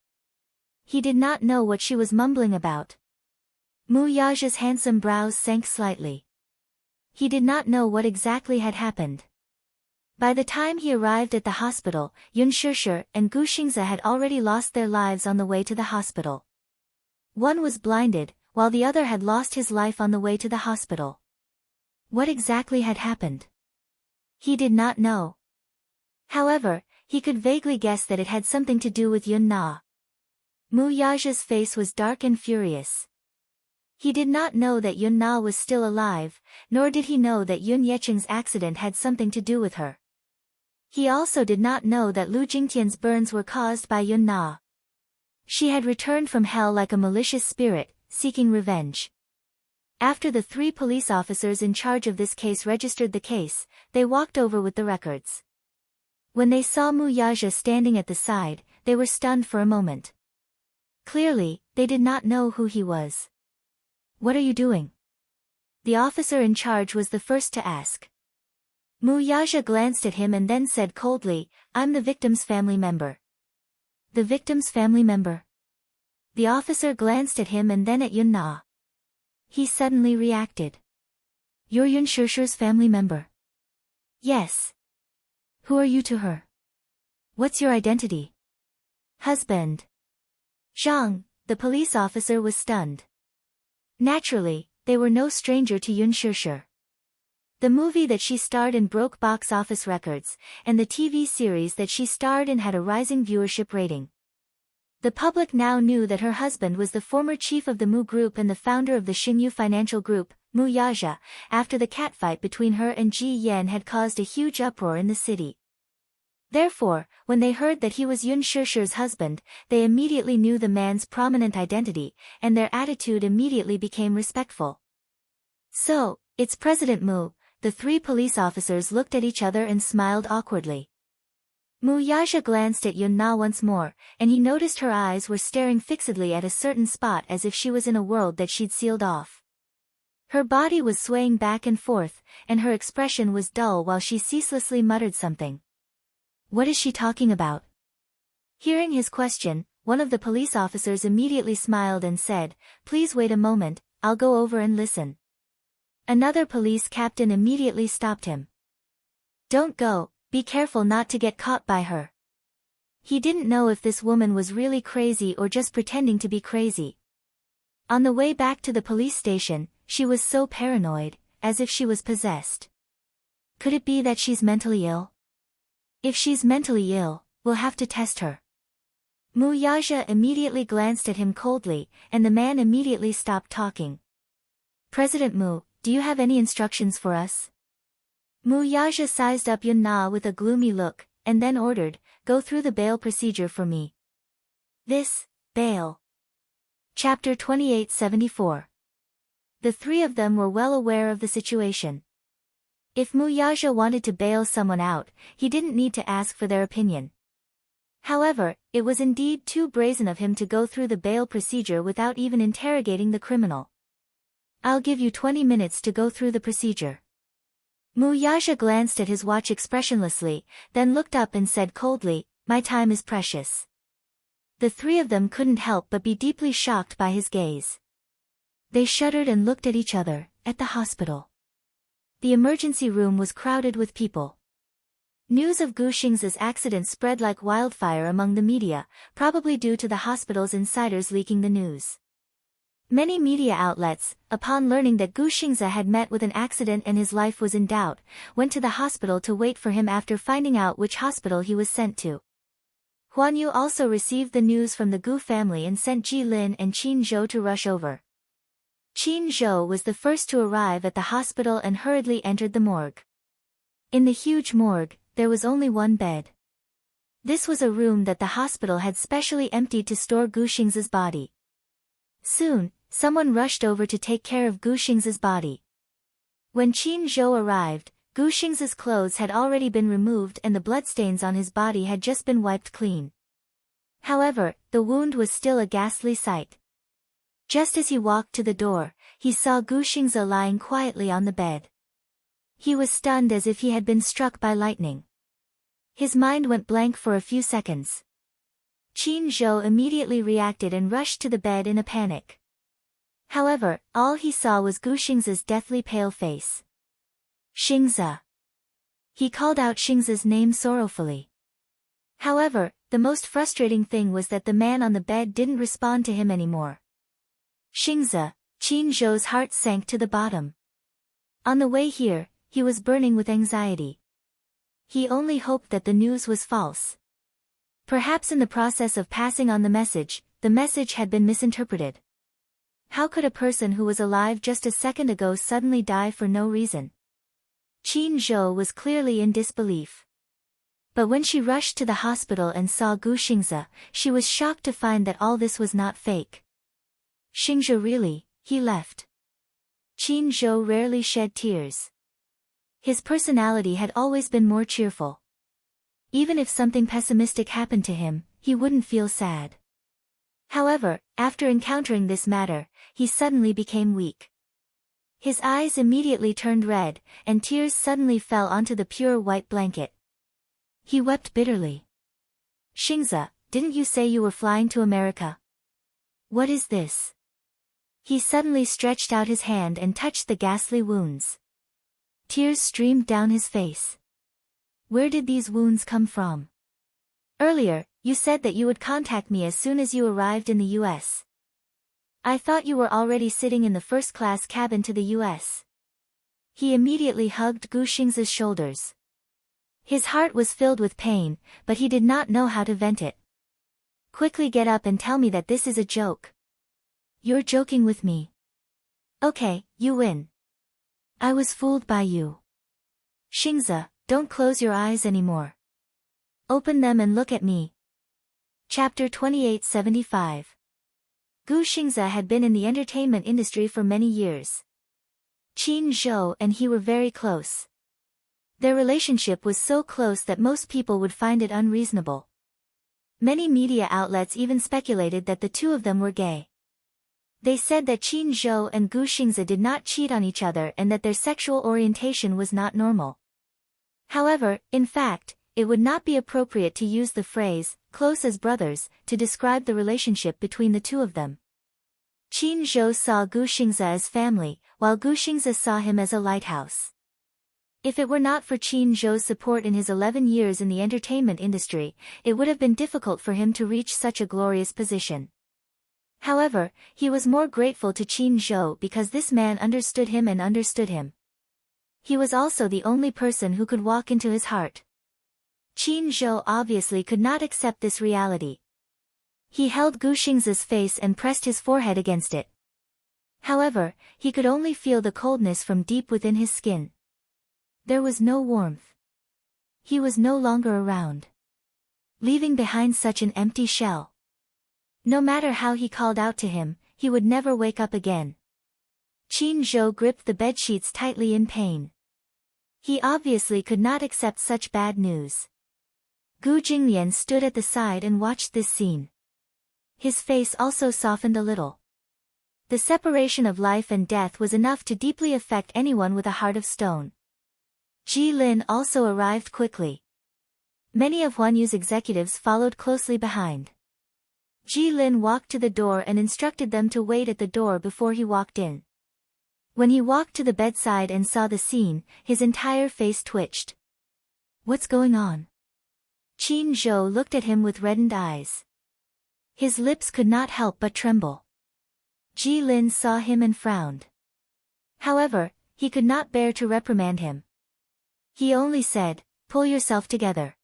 He did not know what she was mumbling about. Mu Yazhe's handsome brows sank slightly. He did not know what exactly had happened. By the time he arrived at the hospital, Yun Shishir and Gu Xingze had already lost their lives on the way to the hospital. One was blinded, while the other had lost his life on the way to the hospital. What exactly had happened? He did not know. However, he could vaguely guess that it had something to do with Yun Na. Mu Yazhe's face was dark and furious. He did not know that Yun Na was still alive, nor did he know that Yun Yecheng's accident had something to do with her. He also did not know that Lu Jingtian's burns were caused by Yun Na. She had returned from hell like a malicious spirit, seeking revenge. After the 3 police officers in charge of this case registered the case, they walked over with the records. When they saw Mu Yazhe standing at the side, they were stunned for a moment. Clearly, they did not know who he was. What are you doing? The officer in charge was the first to ask. Mu Yazhe glanced at him and then said coldly, I'm the victim's family member. The victim's family member? The officer glanced at him and then at Yun Na. He suddenly reacted. You're Yun Shishir's family member? Yes. Who are you to her? What's your identity? Husband. Zhang, the police officer was stunned. Naturally, they were no stranger to Yun Shishir. The movie that she starred in broke box office records, and the TV series that she starred in had a rising viewership rating. The public now knew that her husband was the former chief of the Mu Group and the founder of the Xingyu Financial Group, Mu Yaja, after the catfight between her and Ji Yan had caused a huge uproar in the city. Therefore, when they heard that he was Yun Shishir's husband, they immediately knew the man's prominent identity, and their attitude immediately became respectful. So, it's President Mu. The three police officers looked at each other and smiled awkwardly. Mu Yaja glanced at Yun Na once more, and he noticed her eyes were staring fixedly at a certain spot as if she was in a world that she'd sealed off. Her body was swaying back and forth, and her expression was dull while she ceaselessly muttered something. What is she talking about? Hearing his question, one of the police officers immediately smiled and said, Please wait a moment, I'll go over and listen. Another police captain immediately stopped him. Don't go, be careful not to get caught by her. He didn't know if this woman was really crazy or just pretending to be crazy. On the way back to the police station, she was so paranoid, as if she was possessed. Could it be that she's mentally ill? If she's mentally ill, we'll have to test her. Mu Yaja immediately glanced at him coldly, and the man immediately stopped talking. President Mu, do you have any instructions for us? Mu Yaja sized up Yun Na with a gloomy look, and then ordered, Go through the bail procedure for me. This, bail. Chapter 2874. The three of them were well aware of the situation. If Mu Yaja wanted to bail someone out, he didn't need to ask for their opinion. However, it was indeed too brazen of him to go through the bail procedure without even interrogating the criminal. I'll give you 20 minutes to go through the procedure. Mu Yaja glanced at his watch expressionlessly, then looked up and said coldly, My time is precious. The three of them couldn't help but be deeply shocked by his gaze. They shuddered and looked at each other, at the hospital. The emergency room was crowded with people. News of Gu Xing's accident spread like wildfire among the media, probably due to the hospital's insiders leaking the news. Many media outlets, upon learning that Gu Xingze had met with an accident and his life was in doubt, went to the hospital to wait for him after finding out which hospital he was sent to. Huan Yu also received the news from the Gu family and sent Ji Lin and Qin Zhou to rush over. Qin Zhou was the first to arrive at the hospital and hurriedly entered the morgue. In the huge morgue, there was only one bed. This was a room that the hospital had specially emptied to store Gu Xing's body. Soon, someone rushed over to take care of Gu Xing's body. When Qin Zhou arrived, Gu Xing's clothes had already been removed and the bloodstains on his body had just been wiped clean. However, the wound was still a ghastly sight. Just as he walked to the door, he saw Gu Xingze lying quietly on the bed. He was stunned as if he had been struck by lightning. His mind went blank for a few seconds. Qin Zhou immediately reacted and rushed to the bed in a panic. However, all he saw was Gu Xing's deathly pale face. Xingze. He called out Xingze's name sorrowfully. However, the most frustrating thing was that the man on the bed didn't respond to him anymore. Xingze, Qin Zhou's heart sank to the bottom. On the way here, he was burning with anxiety. He only hoped that the news was false. Perhaps in the process of passing on the message had been misinterpreted. How could a person who was alive just a second ago suddenly die for no reason? Qin Zhou was clearly in disbelief. But when she rushed to the hospital and saw Gu Xingze, she was shocked to find that all this was not fake. Xingze really, he left. Qin Zhou rarely shed tears. His personality had always been more cheerful. Even if something pessimistic happened to him, he wouldn't feel sad. However, after encountering this matter, he suddenly became weak. His eyes immediately turned red, and tears suddenly fell onto the pure white blanket. He wept bitterly. Xingze, didn't you say you were flying to America? What is this? He suddenly stretched out his hand and touched the ghastly wounds. Tears streamed down his face. Where did these wounds come from? Earlier, you said that you would contact me as soon as you arrived in the US. I thought you were already sitting in the first-class cabin to the US. He immediately hugged Gu Xingze's shoulders. His heart was filled with pain, but he did not know how to vent it. Quickly get up and tell me that this is a joke. You're joking with me. Okay, you win. I was fooled by you. Xingze, don't close your eyes anymore. Open them and look at me. Chapter 2875. Gu Xingze had been in the entertainment industry for many years. Qin Zhou and he were very close. Their relationship was so close that most people would find it unreasonable. Many media outlets even speculated that the two of them were gay. They said that Qin Zhou and Gu Xingze did not cheat on each other and that their sexual orientation was not normal. However, in fact, it would not be appropriate to use the phrase, close as brothers, to describe the relationship between the two of them. Qin Zhou saw Gu Xingze as family, while Gu Xingze saw him as a lighthouse. If it were not for Qin Zhou's support in his 11 years in the entertainment industry, it would have been difficult for him to reach such a glorious position. However, he was more grateful to Qin Zhou because this man understood him and understood him. He was also the only person who could walk into his heart. Qin Zhou obviously could not accept this reality. He held Gu Xingze's face and pressed his forehead against it. However, he could only feel the coldness from deep within his skin. There was no warmth. He was no longer around, leaving behind such an empty shell. No matter how he called out to him, he would never wake up again. Qin Zhou gripped the bedsheets tightly in pain. He obviously could not accept such bad news. Gu Jinglian stood at the side and watched this scene. His face also softened a little. The separation of life and death was enough to deeply affect anyone with a heart of stone. Ji Lin also arrived quickly. Many of Huan Yu's executives followed closely behind. Ji Lin walked to the door and instructed them to wait at the door before he walked in. When he walked to the bedside and saw the scene, his entire face twitched. What's going on? Qin Zhou looked at him with reddened eyes. His lips could not help but tremble. Ji Lin saw him and frowned. However, he could not bear to reprimand him. He only said, pull yourself together.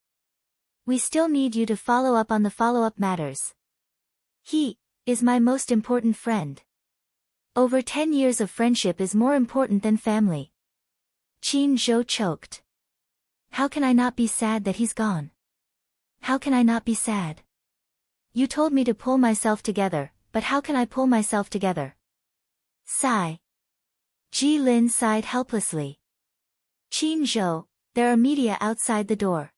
We still need you to follow up on the follow-up matters. He is my most important friend. Over 10 years of friendship is more important than family. Qin Zhou choked. How can I not be sad that he's gone? How can I not be sad? You told me to pull myself together, but how can I pull myself together? Sigh. Ji Lin sighed helplessly. Qin Zhou, there are media outside the door.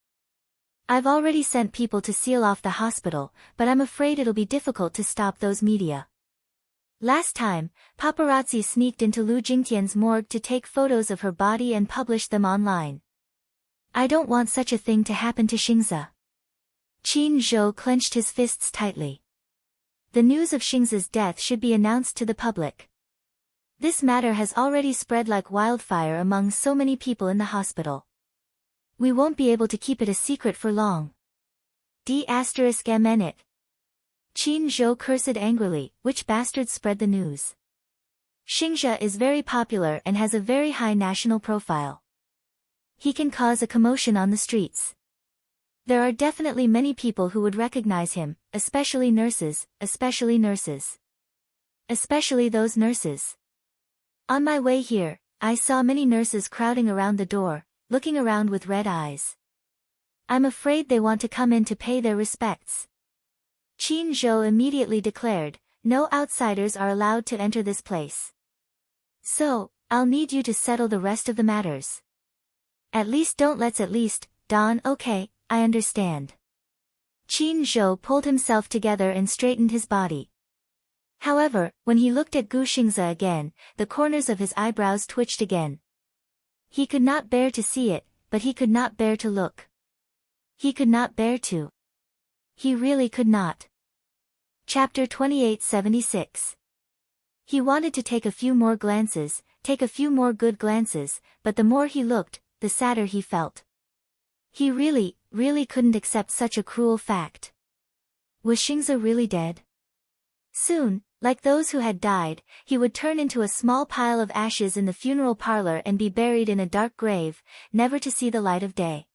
I've already sent people to seal off the hospital, but I'm afraid it'll be difficult to stop those media. Last time, paparazzi sneaked into Lu Jingtian's morgue to take photos of her body and publish them online. I don't want such a thing to happen to Xingze. Qin Zhou clenched his fists tightly. The news of Xingze's death should be announced to the public. This matter has already spread like wildfire among so many people in the hospital. We won't be able to keep it a secret for long. D***MN it. Qin Zhou cursed angrily, which bastard spread the news? Xingze is very popular and has a very high national profile. He can cause a commotion on the streets. There are definitely many people who would recognize him, especially nurses, especially those nurses. On my way here, I saw many nurses crowding around the door, looking around with red eyes. I'm afraid they want to come in to pay their respects. Qin Zhou immediately declared, no outsiders are allowed to enter this place. So, I'll need you to settle the rest of the matters. At least, Don, okay, I understand. Qin Zhou pulled himself together and straightened his body. However, when he looked at Gu Xingze again, the corners of his eyebrows twitched again. He could not bear to see it, but he could not bear to look. He could not bear to. He really could not. Chapter 2876. He wanted to take a few more glances, take a few more good glances, but the more he looked, the sadder he felt. He really couldn't accept such a cruel fact. Was Xingze really dead? Soon, like those who had died, he would turn into a small pile of ashes in the funeral parlor and be buried in a dark grave, never to see the light of day.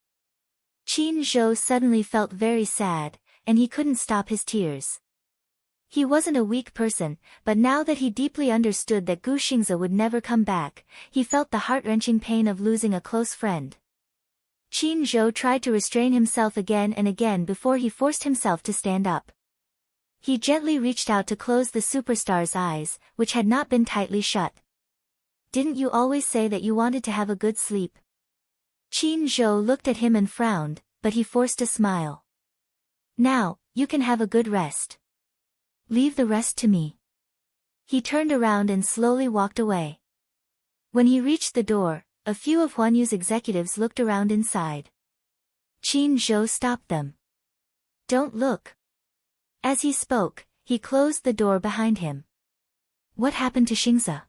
Qin Zhou suddenly felt very sad, and he couldn't stop his tears. He wasn't a weak person, but now that he deeply understood that Gu Xingze would never come back, he felt the heart-wrenching pain of losing a close friend. Qin Zhou tried to restrain himself again and again before he forced himself to stand up. He gently reached out to close the superstar's eyes, which had not been tightly shut. "Didn't you always say that you wanted to have a good sleep?" Qin Zhou looked at him and frowned, but he forced a smile. "Now, you can have a good rest. Leave the rest to me." He turned around and slowly walked away. When he reached the door, a few of Huanyu's executives looked around inside. Qin Zhou stopped them. "Don't look." As he spoke, he closed the door behind him. "What happened to Xingze?"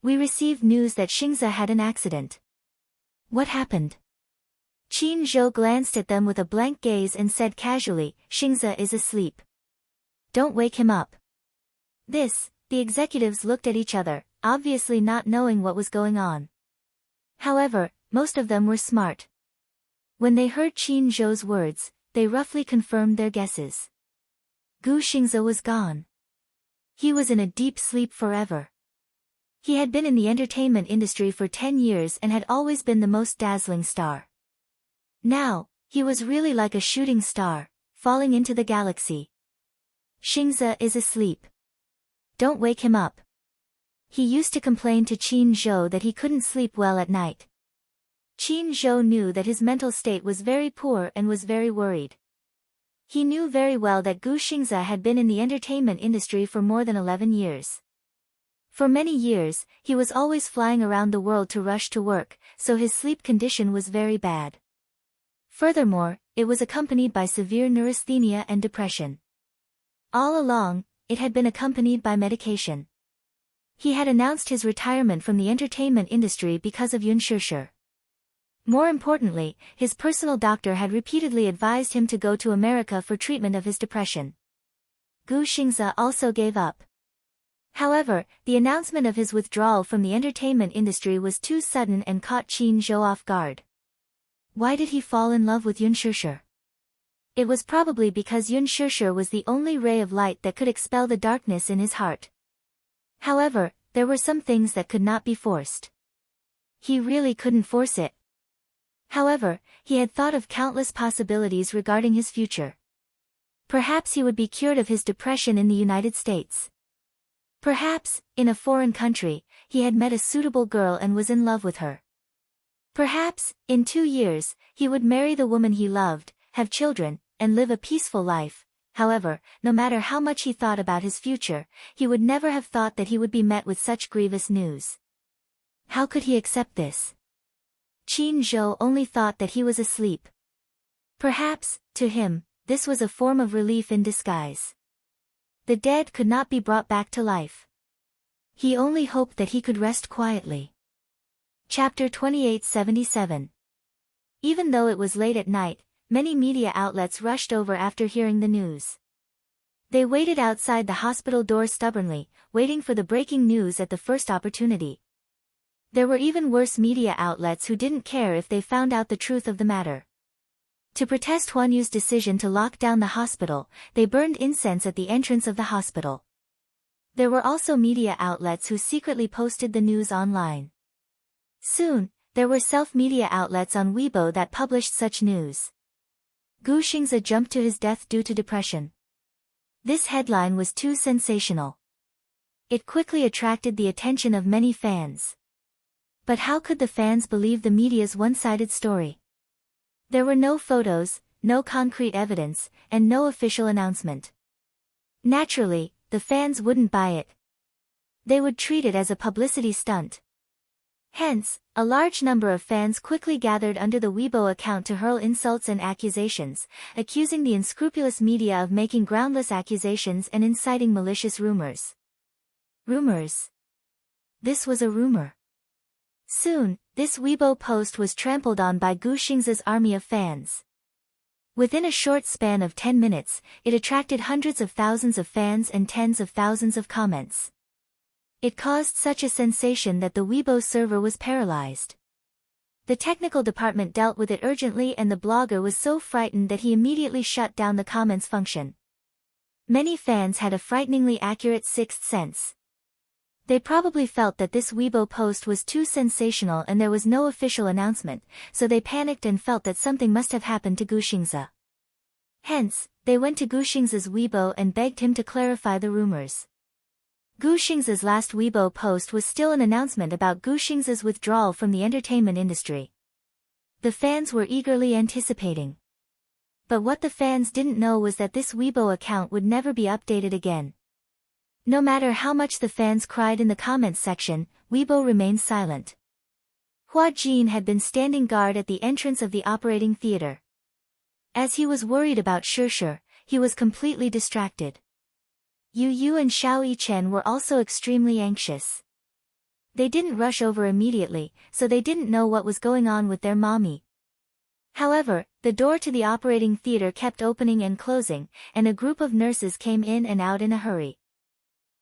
"We received news that Xingze had an accident." "What happened?" Qin Zhou glanced at them with a blank gaze and said casually, "Xingze is asleep. Don't wake him up." The executives looked at each other, obviously not knowing what was going on. However, most of them were smart. When they heard Qin Zhou's words, they roughly confirmed their guesses. Gu Xingze was gone. He was in a deep sleep forever. He had been in the entertainment industry for 10 years and had always been the most dazzling star. Now, he was really like a shooting star, falling into the galaxy. "Xingze is asleep. Don't wake him up." He used to complain to Qin Zhou that he couldn't sleep well at night. Qin Zhou knew that his mental state was very poor and was very worried. He knew very well that Gu Xingze had been in the entertainment industry for more than 11 years. For many years, he was always flying around the world to rush to work, so his sleep condition was very bad. Furthermore, it was accompanied by severe neurasthenia and depression. All along, it had been accompanied by medication. He had announced his retirement from the entertainment industry because of Yun Shishir. More importantly, his personal doctor had repeatedly advised him to go to America for treatment of his depression. Gu Xingze also gave up. However, the announcement of his withdrawal from the entertainment industry was too sudden and caught Qin Zhou off guard. Why did he fall in love with Yun Shishir? It was probably because Yun Shishir was the only ray of light that could expel the darkness in his heart. However, there were some things that could not be forced. He really couldn't force it. However, he had thought of countless possibilities regarding his future. Perhaps he would be cured of his depression in the United States. Perhaps, in a foreign country, he had met a suitable girl and was in love with her. Perhaps, in 2 years, he would marry the woman he loved, have children, and live a peaceful life. However, no matter how much he thought about his future, he would never have thought that he would be met with such grievous news. How could he accept this? Qin Zhou only thought that he was asleep. Perhaps, to him, this was a form of relief in disguise. The dead could not be brought back to life. He only hoped that he could rest quietly. Chapter 2877. Even though it was late at night, many media outlets rushed over after hearing the news. They waited outside the hospital door stubbornly, waiting for the breaking news at the first opportunity. There were even worse media outlets who didn't care if they found out the truth of the matter. To protest Huanyu's decision to lock down the hospital, they burned incense at the entrance of the hospital. There were also media outlets who secretly posted the news online. Soon, there were self-media outlets on Weibo that published such news. Gu Xingze jumped to his death due to depression. This headline was too sensational. It quickly attracted the attention of many fans. But how could the fans believe the media's one-sided story? There were no photos, no concrete evidence, and no official announcement. Naturally, the fans wouldn't buy it. They would treat it as a publicity stunt. Hence, a large number of fans quickly gathered under the Weibo account to hurl insults and accusations, accusing the unscrupulous media of making groundless accusations and inciting malicious rumors. Rumors. This was a rumor. Soon, this Weibo post was trampled on by Gu Xingze's army of fans. Within a short span of 10 minutes, it attracted hundreds of thousands of fans and tens of thousands of comments. It caused such a sensation that the Weibo server was paralyzed. The technical department dealt with it urgently, and the blogger was so frightened that he immediately shut down the comments function. Many fans had a frighteningly accurate sixth sense. They probably felt that this Weibo post was too sensational and there was no official announcement, so they panicked and felt that something must have happened to Gu Xingze. Hence, they went to Gu Xingze's Weibo and begged him to clarify the rumors. Gu Xingze's last Weibo post was still an announcement about Gu Xingze's withdrawal from the entertainment industry. The fans were eagerly anticipating. But what the fans didn't know was that this Weibo account would never be updated again. No matter how much the fans cried in the comments section, Weibo remained silent. Hua Jin had been standing guard at the entrance of the operating theater. As he was worried about Shishir, he was completely distracted. Yu Yu and Xiao Yichen were also extremely anxious. They didn't rush over immediately, so they didn't know what was going on with their mommy. However, the door to the operating theater kept opening and closing, and a group of nurses came in and out in a hurry.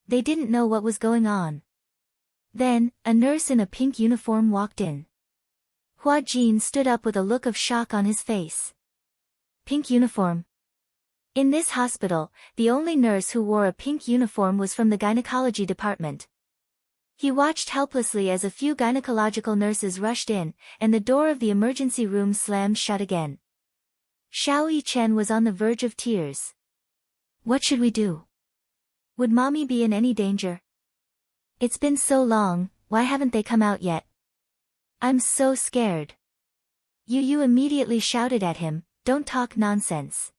They didn't know what was going on. Then, a nurse in a pink uniform walked in. Hua Jin stood up with a look of shock on his face. Pink uniform. In this hospital, the only nurse who wore a pink uniform was from the gynecology department. He watched helplessly as a few gynecological nurses rushed in, and the door of the emergency room slammed shut again. Xiao Yichen was on the verge of tears. What should we do? Would mommy be in any danger? It's been so long, why haven't they come out yet? I'm so scared. Yu Yu immediately shouted at him, don't talk nonsense.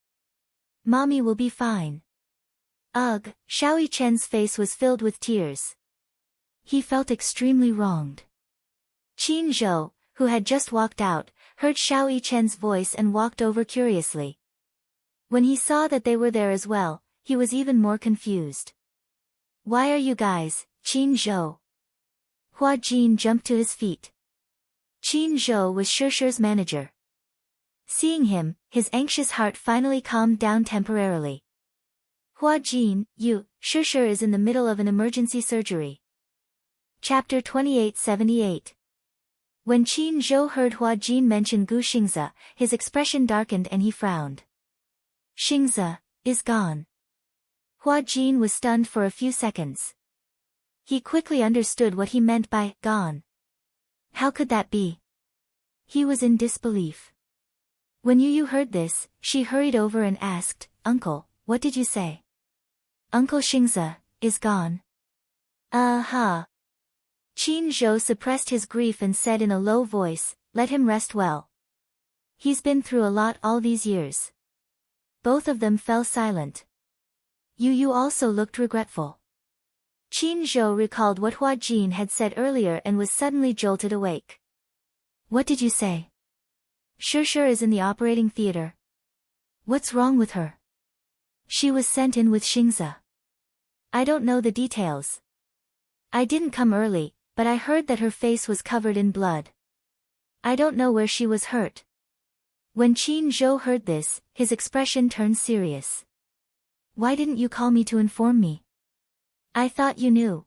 Mommy will be fine. Ugh, Xiao Yichen's face was filled with tears. He felt extremely wronged. Qin Zhou, who had just walked out, heard Xiao Yichen's voice and walked over curiously. When he saw that they were there as well, he was even more confused. Why are you guys, Qin Zhou? Hua Jin jumped to his feet. Qin Zhou was Shishir's manager. Seeing him, his anxious heart finally calmed down temporarily. Hua Jin, Shishir is in the middle of an emergency surgery. Chapter 2878. When Qin Zhou heard Hua Jin mention Gu Xingze, his expression darkened and he frowned. Xingze is gone. Hua Jin was stunned for a few seconds. He quickly understood what he meant by gone. How could that be? He was in disbelief. When Yu Yu heard this, she hurried over and asked, Uncle, what did you say? Uncle Xingze is gone. Qin Zhou suppressed his grief and said in a low voice, let him rest well. He's been through a lot all these years. Both of them fell silent. Yu Yu also looked regretful. Qin Zhou recalled what Hua Jin had said earlier and was suddenly jolted awake. What did you say? Shishir is in the operating theater. What's wrong with her? She was sent in with Xingze. I don't know the details. I didn't come early, but I heard that her face was covered in blood. I don't know where she was hurt. When Qin Zhou heard this, his expression turned serious. Why didn't you call me to inform me? I thought you knew.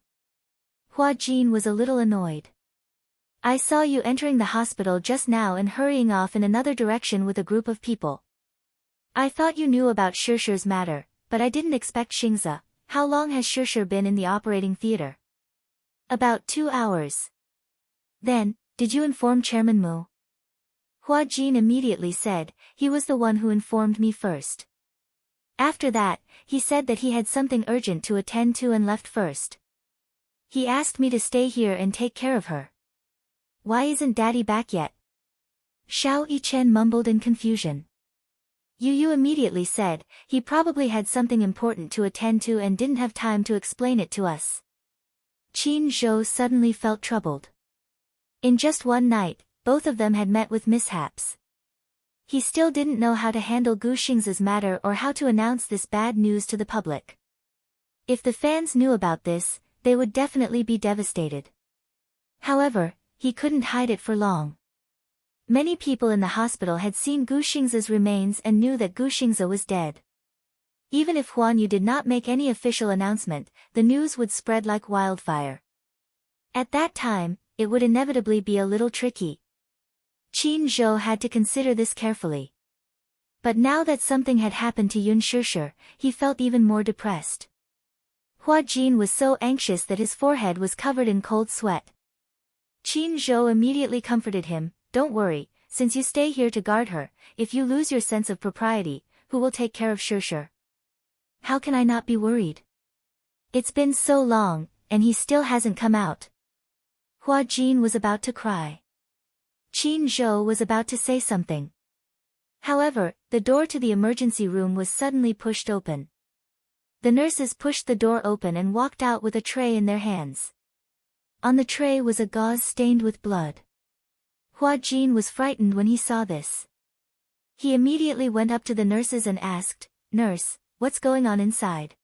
Hua Jin was a little annoyed. I saw you entering the hospital just now and hurrying off in another direction with a group of people. I thought you knew about Shishir's matter, but I didn't expect Xingze. How long has Shishir been in the operating theater? About 2 hours. Then, did you inform Chairman Mu? Hua Jin immediately said, he was the one who informed me first. After that, he said that he had something urgent to attend to and left first. He asked me to stay here and take care of her. Why isn't Daddy back yet? Xiao Yichen mumbled in confusion. Yu Yu immediately said, he probably had something important to attend to and didn't have time to explain it to us. Qin Zhou suddenly felt troubled. In just one night, both of them had met with mishaps. He still didn't know how to handle Gu Xing's matter or how to announce this bad news to the public. If the fans knew about this, they would definitely be devastated. However, he couldn't hide it for long. Many people in the hospital had seen Gu Xing's remains and knew that Gu Xingze was dead. Even if Huan Yu did not make any official announcement, the news would spread like wildfire. At that time, it would inevitably be a little tricky. Qin Zhou had to consider this carefully. But now that something had happened to Yun Shishir, he felt even more depressed. Hua Jin was so anxious that his forehead was covered in cold sweat. Qin Zhou immediately comforted him, "Don't worry, since you stay here to guard her, if you lose your sense of propriety, who will take care of Shishir?" "How can I not be worried? It's been so long, and he still hasn't come out." Hua Jin was about to cry. Qin Zhou was about to say something. However, the door to the emergency room was suddenly pushed open. The nurses pushed the door open and walked out with a tray in their hands. On the tray was a gauze stained with blood. Hua Jin was frightened when he saw this. He immediately went up to the nurses and asked, "Nurse, what's going on inside?"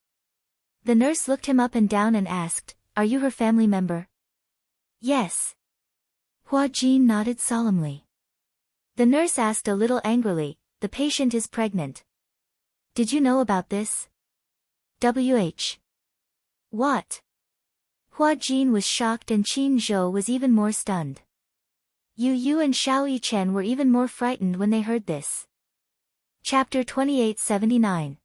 The nurse looked him up and down and asked, "Are you her family member?" "Yes." Hua Jin nodded solemnly. The nurse asked a little angrily, "The patient is pregnant. Did you know about this?" What? Hua Jin was shocked and Qin Zhou was even more stunned. Yu Yu and Xiao Yichen were even more frightened when they heard this. Chapter 2879.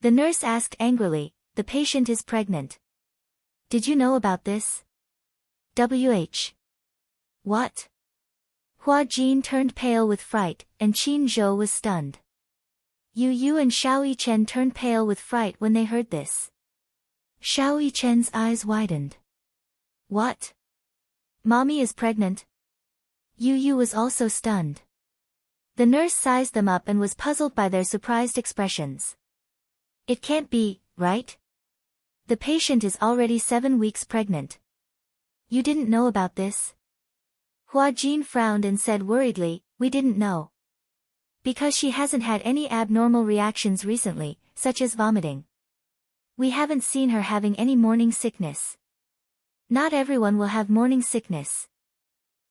The nurse asked angrily, "The patient is pregnant. Did you know about this?" What? Hua Jin turned pale with fright, and Qin Zhou was stunned. Yu Yu and Xiao Yichen turned pale with fright when they heard this. Xiao Yichen's eyes widened. "What? Mommy is pregnant?" Yu Yu was also stunned. The nurse sized them up and was puzzled by their surprised expressions. "It can't be, right? The patient is already 7 weeks pregnant. You didn't know about this?" Hua Jin frowned and said worriedly, "We didn't know. Because she hasn't had any abnormal reactions recently, such as vomiting. We haven't seen her having any morning sickness. Not everyone will have morning sickness.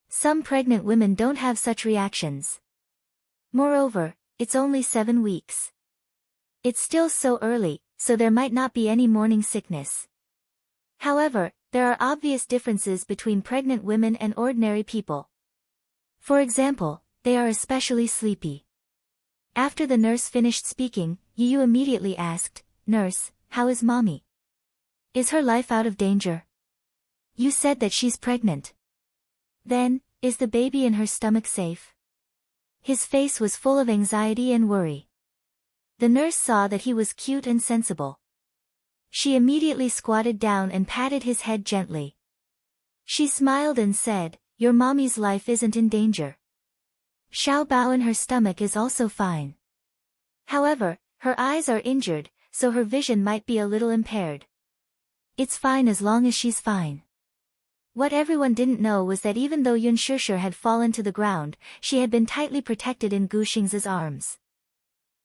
Some pregnant women don't have such reactions. Moreover, it's only 7 weeks. It's still so early, so there might not be any morning sickness. However, there are obvious differences between pregnant women and ordinary people. For example, they are especially sleepy." After the nurse finished speaking, Yu Yu immediately asked, "Nurse, how is mommy? Is her life out of danger? You said that she's pregnant. Then, is the baby in her stomach safe?" His face was full of anxiety and worry. The nurse saw that he was cute and sensible. She immediately squatted down and patted his head gently. She smiled and said, "Your mommy's life isn't in danger. Xiao Bao in her stomach is also fine. However, her eyes are injured, so her vision might be a little impaired. It's fine as long as she's fine." What everyone didn't know was that even though Yun Shishir had fallen to the ground, she had been tightly protected in Gu Xing's arms.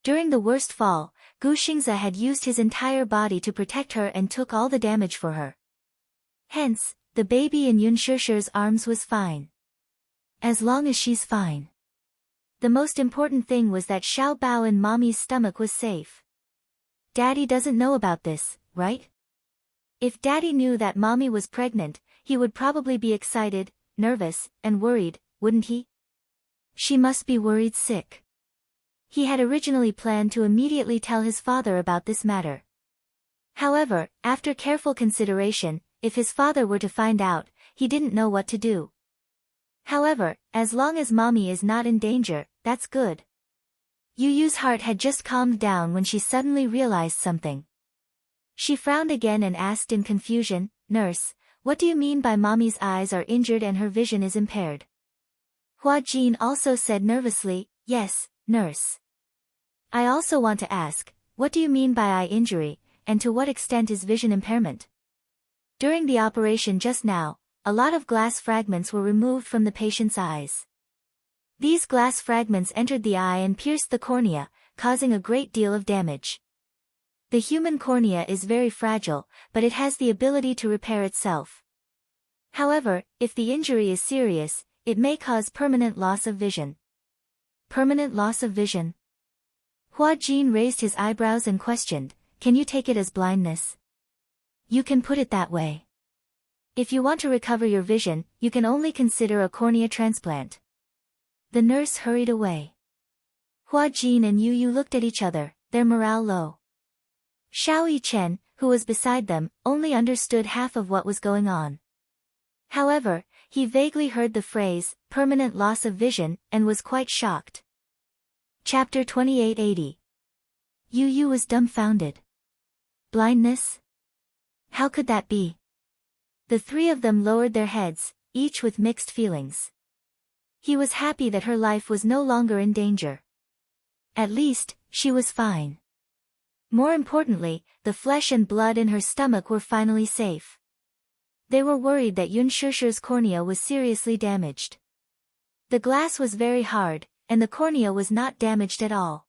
During the worst fall, Gu Xingze had used his entire body to protect her and took all the damage for her. Hence, the baby in Yun Shishir's arms was fine. As long as she's fine. The most important thing was that Xiao Bao in mommy's stomach was safe. Daddy doesn't know about this, right? If Daddy knew that mommy was pregnant, he would probably be excited, nervous, and worried, wouldn't he? She must be worried sick. He had originally planned to immediately tell his father about this matter. However, after careful consideration, if his father were to find out, he didn't know what to do. However, as long as mommy is not in danger, that's good. Yu Yu's heart had just calmed down when she suddenly realized something. She frowned again and asked in confusion, "Nurse, what do you mean by mommy's eyes are injured and her vision is impaired?" Hua Jin also said nervously, "Yes, nurse. I also want to ask, what do you mean by eye injury, and to what extent is vision impairment?" During the operation just now, a lot of glass fragments were removed from the patient's eyes. These glass fragments entered the eye and pierced the cornea, causing a great deal of damage. The human cornea is very fragile, but it has the ability to repair itself. However, if the injury is serious, it may cause permanent loss of vision. Permanent loss of vision? Hua Jin raised his eyebrows and questioned, "Can you take it as blindness?" "You can put it that way. If you want to recover your vision, you can only consider a cornea transplant." The nurse hurried away. Hua Jin and Yu Yu looked at each other, their morale low. Xiao Yichen, who was beside them, only understood half of what was going on. However, he vaguely heard the phrase, permanent loss of vision, and was quite shocked. Chapter 2880. Yu Yu was dumbfounded. Blindness? How could that be? The three of them lowered their heads, each with mixed feelings. He was happy that her life was no longer in danger. At least, she was fine. More importantly, the flesh and blood in her stomach were finally safe. They were worried that Yun Shishir's cornea was seriously damaged. The glass was very hard, and the cornea was not damaged at all.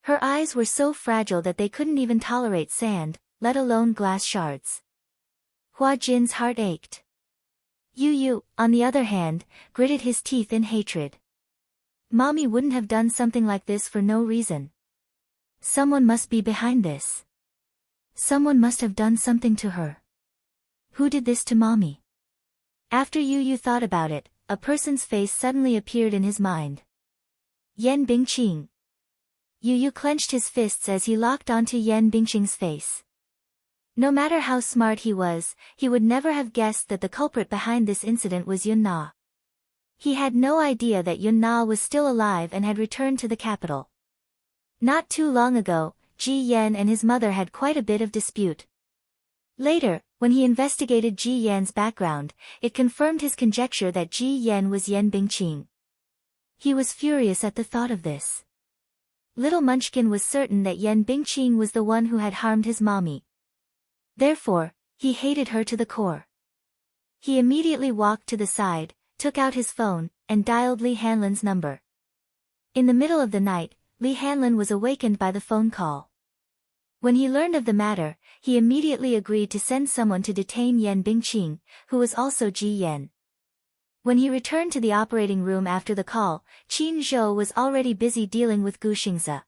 Her eyes were so fragile that they couldn't even tolerate sand, let alone glass shards. Hua Jin's heart ached. Yu Yu, on the other hand, gritted his teeth in hatred. Mommy wouldn't have done something like this for no reason. Someone must be behind this. Someone must have done something to her. Who did this to Mommy? After Yu Yu thought about it, a person's face suddenly appeared in his mind. Yan Bingqing. Yu Yu clenched his fists as he locked onto Yan Bingqing's face. No matter how smart he was, he would never have guessed that the culprit behind this incident was Yun Na. He had no idea that Yun Na was still alive and had returned to the capital. Not too long ago, Ji Yan and his mother had quite a bit of dispute. Later, when he investigated Ji Yan's background, it confirmed his conjecture that Ji Yan was Yan Bingqing. He was furious at the thought of this. Little Munchkin was certain that Yan Bingqing was the one who had harmed his mommy. Therefore, he hated her to the core. He immediately walked to the side, took out his phone, and dialed Li Hanlin's number. In the middle of the night, Li Hanlin was awakened by the phone call. When he learned of the matter, he immediately agreed to send someone to detain Yan Bingqing, who was also Ji Yan. When he returned to the operating room after the call, Qin Zhou was already busy dealing with Gu Xingze.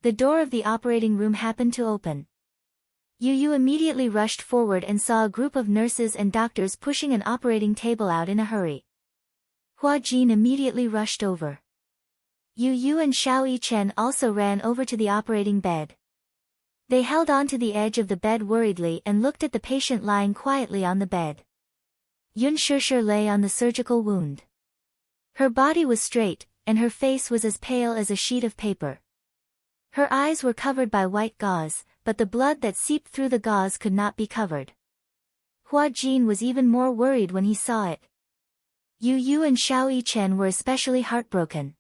The door of the operating room happened to open. Yu Yu immediately rushed forward and saw a group of nurses and doctors pushing an operating table out in a hurry. Hua Jin immediately rushed over. Yu Yu and Xiao Yichen also ran over to the operating bed. They held on to the edge of the bed worriedly and looked at the patient lying quietly on the bed. Yun Shishir lay on the surgical wound. Her body was straight, and her face was as pale as a sheet of paper. Her eyes were covered by white gauze, but the blood that seeped through the gauze could not be covered. Hua Jin was even more worried when he saw it. Yu Yu and Xiao Yichen were especially heartbroken.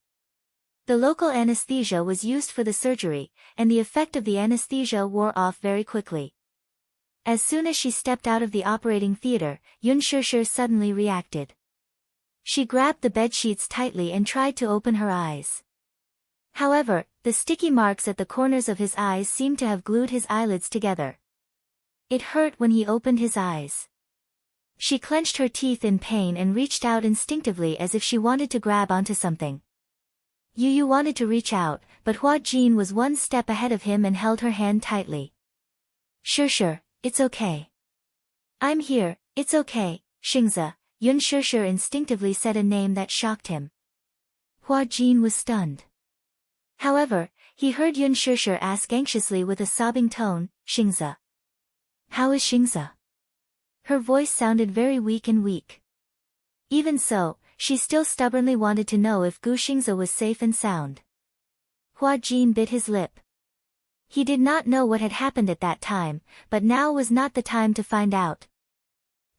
The local anesthesia was used for the surgery, and the effect of the anesthesia wore off very quickly. As soon as she stepped out of the operating theater, Yun Shishir suddenly reacted. She grabbed the bedsheets tightly and tried to open her eyes. However, the sticky marks at the corners of his eyes seemed to have glued his eyelids together. It hurt when he opened his eyes. She clenched her teeth in pain and reached out instinctively as if she wanted to grab onto something. Yu Yu wanted to reach out, but Hua Jin was one step ahead of him and held her hand tightly. Shishir, it's okay. I'm here, it's okay, Xingze, Yun Shishir instinctively said a name that shocked him. Hua Jin was stunned. However, he heard Yun Shishir ask anxiously with a sobbing tone, Xingze. How is Xingze? Her voice sounded very weak and weak. Even so, she still stubbornly wanted to know if Gu Xingze was safe and sound. Hua Jin bit his lip. He did not know what had happened at that time, but now was not the time to find out.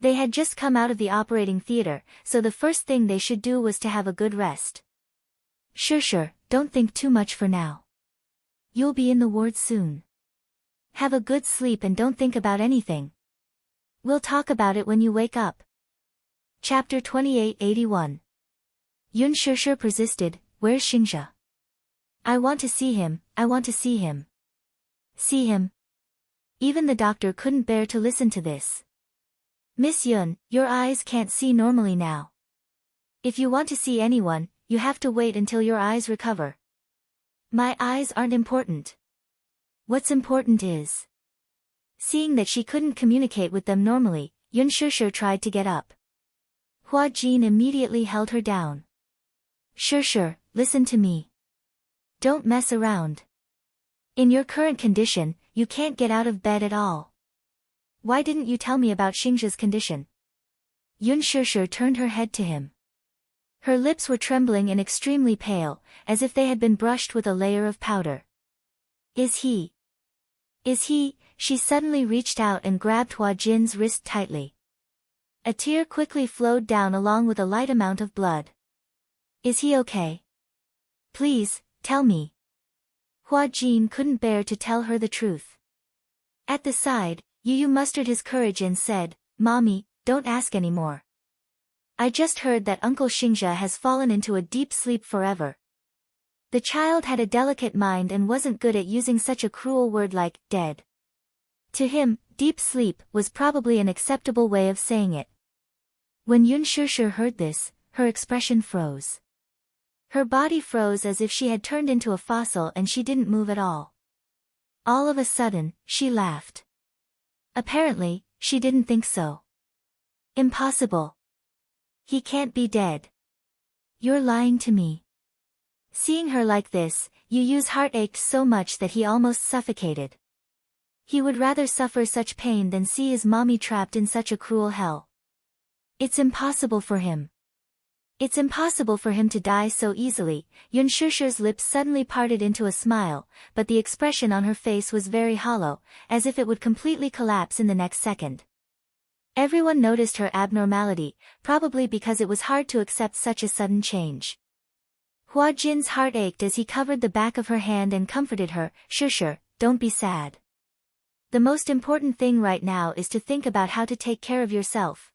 They had just come out of the operating theater, so the first thing they should do was to have a good rest. Shishir, don't think too much for now. You'll be in the ward soon. Have a good sleep and don't think about anything. We'll talk about it when you wake up. Chapter 2881. Yun Shishir persisted, "Where's Xingzhe? I want to see him, I want to see him." See him? Even the doctor couldn't bear to listen to this. "Miss Yun, your eyes can't see normally now. If you want to see anyone, you have to wait until your eyes recover." "My eyes aren't important. What's important is..." Seeing that she couldn't communicate with them normally, Yun Shishir tried to get up. Hua Jin immediately held her down. "Shishir, listen to me. Don't mess around. In your current condition, you can't get out of bed at all. Why didn't you tell me about Xingzhe's condition?" Yun Shishir turned her head to him. Her lips were trembling and extremely pale, as if they had been brushed with a layer of powder. Is he? She suddenly reached out and grabbed Hua Jin's wrist tightly. A tear quickly flowed down along with a light amount of blood. "Is he okay? Please, tell me." Hua Jin couldn't bear to tell her the truth. At the side, Yu mustered his courage and said, "Mommy, don't ask anymore. I just heard that Uncle Xingzhe has fallen into a deep sleep forever." The child had a delicate mind and wasn't good at using such a cruel word like dead. To him, deep sleep was probably an acceptable way of saying it. When Yun Shishir heard this, her expression froze. Her body froze as if she had turned into a fossil and she didn't move at all. All of a sudden, she laughed. Apparently, she didn't think so. "Impossible. He can't be dead. You're lying to me." Seeing her like this, Yu's heart ached so much that he almost suffocated. He would rather suffer such pain than see his mommy trapped in such a cruel hell. It's impossible for him. It's impossible for him to die so easily. Yun Shishir's lips suddenly parted into a smile, but the expression on her face was very hollow, as if it would completely collapse in the next second. Everyone noticed her abnormality, probably because it was hard to accept such a sudden change. Hua Jin's heart ached as he covered the back of her hand and comforted her. "Shishir, don't be sad. The most important thing right now is to think about how to take care of yourself."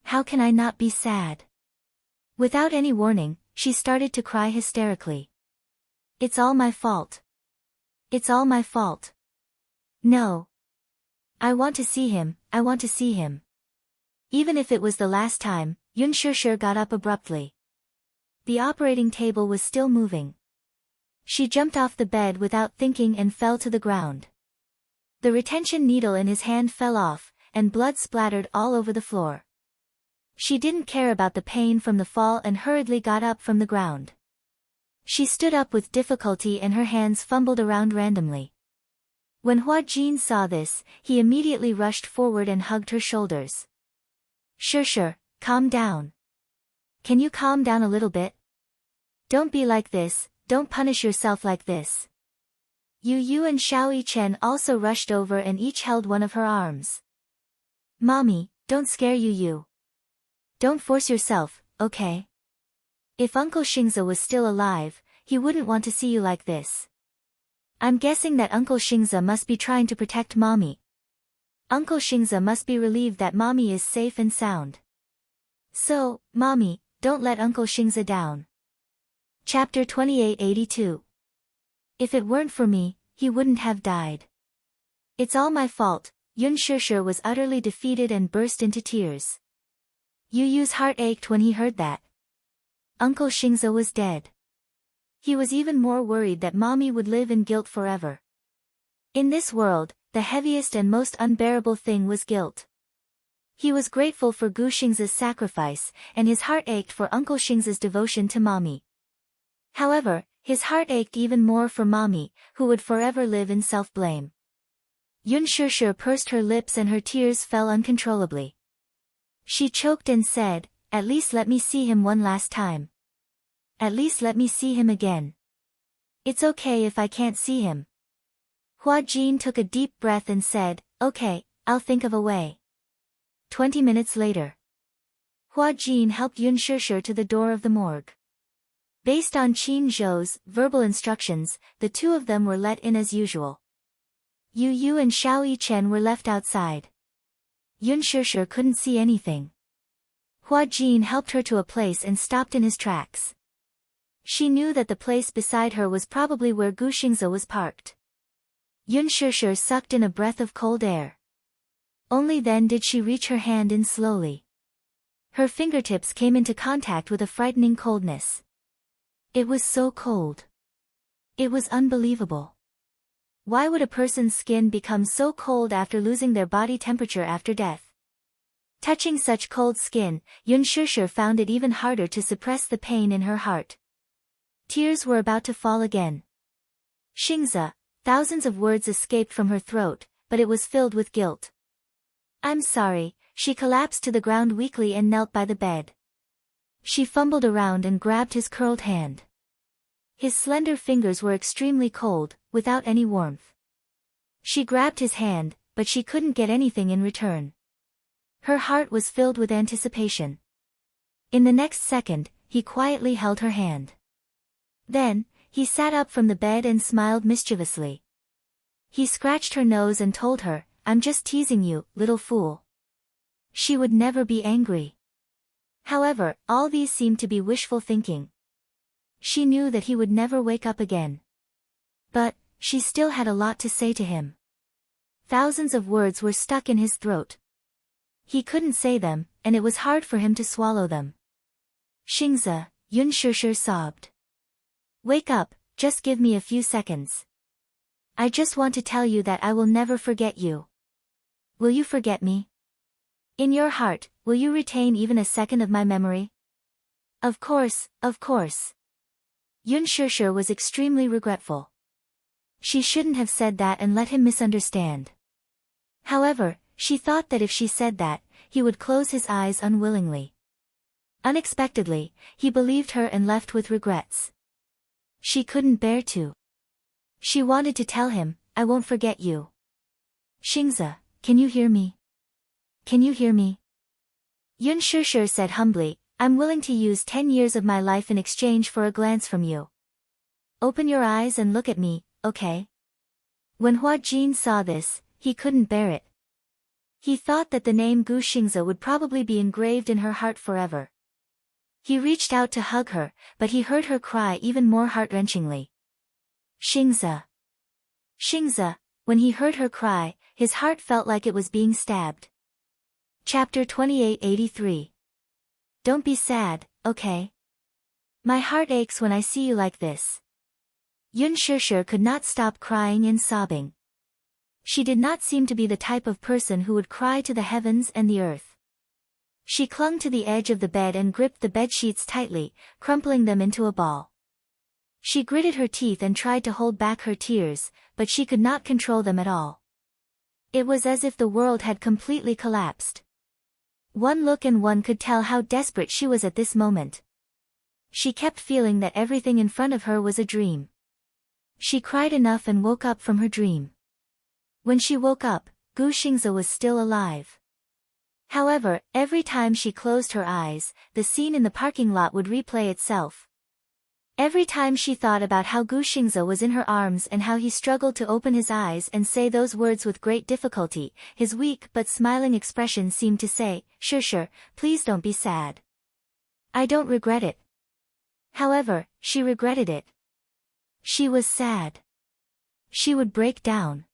"How can I not be sad?" Without any warning, she started to cry hysterically. "It's all my fault. It's all my fault. No. I want to see him, I want to see him." Even if it was the last time, Yun Shishir got up abruptly. The operating table was still moving. She jumped off the bed without thinking and fell to the ground. The retention needle in his hand fell off, and blood splattered all over the floor. She didn't care about the pain from the fall and hurriedly got up from the ground. She stood up with difficulty and her hands fumbled around randomly. When Hua Jin saw this, he immediately rushed forward and hugged her shoulders. "Shishir, calm down. Can you calm down a little bit? Don't be like this, don't punish yourself like this." Yu and Xiao Chen also rushed over and each held one of her arms. "Mommy, don't scare Yu. Don't force yourself, okay? If Uncle Xingzhe was still alive, he wouldn't want to see you like this. I'm guessing that Uncle Xingzhe must be trying to protect Mommy. Uncle Xingzhe must be relieved that Mommy is safe and sound. So, Mommy, don't let Uncle Xingzhe down." Chapter 2882. If it weren't for me, he wouldn't have died. It's all my fault. Yun Shishir was utterly defeated and burst into tears. Yu's heart ached when he heard that. Uncle Xingzhe was dead. He was even more worried that Mommy would live in guilt forever. In this world, the heaviest and most unbearable thing was guilt. He was grateful for Gu Xingzhe's sacrifice, and his heart ached for Uncle Xingzhe's devotion to Mommy. However, his heart ached even more for Mommy, who would forever live in self-blame. Yun Shishir pursed her lips and her tears fell uncontrollably. She choked and said, "At least let me see him one last time. At least let me see him again. It's okay if I can't see him." Hua Jin took a deep breath and said, "Okay, I'll think of a way." 20 minutes later. Hua Jin helped Yun Shishir to the door of the morgue. Based on Qin Zhou's verbal instructions, the two of them were let in as usual. Yu and Xiao Chen were left outside. Yun Shishir couldn't see anything. Hua Jin helped her to a place and stopped in his tracks. She knew that the place beside her was probably where Gu Xingze was parked. Yun Shishir sucked in a breath of cold air. Only then did she reach her hand in slowly. Her fingertips came into contact with a frightening coldness. It was so cold. It was unbelievable. Why would a person's skin become so cold after losing their body temperature after death? Touching such cold skin, Yun Shishir found it even harder to suppress the pain in her heart. Tears were about to fall again. Xingze, thousands of words escaped from her throat, but it was filled with guilt. I'm sorry, she collapsed to the ground weakly and knelt by the bed. She fumbled around and grabbed his curled hand. His slender fingers were extremely cold, without any warmth. She grabbed his hand, but she couldn't get anything in return. Her heart was filled with anticipation. In the next second, he quietly held her hand. Then, he sat up from the bed and smiled mischievously. He scratched her nose and told her, I'm just teasing you, little fool. She would never be angry. However, all these seemed to be wishful thinking. She knew that he would never wake up again. But, she still had a lot to say to him. Thousands of words were stuck in his throat. He couldn't say them, and it was hard for him to swallow them. Xingze, Yun Shishir sobbed. Wake up, just give me a few seconds. I just want to tell you that I will never forget you. Will you forget me? In your heart, will you retain even a second of my memory? Of course, of course. Yun Shishir was extremely regretful. She shouldn't have said that and let him misunderstand. However, she thought that if she said that, he would close his eyes unwillingly. Unexpectedly, he believed her and left with regrets. She couldn't bear to. She wanted to tell him, I won't forget you. Xingze, can you hear me? Can you hear me? Yun Shishir said humbly, I'm willing to use 10 years of my life in exchange for a glance from you. Open your eyes and look at me, okay? When Hua Jin saw this, he couldn't bear it. He thought that the name Gu Xingze would probably be engraved in her heart forever. He reached out to hug her, but he heard her cry even more heart-wrenchingly. Xingze. Xingze, when he heard her cry, his heart felt like it was being stabbed. Chapter 2883. Don't be sad, okay? My heart aches when I see you like this. Yun Shishir could not stop crying and sobbing. She did not seem to be the type of person who would cry to the heavens and the earth. She clung to the edge of the bed and gripped the bedsheets tightly, crumpling them into a ball. She gritted her teeth and tried to hold back her tears, but she could not control them at all. It was as if the world had completely collapsed. One look and one could tell how desperate she was at this moment. She kept feeling that everything in front of her was a dream. She cried enough and woke up from her dream. When she woke up, Gu Xingze was still alive. However, every time she closed her eyes, the scene in the parking lot would replay itself. Every time she thought about how Gu Xingze was in her arms and how he struggled to open his eyes and say those words with great difficulty, his weak but smiling expression seemed to say, Shishir, please don't be sad. I don't regret it. However, she regretted it. She was sad. She would break down.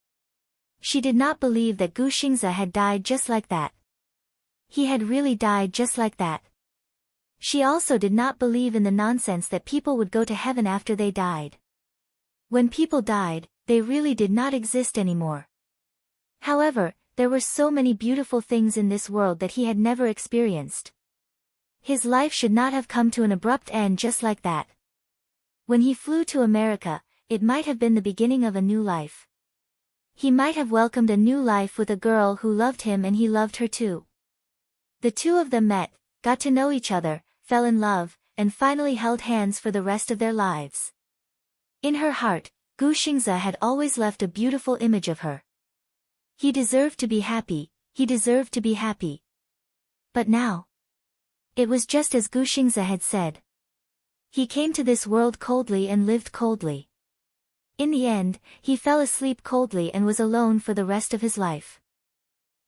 She did not believe that Gu Xingze had died just like that. He had really died just like that. She also did not believe in the nonsense that people would go to heaven after they died. When people died, they really did not exist anymore. However, there were so many beautiful things in this world that he had never experienced. His life should not have come to an abrupt end just like that. When he flew to America, it might have been the beginning of a new life. He might have welcomed a new life with a girl who loved him and he loved her too. The two of them met, got to know each other, fell in love, and finally held hands for the rest of their lives. In her heart, Gu Xingze had always left a beautiful image of her. He deserved to be happy, he deserved to be happy. But now, it was just as Gu Xingze had said. He came to this world coldly and lived coldly. In the end, he fell asleep coldly and was alone for the rest of his life.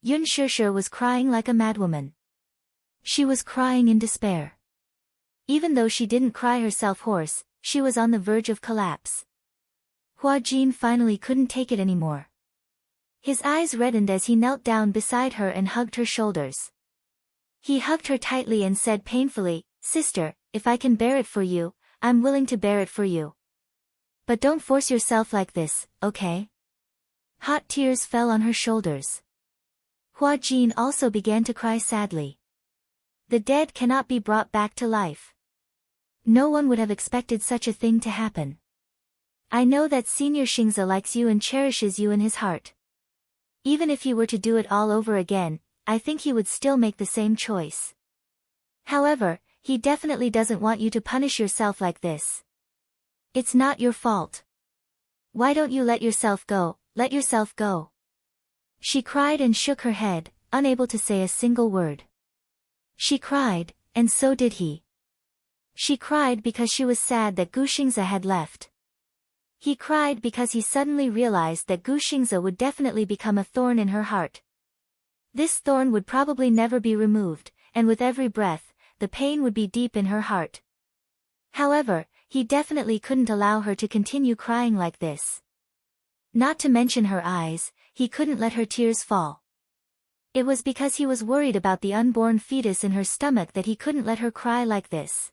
Yun Shishir was crying like a madwoman. She was crying in despair. Even though she didn't cry herself hoarse, she was on the verge of collapse. Hua Jin finally couldn't take it anymore. His eyes reddened as he knelt down beside her and hugged her shoulders. He hugged her tightly and said painfully, "Sister, if I can bear it for you, I'm willing to bear it for you. But don't force yourself like this, okay?" Hot tears fell on her shoulders. Hua Jin also began to cry sadly. The dead cannot be brought back to life. No one would have expected such a thing to happen. I know that Senior Xingzi likes you and cherishes you in his heart. Even if he were to do it all over again, I think he would still make the same choice. However, he definitely doesn't want you to punish yourself like this. It's not your fault. Why don't you let yourself go, let yourself go? She cried and shook her head, unable to say a single word. She cried, and so did he. She cried because she was sad that Gu Xingzi had left. He cried because he suddenly realized that Gu Xingzi would definitely become a thorn in her heart. This thorn would probably never be removed, and with every breath, the pain would be deep in her heart. However, he definitely couldn't allow her to continue crying like this. Not to mention her eyes, he couldn't let her tears fall. It was because he was worried about the unborn fetus in her stomach that he couldn't let her cry like this.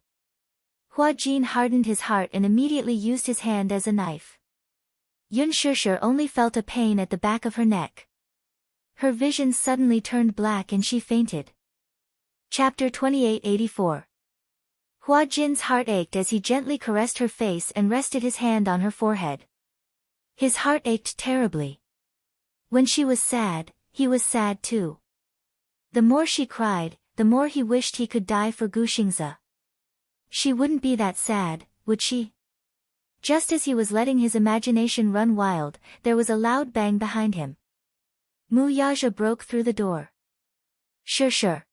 Hua Jin hardened his heart and immediately used his hand as a knife. Yun Shishir only felt a pain at the back of her neck. Her vision suddenly turned black and she fainted. Chapter 2884. Hua Jin's heart ached as he gently caressed her face and rested his hand on her forehead. His heart ached terribly. When she was sad, he was sad too. The more she cried, the more he wished he could die for Gu Xingzi. She wouldn't be that sad, would she? Just as he was letting his imagination run wild, there was a loud bang behind him. Mu Yaja broke through the door. Sure.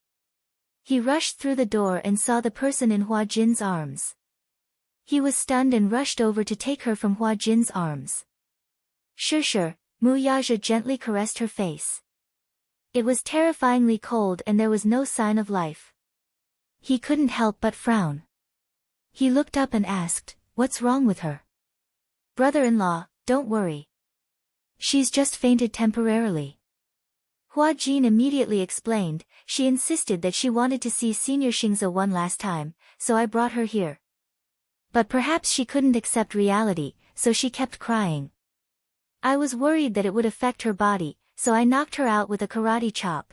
He rushed through the door and saw the person in Hua Jin's arms. He was stunned and rushed over to take her from Hua Jin's arms. Sure, Mu Yaja gently caressed her face. It was terrifyingly cold and there was no sign of life. He couldn't help but frown. He looked up and asked, "What's wrong with her?" "Brother-in-law, don't worry. She's just fainted temporarily." Hua Jin immediately explained. She insisted that she wanted to see Senior Xingzi one last time, so I brought her here. But perhaps she couldn't accept reality, so she kept crying. I was worried that it would affect her body, so I knocked her out with a karate chop.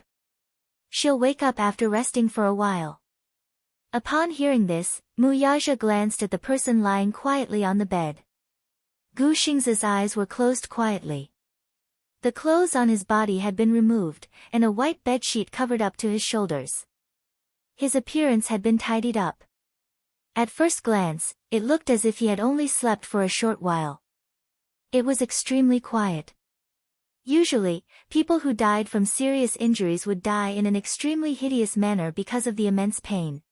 She'll wake up after resting for a while. Upon hearing this, Mu Yaja glanced at the person lying quietly on the bed. Gu Xingzi's eyes were closed quietly. The clothes on his body had been removed, and a white bedsheet covered up to his shoulders. His appearance had been tidied up. At first glance, it looked as if he had only slept for a short while. It was extremely quiet. Usually, people who died from serious injuries would die in an extremely hideous manner because of the immense pain.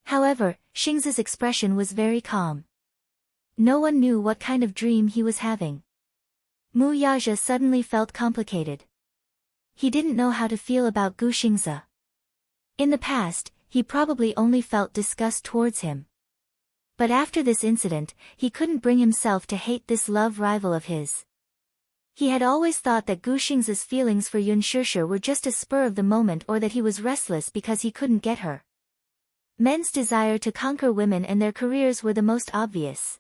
However, Xingzi's expression was very calm. No one knew what kind of dream he was having. Mu Yaja suddenly felt complicated. He didn't know how to feel about Gu Xingzi. In the past, he probably only felt disgust towards him. But after this incident, he couldn't bring himself to hate this love rival of his. He had always thought that Gu Xingzi's feelings for Yun Shishir were just a spur of the moment or that he was restless because he couldn't get her. Men's desire to conquer women and their careers were the most obvious.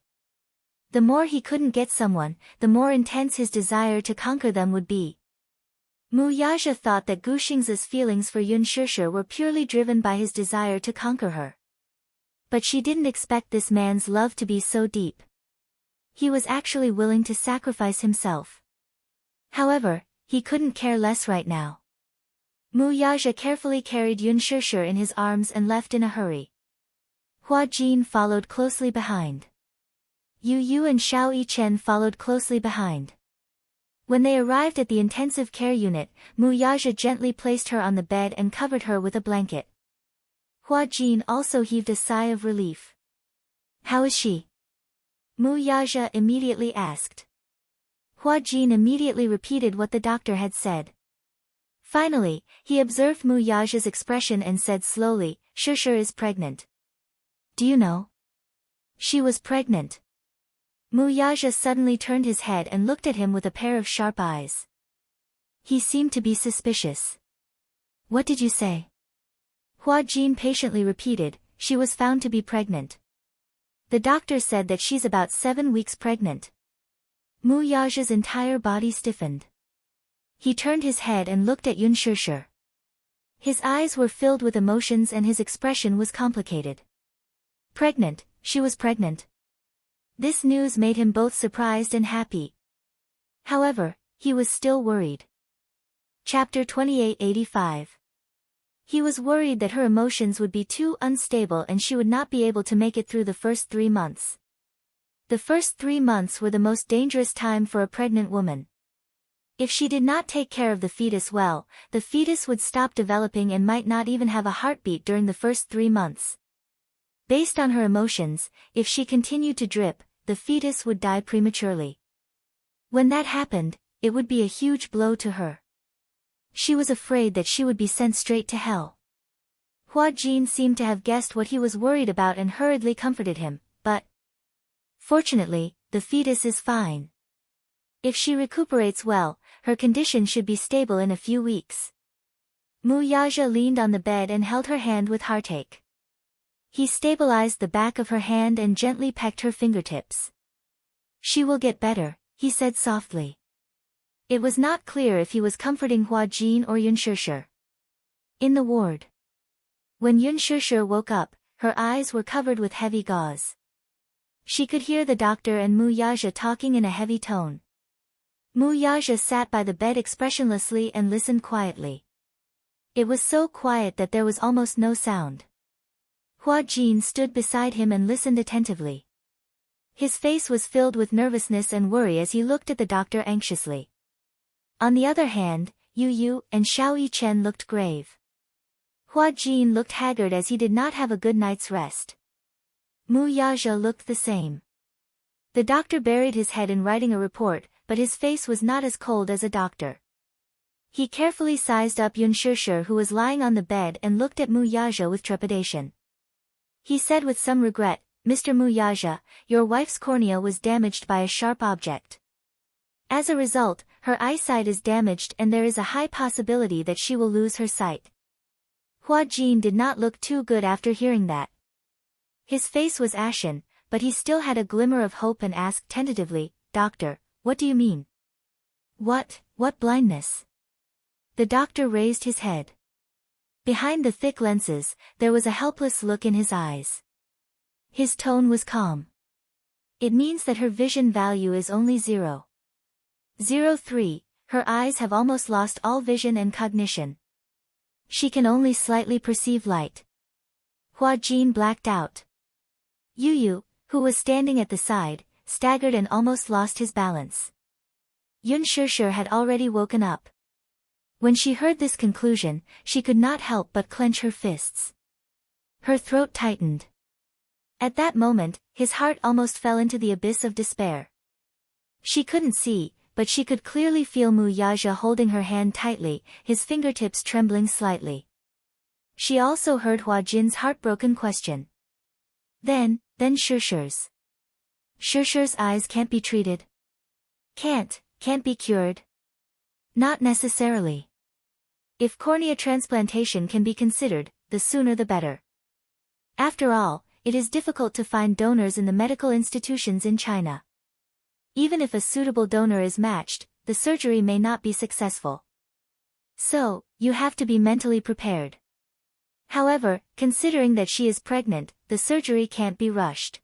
The more he couldn't get someone, the more intense his desire to conquer them would be. Mu Yaja thought that Gu Xingzi's feelings for Yun Shishir were purely driven by his desire to conquer her. But she didn't expect this man's love to be so deep. He was actually willing to sacrifice himself. However, he couldn't care less right now. Mu Yaja carefully carried Yun Shishir in his arms and left in a hurry. Hua Jin followed closely behind. Yu Yu and Xiao Yichen followed closely behind. When they arrived at the intensive care unit, Mu Yaja gently placed her on the bed and covered her with a blanket. Hua Jin also heaved a sigh of relief. "How is she?" Mu Yaja immediately asked. Hua Jin immediately repeated what the doctor had said. Finally, he observed Mu Yaja's expression and said slowly, Shusher is pregnant. Do you know? She was pregnant. Mu Yaja suddenly turned his head and looked at him with a pair of sharp eyes. He seemed to be suspicious. What did you say? Hua Jin patiently repeated, she was found to be pregnant. The doctor said that she's about 7 weeks pregnant. Mu Yaja's entire body stiffened. He turned his head and looked at Yun Shusher. His eyes were filled with emotions and his expression was complicated. Pregnant, she was pregnant. This news made him both surprised and happy. However, he was still worried. Chapter 2885. He was worried that her emotions would be too unstable and she would not be able to make it through the first 3 months. The first 3 months were the most dangerous time for a pregnant woman. If she did not take care of the fetus well, the fetus would stop developing and might not even have a heartbeat during the first 3 months. Based on her emotions, if she continued to drip, the fetus would die prematurely. When that happened, it would be a huge blow to her. She was afraid that she would be sent straight to hell. Hua Jin seemed to have guessed what he was worried about and hurriedly comforted him, but fortunately, the fetus is fine. If she recuperates well, her condition should be stable in a few weeks. Mu Yaja leaned on the bed and held her hand with heartache. He stabilized the back of her hand and gently pecked her fingertips. She will get better, he said softly. It was not clear if he was comforting Hua Jin or Yun Shusher. In the ward. When Yun Shusher woke up, her eyes were covered with heavy gauze. She could hear the doctor and Mu Yaja talking in a heavy tone. Mu Yaja sat by the bed expressionlessly and listened quietly. It was so quiet that there was almost no sound. Hua Jin stood beside him and listened attentively. His face was filled with nervousness and worry as he looked at the doctor anxiously. On the other hand, Yu Yu and Xiao Yichen looked grave. Hua Jin looked haggard as he did not have a good night's rest. Mu Yaja looked the same. The doctor buried his head in writing a report, but his face was not as cold as a doctor. He carefully sized up Yun Shusher who was lying on the bed and looked at Mu Yaja with trepidation. He said with some regret, Mr. Mu Yaja, your wife's cornea was damaged by a sharp object. As a result, her eyesight is damaged and there is a high possibility that she will lose her sight. Hua Jin did not look too good after hearing that. His face was ashen, but he still had a glimmer of hope and asked tentatively, Doctor, what do you mean? What blindness? The doctor raised his head. Behind the thick lenses, there was a helpless look in his eyes. His tone was calm. It means that her vision value is only 0.03, her eyes have almost lost all vision and cognition. She can only slightly perceive light. Hua Jin blacked out. Yu Yu, who was standing at the side, staggered and almost lost his balance. Yun Shusher had already woken up. When she heard this conclusion, she could not help but clench her fists. Her throat tightened. At that moment, his heart almost fell into the abyss of despair. She couldn't see, but she could clearly feel Mu Yaja holding her hand tightly, his fingertips trembling slightly. She also heard Hua Jin's heartbroken question. Then Shusher's. Shusher's eyes can't be treated. Can't be cured. Not necessarily. If cornea transplantation can be considered, the sooner the better. After all, it is difficult to find donors in the medical institutions in China. Even if a suitable donor is matched, the surgery may not be successful. So, you have to be mentally prepared. However, considering that she is pregnant, the surgery can't be rushed.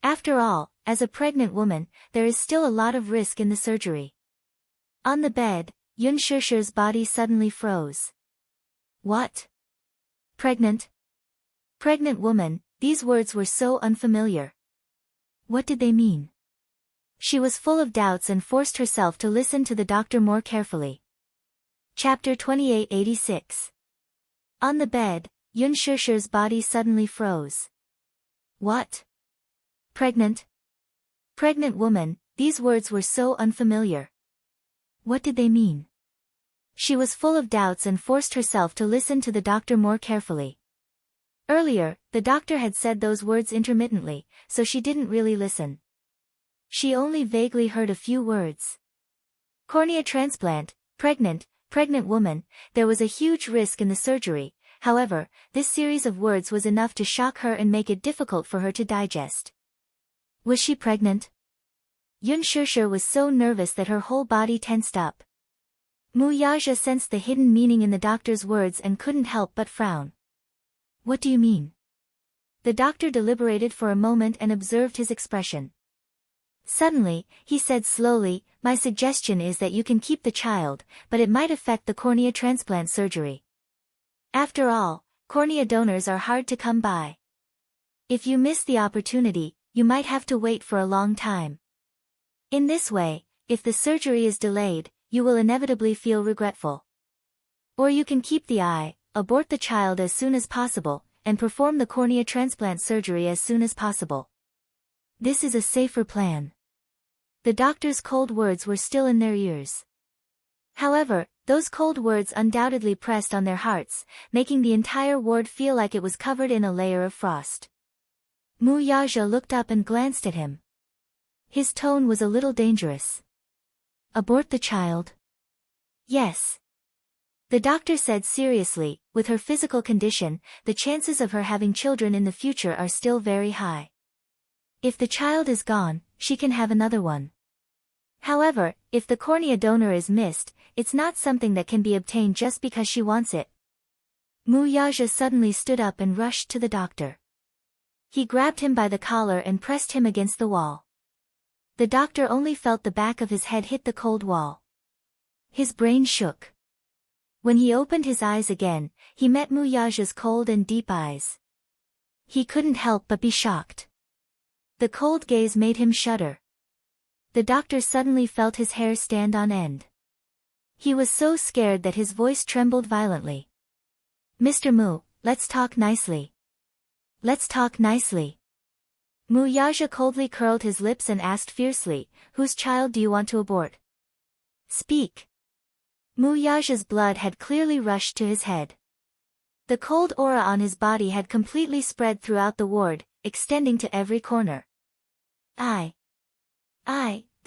After all, as a pregnant woman, there is still a lot of risk in the surgery. On the bed, Yun Shusher's body suddenly froze. What? Pregnant? Pregnant woman, these words were so unfamiliar. What did they mean? She was full of doubts and forced herself to listen to the doctor more carefully. Chapter 2886. On the bed, Yun Shusher's body suddenly froze. What? Pregnant? Pregnant woman, these words were so unfamiliar. What did they mean? She was full of doubts and forced herself to listen to the doctor more carefully. Earlier, the doctor had said those words intermittently, so she didn't really listen. She only vaguely heard a few words. Cornea transplant, pregnant woman, there was a huge risk in the surgery. However, this series of words was enough to shock her and make it difficult for her to digest. Was she pregnant? Yun Shishir was so nervous that her whole body tensed up. Mu Yaja sensed the hidden meaning in the doctor's words and couldn't help but frown. What do you mean? The doctor deliberated for a moment and observed his expression. Suddenly, he said slowly, my suggestion is that you can keep the child, but it might affect the cornea transplant surgery. After all, cornea donors are hard to come by. If you miss the opportunity, you might have to wait for a long time. In this way, if the surgery is delayed, you will inevitably feel regretful. Or you can keep the eye, abort the child as soon as possible, and perform the cornea transplant surgery as soon as possible. This is a safer plan. The doctor's cold words were still in their ears. However, those cold words undoubtedly pressed on their hearts, making the entire ward feel like it was covered in a layer of frost. Mu Yaja looked up and glanced at him. His tone was a little dangerous. Abort the child? Yes. The doctor said seriously, with her physical condition, the chances of her having children in the future are still very high. If the child is gone, she can have another one. However, if the cornea donor is missed, it's not something that can be obtained just because she wants it. Mu Yaja suddenly stood up and rushed to the doctor. He grabbed him by the collar and pressed him against the wall. The doctor only felt the back of his head hit the cold wall. His brain shook. When he opened his eyes again, he met Mu Yaja's cold and deep eyes. He couldn't help but be shocked. The cold gaze made him shudder. The doctor suddenly felt his hair stand on end. He was so scared that his voice trembled violently. Mr. Mu, let's talk nicely. Let's talk nicely. Mu Yaja coldly curled his lips and asked fiercely, whose child do you want to abort? Speak. Mu Yaja's blood had clearly rushed to his head. The cold aura on his body had completely spread throughout the ward, extending to every corner.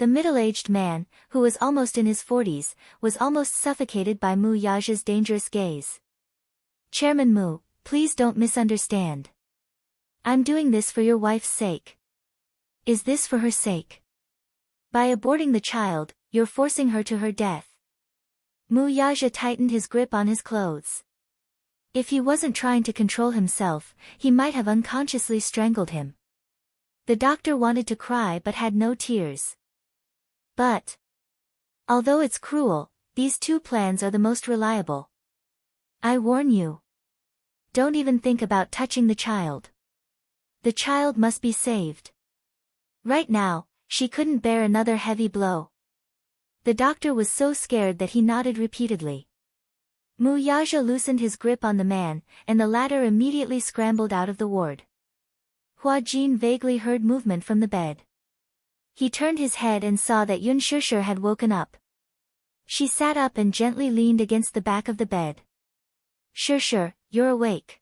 The middle-aged man, who was almost in his 40s, was almost suffocated by Mu Yaja's dangerous gaze. Chairman Mu, please don't misunderstand. I'm doing this for your wife's sake. Is this for her sake? By aborting the child, you're forcing her to her death. Mu Yaja tightened his grip on his clothes. If he wasn't trying to control himself, he might have unconsciously strangled him. The doctor wanted to cry but had no tears. But, although it's cruel, these two plans are the most reliable. I warn you. Don't even think about touching the child. The child must be saved. Right now, she couldn't bear another heavy blow. The doctor was so scared that he nodded repeatedly. Mu Yaja loosened his grip on the man, and the latter immediately scrambled out of the ward. Hua Jin vaguely heard movement from the bed. He turned his head and saw that Yun Shishir had woken up. She sat up and gently leaned against the back of the bed. Shishir, you're awake.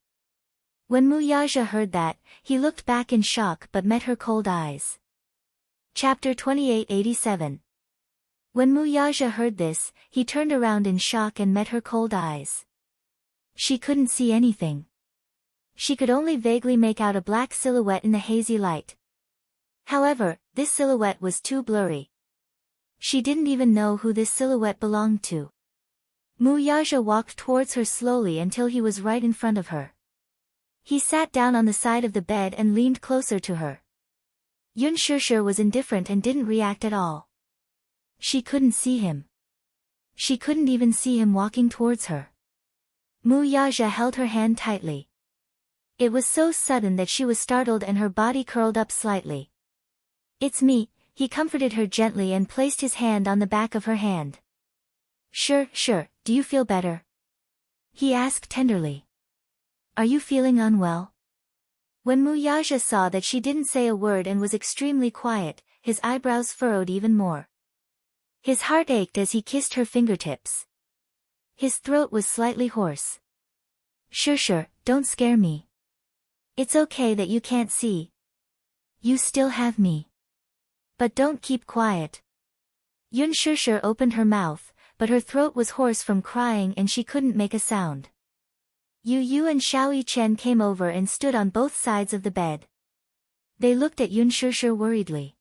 When Mu Yaja heard that, he looked back in shock but met her cold eyes. Chapter 2887. When Mu Yaja heard this, he turned around in shock and met her cold eyes. She couldn't see anything. She could only vaguely make out a black silhouette in the hazy light. However, this silhouette was too blurry. She didn't even know who this silhouette belonged to. Mu Yaja walked towards her slowly until he was right in front of her. He sat down on the side of the bed and leaned closer to her. Yun Shishir was indifferent and didn't react at all. She couldn't see him. She couldn't even see him walking towards her. Mu Yaja held her hand tightly. It was so sudden that she was startled and her body curled up slightly. It's me, he comforted her gently and placed his hand on the back of her hand. Sure, do you feel better? He asked tenderly. Are you feeling unwell? When Mu Yaja saw that she didn't say a word and was extremely quiet, his eyebrows furrowed even more. His heart ached as he kissed her fingertips. His throat was slightly hoarse. Sure, don't scare me. It's okay that you can't see. You still have me. But don't keep quiet. Yun Sure opened her mouth, but her throat was hoarse from crying and she couldn't make a sound. Yu and Xiao Chen came over and stood on both sides of the bed. They looked at Yun Sure worriedly.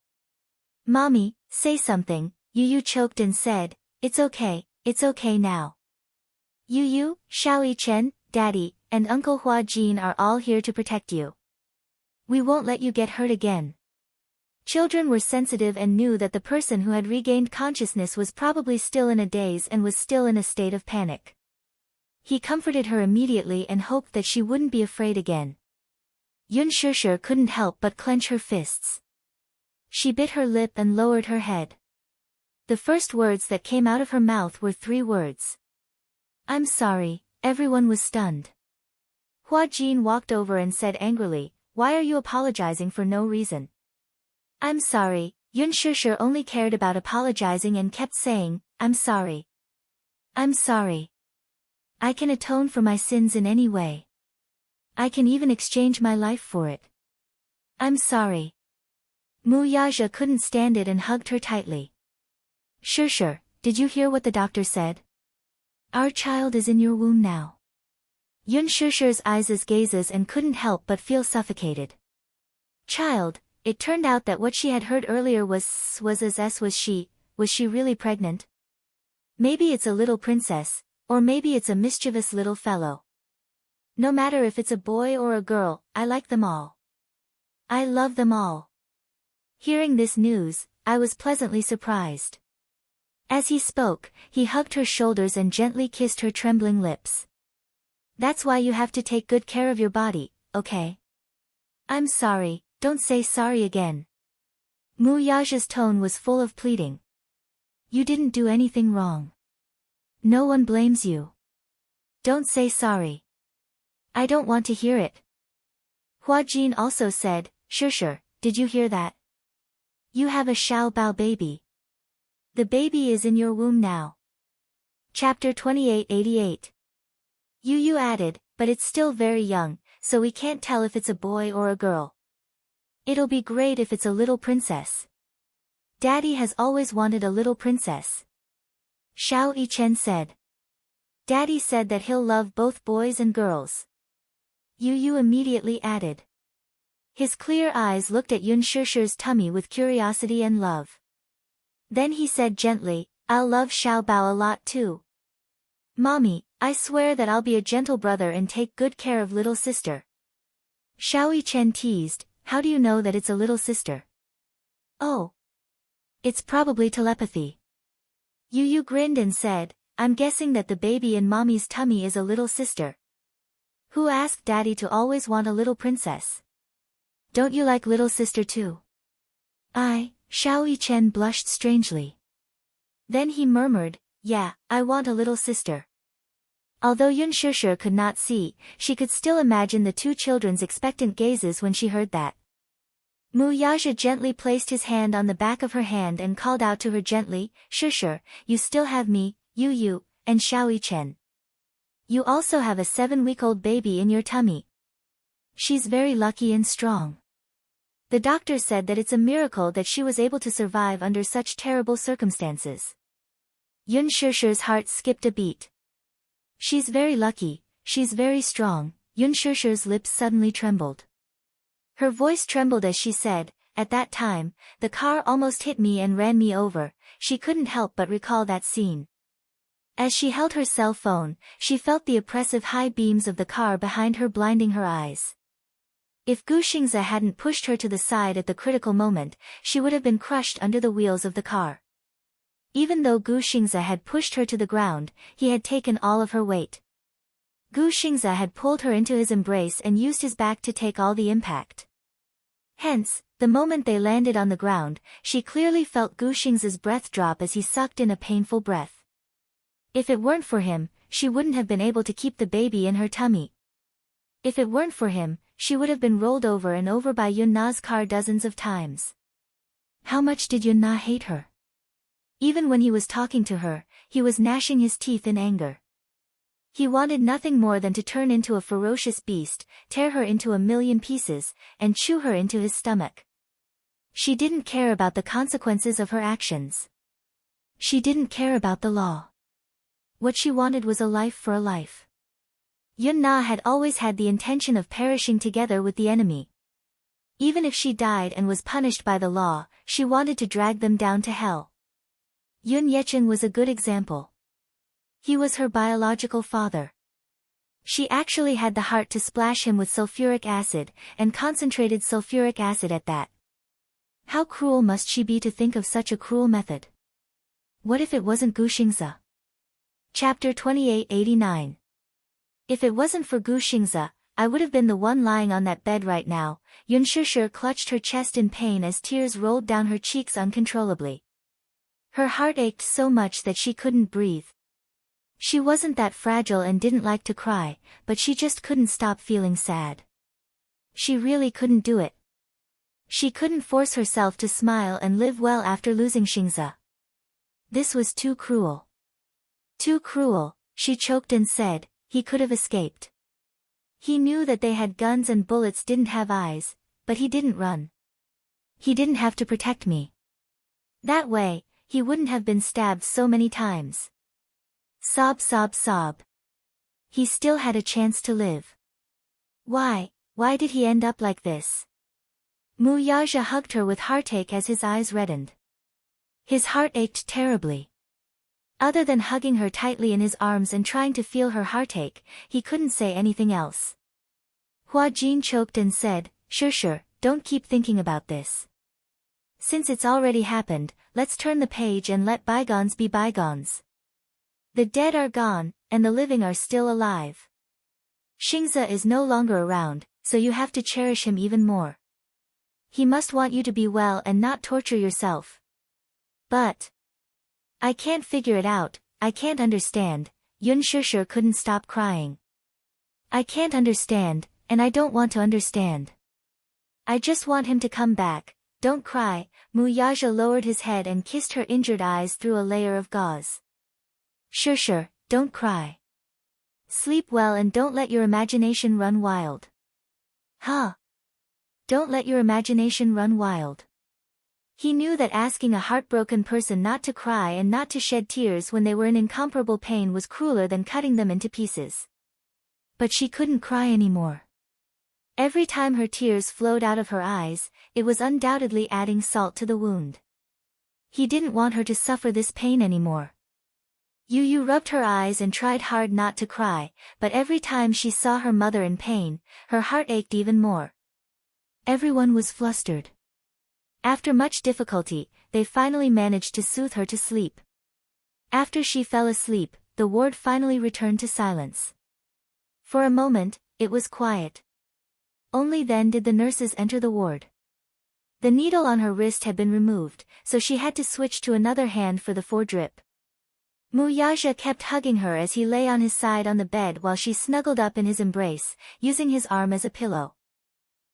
Mommy, say something, Yu choked and said, it's okay now. Yu, Xiao Chen, Daddy, and Uncle Hua Jin are all here to protect you. We won't let you get hurt again. Children were sensitive and knew that the person who had regained consciousness was probably still in a daze and was still in a state of panic. He comforted her immediately and hoped that she wouldn't be afraid again. Yun Sure couldn't help but clench her fists. She bit her lip and lowered her head. The first words that came out of her mouth were 3 words. I'm sorry. Everyone was stunned. Hua Jin walked over and said angrily, why are you apologizing for no reason? I'm sorry. Yun Sure only cared about apologizing and kept saying, I'm sorry. I'm sorry. I can atone for my sins in any way. I can even exchange my life for it. I'm sorry. Mu Yaja couldn't stand it and hugged her tightly. Sure, did you hear what the doctor said? Our child is in your womb now. Yun Sure's eyes gazes and couldn't help but feel suffocated. Child, it turned out that what she had heard earlier was she really pregnant? Maybe it's a little princess, or maybe it's a mischievous little fellow. No matter if it's a boy or a girl, I like them all. I love them all. Hearing this news, I was pleasantly surprised. As he spoke, he hugged her shoulders and gently kissed her trembling lips. That's why you have to take good care of your body, okay? I'm sorry, don't say sorry again. Mu Yaja's tone was full of pleading. You didn't do anything wrong. No one blames you. Don't say sorry. I don't want to hear it. Hua Jin also said, Sure, did you hear that? You have a Xiao Bao baby. The baby is in your womb now. Chapter 2888. Yu added, but it's still very young, so we can't tell if it's a boy or a girl. It'll be great if it's a little princess. Daddy has always wanted a little princess. Xiao Chen said. Daddy said that he'll love both boys and girls. Yu immediately added. His clear eyes looked at Yun Sure's tummy with curiosity and love. Then he said gently, I'll love Xiao Bao a lot too. Mommy, I swear that I'll be a gentle brother and take good care of little sister. Xiao Chen teased, how do you know that it's a little sister? Oh. It's probably telepathy. Yu grinned and said, I'm guessing that the baby in mommy's tummy is a little sister. Who asked daddy to always want a little princess? Don't you like little sister too? Xiao Chen blushed strangely. Then he murmured, yeah, I want a little sister. Although Yun Sure could not see, she could still imagine the 2 children's expectant gazes when she heard that. Mu Yaja gently placed his hand on the back of her hand and called out to her gently, Sure, you still have me, Yu, and Xiao Chen. You also have a 7-week-old baby in your tummy. She's very lucky and strong. The doctor said that it's a miracle that she was able to survive under such terrible circumstances. Yun Sure's heart skipped a beat. She's very lucky, she's very strong. Yun Sure's lips suddenly trembled. Her voice trembled as she said, at that time, the car almost hit me and ran me over. She couldn't help but recall that scene. As she held her cell phone, she felt the oppressive high beams of the car behind her blinding her eyes. If Gu Xingze hadn't pushed her to the side at the critical moment, she would have been crushed under the wheels of the car. Even though Gu Xingze had pushed her to the ground, he had taken all of her weight. Gu Xingze had pulled her into his embrace and used his back to take all the impact. Hence, the moment they landed on the ground, she clearly felt Gu Xingze's breath drop as he sucked in a painful breath. If it weren't for him, she wouldn't have been able to keep the baby in her tummy. If it weren't for him, she would have been rolled over and over by Yun Na's car dozens of times. How much did Yun Na hate her? Even when he was talking to her, he was gnashing his teeth in anger. He wanted nothing more than to turn into a ferocious beast, tear her into a million pieces, and chew her into his stomach. She didn't care about the consequences of her actions. She didn't care about the law. What she wanted was a life for a life. Yun Na had always had the intention of perishing together with the enemy. Even if she died and was punished by the law, she wanted to drag them down to hell. Yun Yechen was a good example. He was her biological father. She actually had the heart to splash him with sulfuric acid, and concentrated sulfuric acid at that. How cruel must she be to think of such a cruel method? What if it wasn't Gu Xingzi? Chapter 2889. If it wasn't for Gu Xingzi, I would have been the one lying on that bed right now. Yun Shishir clutched her chest in pain as tears rolled down her cheeks uncontrollably. Her heart ached so much that she couldn't breathe. She wasn't that fragile and didn't like to cry, but she just couldn't stop feeling sad. She really couldn't do it. She couldn't force herself to smile and live well after losing Xingzi. This was too cruel. Too cruel, she choked and said. He could have escaped. He knew that they had guns and bullets didn't have eyes, but he didn't run. He didn't have to protect me. That way, he wouldn't have been stabbed so many times. Sob, sob, sob. He still had a chance to live. Why did he end up like this? Mu Yaja hugged her with heartache as his eyes reddened. His heart ached terribly. Other than hugging her tightly in his arms and trying to feel her heartache, he couldn't say anything else. Hua Jin choked and said, Sure, don't keep thinking about this. Since it's already happened, let's turn the page and let bygones be bygones. The dead are gone, and the living are still alive. Xingzi is no longer around, so you have to cherish him even more. He must want you to be well and not torture yourself. But I can't figure it out, I can't understand. Yun Shishir couldn't stop crying. I can't understand, and I don't want to understand. I just want him to come back. Don't cry. Mu Yaja lowered his head and kissed her injured eyes through a layer of gauze. Sure, don't cry. Sleep well and don't let your imagination run wild. Huh? Don't let your imagination run wild. He knew that asking a heartbroken person not to cry and not to shed tears when they were in incomparable pain was crueler than cutting them into pieces. But she couldn't cry anymore. Every time her tears flowed out of her eyes, it was undoubtedly adding salt to the wound. He didn't want her to suffer this pain anymore. Yu rubbed her eyes and tried hard not to cry, but every time she saw her mother in pain, her heart ached even more. Everyone was flustered. After much difficulty, they finally managed to soothe her to sleep. After she fell asleep, the ward finally returned to silence. For a moment, it was quiet. Only then did the nurses enter the ward. The needle on her wrist had been removed, so she had to switch to another hand for the foredrip. Mu Yaja kept hugging her as he lay on his side on the bed while she snuggled up in his embrace, using his arm as a pillow.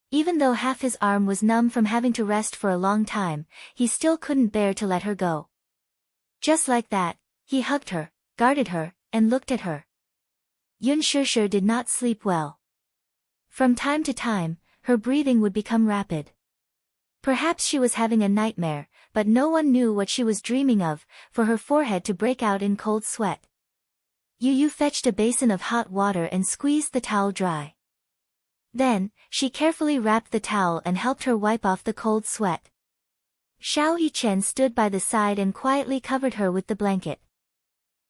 Even though half his arm was numb from having to rest for a long time, he still couldn't bear to let her go. Just like that, he hugged her, guarded her, and looked at her. Yun Shishir did not sleep well. From time to time, her breathing would become rapid. Perhaps she was having a nightmare, but no one knew what she was dreaming of, for her forehead to break out in cold sweat. Yu fetched a basin of hot water and squeezed the towel dry. Then, she carefully wrapped the towel and helped her wipe off the cold sweat. Xiao Yichen stood by the side and quietly covered her with the blanket.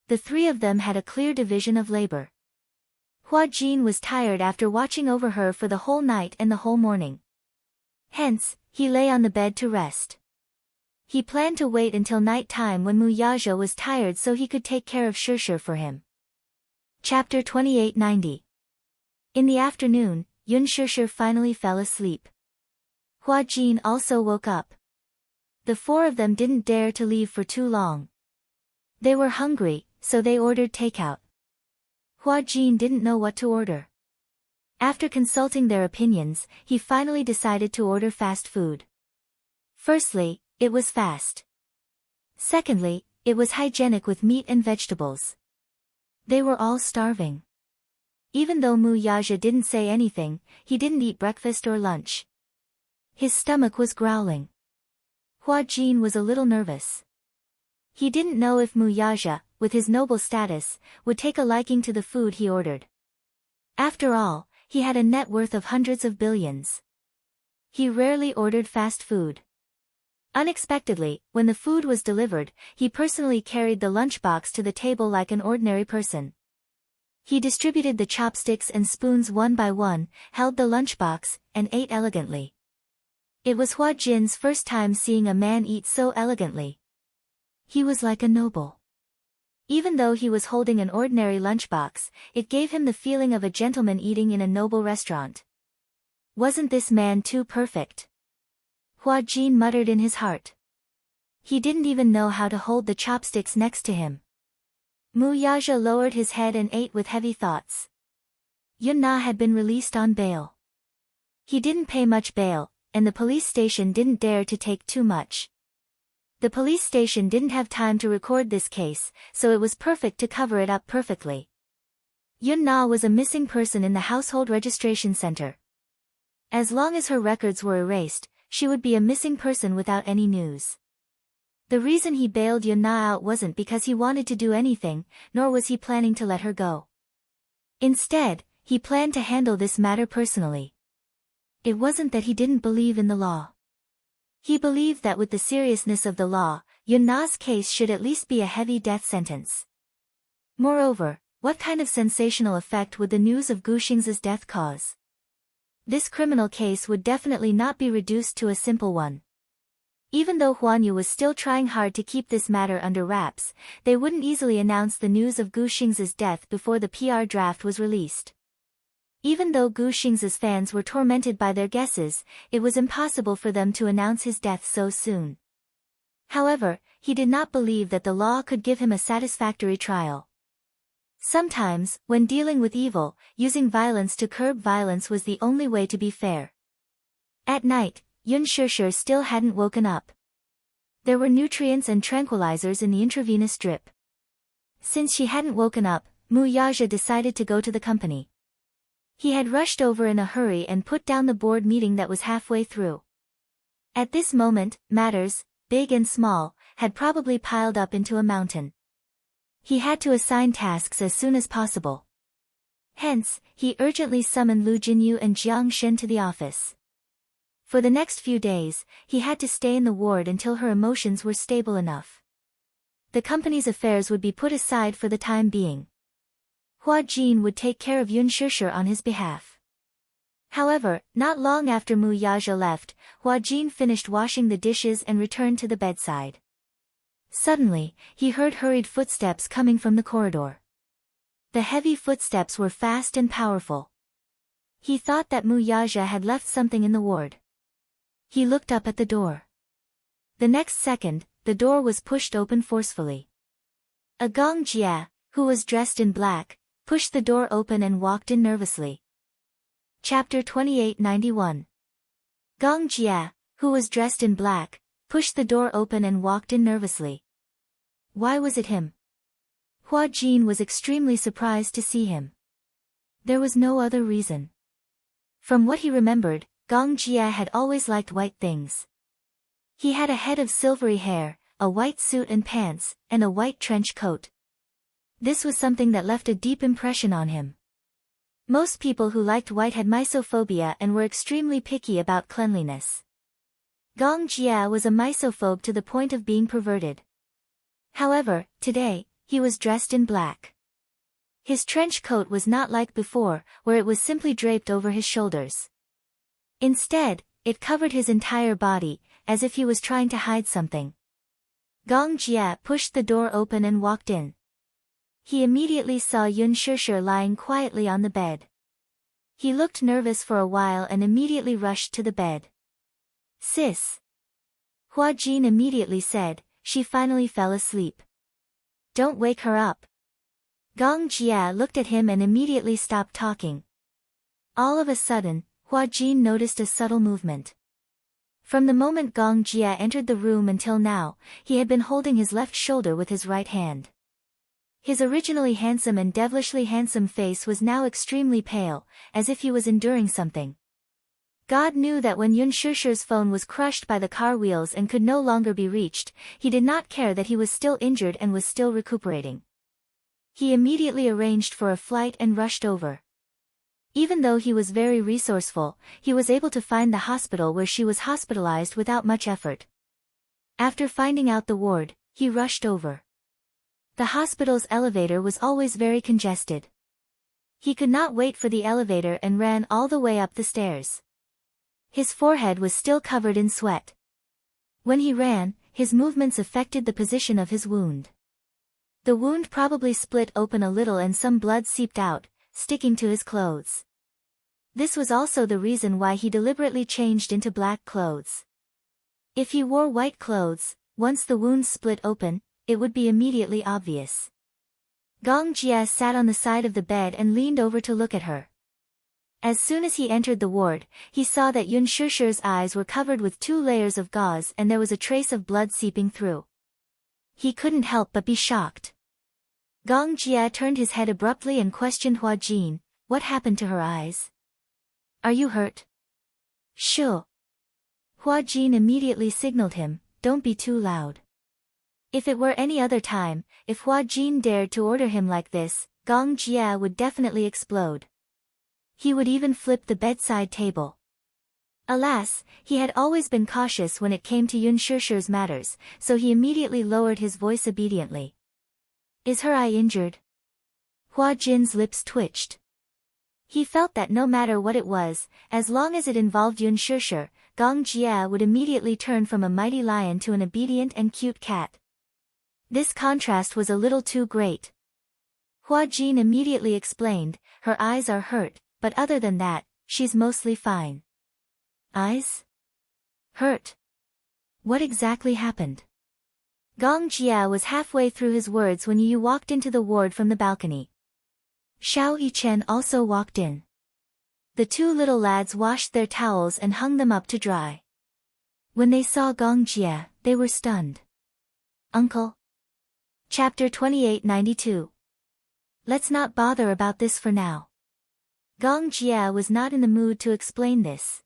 The three of them had a clear division of labor. Hua Jin was tired after watching over her for the whole night and the whole morning. Hence, he lay on the bed to rest. He planned to wait until night time when Mu Yaja was tired so he could take care of Shishir for him. Chapter 2890. In the afternoon, Yun Shishir finally fell asleep. Hua Jin also woke up. The four of them didn't dare to leave for too long. They were hungry, so they ordered takeout. Hua Jin didn't know what to order. After consulting their opinions, he finally decided to order fast food. Firstly, it was fast. Secondly, it was hygienic with meat and vegetables. They were all starving. Even though Mu Yaja didn't say anything, he didn't eat breakfast or lunch. His stomach was growling. Hua Jin was a little nervous. He didn't know if Mu Yaja, with his noble status, would take a liking to the food he ordered. After all, he had a net worth of hundreds of billions. He rarely ordered fast food. Unexpectedly, when the food was delivered, he personally carried the lunchbox to the table like an ordinary person. He distributed the chopsticks and spoons one by one, held the lunchbox, and ate elegantly. It was Hua Jin's first time seeing a man eat so elegantly. He was like a noble. Even though he was holding an ordinary lunchbox, it gave him the feeling of a gentleman eating in a noble restaurant. Wasn't this man too perfect? Hua Jin muttered in his heart. He didn't even know how to hold the chopsticks next to him. Mu Yaja lowered his head and ate with heavy thoughts. Yun Na had been released on bail. He didn't pay much bail, and the police station didn't dare to take too much. The police station didn't have time to record this case, so it was perfect to cover it up perfectly. Yun Na was a missing person in the household registration center. As long as her records were erased, she would be a missing person without any news. The reason he bailed Yun Na out wasn't because he wanted to do anything, nor was he planning to let her go. Instead, he planned to handle this matter personally. It wasn't that he didn't believe in the law. He believed that with the seriousness of the law, Yun Na's case should at least be a heavy death sentence. Moreover, what kind of sensational effect would the news of Gu Xing's death cause? This criminal case would definitely not be reduced to a simple one. Even though Huan Yu was still trying hard to keep this matter under wraps, they wouldn't easily announce the news of Gu Xing's death before the PR draft was released. Even though Gu Xing's fans were tormented by their guesses, it was impossible for them to announce his death so soon. However, he did not believe that the law could give him a satisfactory trial. Sometimes, when dealing with evil, using violence to curb violence was the only way to be fair. At night, Yun Shishir still hadn't woken up. There were nutrients and tranquilizers in the intravenous drip. Since she hadn't woken up, Mu Yaja decided to go to the company. He had rushed over in a hurry and put down the board meeting that was halfway through. At this moment, matters, big and small, had probably piled up into a mountain. He had to assign tasks as soon as possible. Hence, he urgently summoned Lu Jinyu and Jiang Shen to the office. For the next few days, he had to stay in the ward until her emotions were stable enough. The company's affairs would be put aside for the time being. Hua Jin would take care of Yun Shishir on his behalf. However, not long after Mu Yaja left, Hua Jin finished washing the dishes and returned to the bedside. Suddenly, he heard hurried footsteps coming from the corridor. The heavy footsteps were fast and powerful. He thought that Mu Yaja had left something in the ward. He looked up at the door. The next second, the door was pushed open forcefully. A Gong Jia, who was dressed in black, pushed the door open and walked in nervously. Chapter 2891. Gong Jia, who was dressed in black, pushed the door open and walked in nervously. Why was it him? Hua Jin was extremely surprised to see him. There was no other reason. From what he remembered, Gong Jia had always liked white things. He had a head of silvery hair, a white suit and pants, and a white trench coat. This was something that left a deep impression on him. Most people who liked white had misophobia and were extremely picky about cleanliness. Gong Jia was a misophobe to the point of being perverted. However, today, he was dressed in black. His trench coat was not like before, where it was simply draped over his shoulders. Instead, it covered his entire body, as if he was trying to hide something. Gong Jia pushed the door open and walked in. He immediately saw Yun Shishir lying quietly on the bed. He looked nervous for a while and immediately rushed to the bed. "Sis." Hua Jin immediately said, "She finally fell asleep. Don't wake her up." Gong Jia looked at him and immediately stopped talking. All of a sudden, Hua Jin noticed a subtle movement. From the moment Gong Jia entered the room until now, he had been holding his left shoulder with his right hand. His originally handsome and devilishly handsome face was now extremely pale, as if he was enduring something. God knew that when Yun Shusher's phone was crushed by the car wheels and could no longer be reached, he did not care that he was still injured and was still recuperating. He immediately arranged for a flight and rushed over. Even though he was very resourceful, he was able to find the hospital where she was hospitalized without much effort. After finding out the ward, he rushed over. The hospital's elevator was always very congested. He could not wait for the elevator and ran all the way up the stairs. His forehead was still covered in sweat. When he ran, his movements affected the position of his wound. The wound probably split open a little and some blood seeped out, sticking to his clothes. This was also the reason why he deliberately changed into black clothes. If he wore white clothes, once the wound split open, it would be immediately obvious. Gong Jia sat on the side of the bed and leaned over to look at her. As soon as he entered the ward, he saw that Yun Shusher's eyes were covered with 2 layers of gauze and there was a trace of blood seeping through. He couldn't help but be shocked. Gong Jia turned his head abruptly and questioned Hua Jin, "What happened to her eyes? Are you hurt?" "Sure." Hua Jin immediately signaled him, "Don't be too loud." If it were any other time, if Hua Jin dared to order him like this, Gong Jia would definitely explode. He would even flip the bedside table. Alas, he had always been cautious when it came to Yun Shusher's matters, so he immediately lowered his voice obediently. "Is her eye injured?" Hua Jin's lips twitched. He felt that no matter what it was, as long as it involved Yun Shusher, Gong Jia would immediately turn from a mighty lion to an obedient and cute cat. This contrast was a little too great. Hua Jin immediately explained, "Her eyes are hurt, but other than that, she's mostly fine." "Eyes? Hurt? What exactly happened?" Gong Jia was halfway through his words when Yu walked into the ward from the balcony. Xiao Yichen also walked in. The 2 little lads washed their towels and hung them up to dry. When they saw Gong Jia, they were stunned. "Uncle?" Chapter 2892. Let's not bother about this for now. Gong Jia was not in the mood to explain this.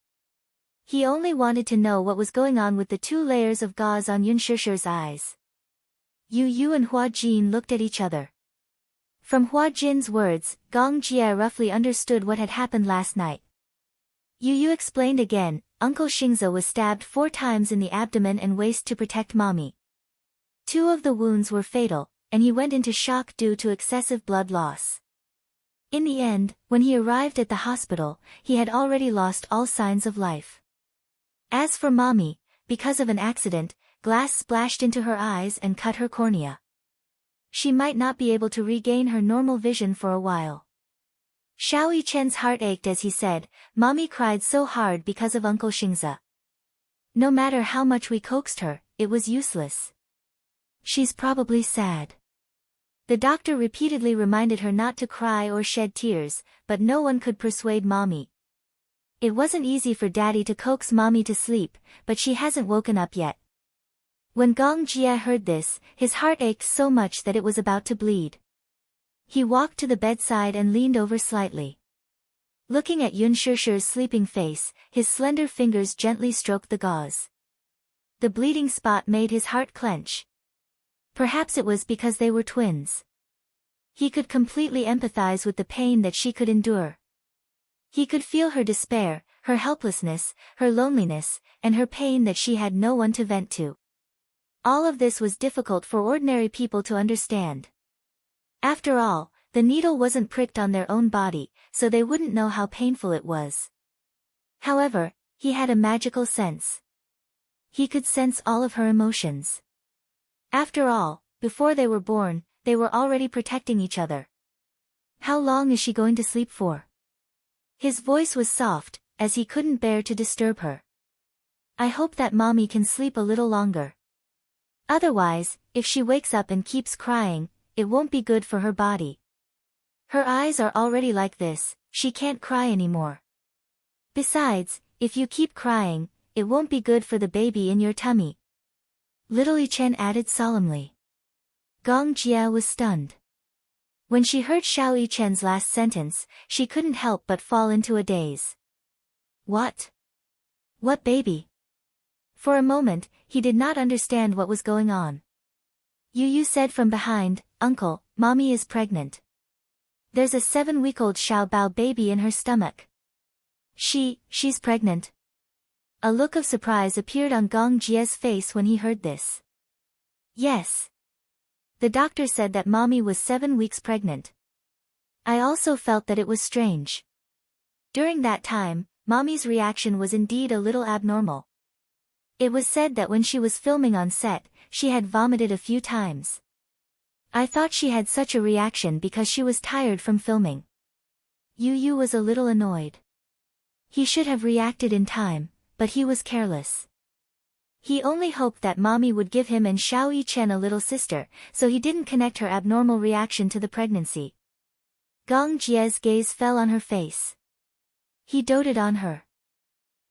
He only wanted to know what was going on with the 2 layers of gauze on Yun Shusher's eyes. Yu and Hua Jin looked at each other. From Hua Jin's words, Gong Jia roughly understood what had happened last night. Yu explained again, Uncle Xingze was stabbed 4 times in the abdomen and waist to protect mommy. 2 of the wounds were fatal, and he went into shock due to excessive blood loss. In the end, when he arrived at the hospital, he had already lost all signs of life. As for mommy, because of an accident, glass splashed into her eyes and cut her cornea. She might not be able to regain her normal vision for a while. Xiao Yichen's heart ached as he said, "Mommy cried so hard because of Uncle Xingze. No matter how much we coaxed her, it was useless. She's probably sad." The doctor repeatedly reminded her not to cry or shed tears, but no one could persuade mommy. It wasn't easy for daddy to coax mommy to sleep, but she hasn't woken up yet. When Gong Jia heard this, his heart ached so much that it was about to bleed. He walked to the bedside and leaned over slightly. Looking at Yun Shusher's sleeping face, his slender fingers gently stroked the gauze. The bleeding spot made his heart clench. Perhaps it was because they were twins. He could completely empathize with the pain that she could endure. He could feel her despair, her helplessness, her loneliness, and her pain that she had no one to vent to. All of this was difficult for ordinary people to understand. After all, the needle wasn't pricked on their own body, so they wouldn't know how painful it was. However, he had a magical sense. He could sense all of her emotions. After all, before they were born, they were already protecting each other. "How long is she going to sleep for?" His voice was soft, as he couldn't bear to disturb her. "I hope that mommy can sleep a little longer. Otherwise, if she wakes up and keeps crying, it won't be good for her body. Her eyes are already like this, she can't cry anymore. Besides, if you keep crying, it won't be good for the baby in your tummy." Little Yichen added solemnly. Gong Jia was stunned. When she heard Xiao Yichen's last sentence, she couldn't help but fall into a daze. What? What baby? For a moment, he did not understand what was going on. Yu said from behind, "Uncle, Mommy is pregnant. There's a 7-week-old Xiaobao baby in her stomach." She's pregnant. A look of surprise appeared on Gong Jie's face when he heard this. Yes. The doctor said that Mommy was 7 weeks pregnant. I also felt that it was strange. During that time, Mommy's reaction was indeed a little abnormal. It was said that when she was filming on set, she had vomited a few times. I thought she had such a reaction because she was tired from filming. Yu was a little annoyed. He should have reacted in time, but he was careless. He only hoped that Mommy would give him and Xiao Yichen a little sister, so he didn't connect her abnormal reaction to the pregnancy. Gong Jie's gaze fell on her face. He doted on her.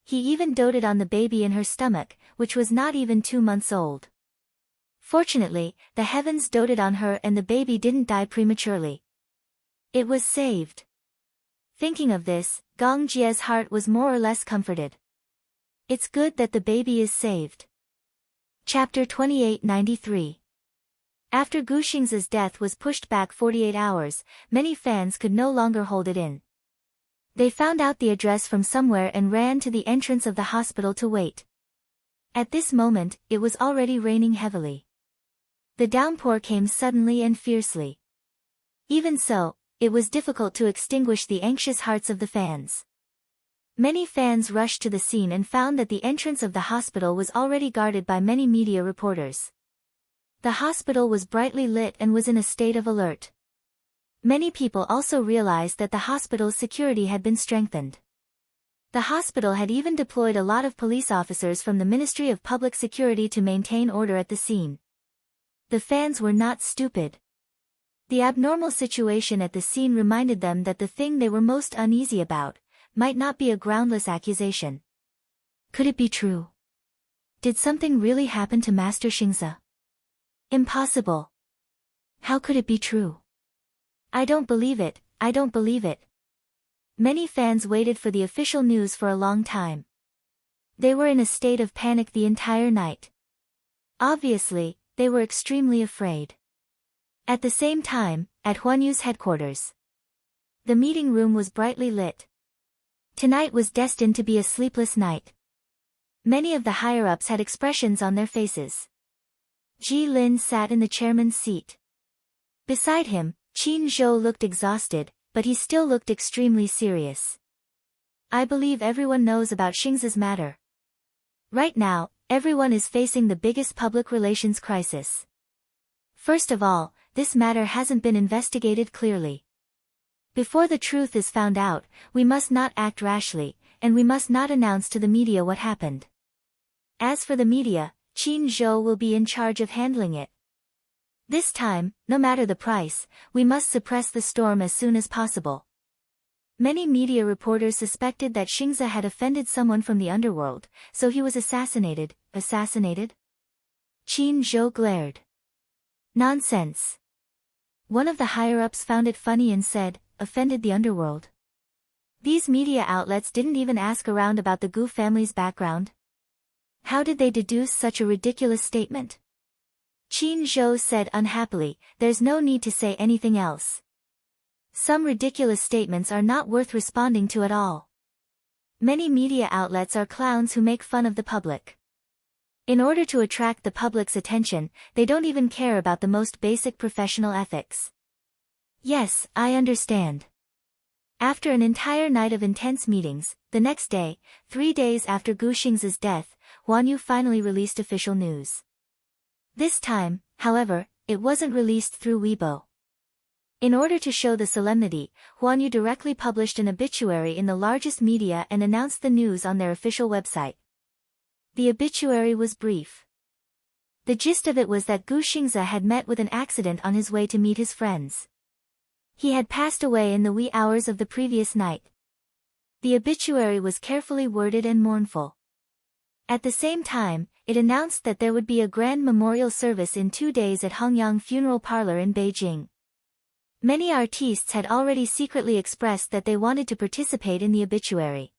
He even doted on the baby in her stomach, which was not even 2 months old. Fortunately, the heavens doted on her and the baby didn't die prematurely. It was saved. Thinking of this, Gong Jie's heart was more or less comforted. It's good that the baby is saved. Chapter 2893. After Gu Xing's death was pushed back 48 hours, many fans could no longer hold it in. They found out the address from somewhere and ran to the entrance of the hospital to wait. At this moment, it was already raining heavily. The downpour came suddenly and fiercely. Even so, it was difficult to extinguish the anxious hearts of the fans. Many fans rushed to the scene and found that the entrance of the hospital was already guarded by many media reporters. The hospital was brightly lit and was in a state of alert. Many people also realized that the hospital's security had been strengthened. The hospital had even deployed a lot of police officers from the Ministry of Public Security to maintain order at the scene. The fans were not stupid. The abnormal situation at the scene reminded them that the thing they were most uneasy about might not be a groundless accusation. Could it be true? Did something really happen to Master Xingzi? Impossible. How could it be true? I don't believe it, I don't believe it. Many fans waited for the official news for a long time. They were in a state of panic the entire night. Obviously, they were extremely afraid. At the same time, at Huanyu's headquarters, the meeting room was brightly lit. Tonight was destined to be a sleepless night. Many of the higher-ups had expressions on their faces. Ji Lin sat in the chairman's seat. Beside him, Qin Zhou looked exhausted, but he still looked extremely serious. I believe everyone knows about Xingzi's matter. Right now, everyone is facing the biggest public relations crisis. First of all, this matter hasn't been investigated clearly. Before the truth is found out, we must not act rashly, and we must not announce to the media what happened. As for the media, Qin Zhou will be in charge of handling it. This time, no matter the price, we must suppress the storm as soon as possible. Many media reporters suspected that Xingzi had offended someone from the underworld, so he was assassinated. Assassinated? Qin Zhou glared. Nonsense. One of the higher-ups found it funny and said, offended the underworld. These media outlets didn't even ask around about the Gu family's background. How did they deduce such a ridiculous statement? Qin Zhou said unhappily, there's no need to say anything else. Some ridiculous statements are not worth responding to at all. Many media outlets are clowns who make fun of the public. In order to attract the public's attention, they don't even care about the most basic professional ethics. Yes, I understand. After an entire night of intense meetings, the next day, 3 days after Gu Xingzi's death, Huanyu finally released official news. This time, however, it wasn't released through Weibo. In order to show the solemnity, Huanyu directly published an obituary in the largest media and announced the news on their official website. The obituary was brief. The gist of it was that Gu Xingzi had met with an accident on his way to meet his friends. He had passed away in the wee hours of the previous night. The obituary was carefully worded and mournful. At the same time, it announced that there would be a grand memorial service in 2 days at Hongyang Funeral Parlor in Beijing. Many artistes had already secretly expressed that they wanted to participate in the obituary.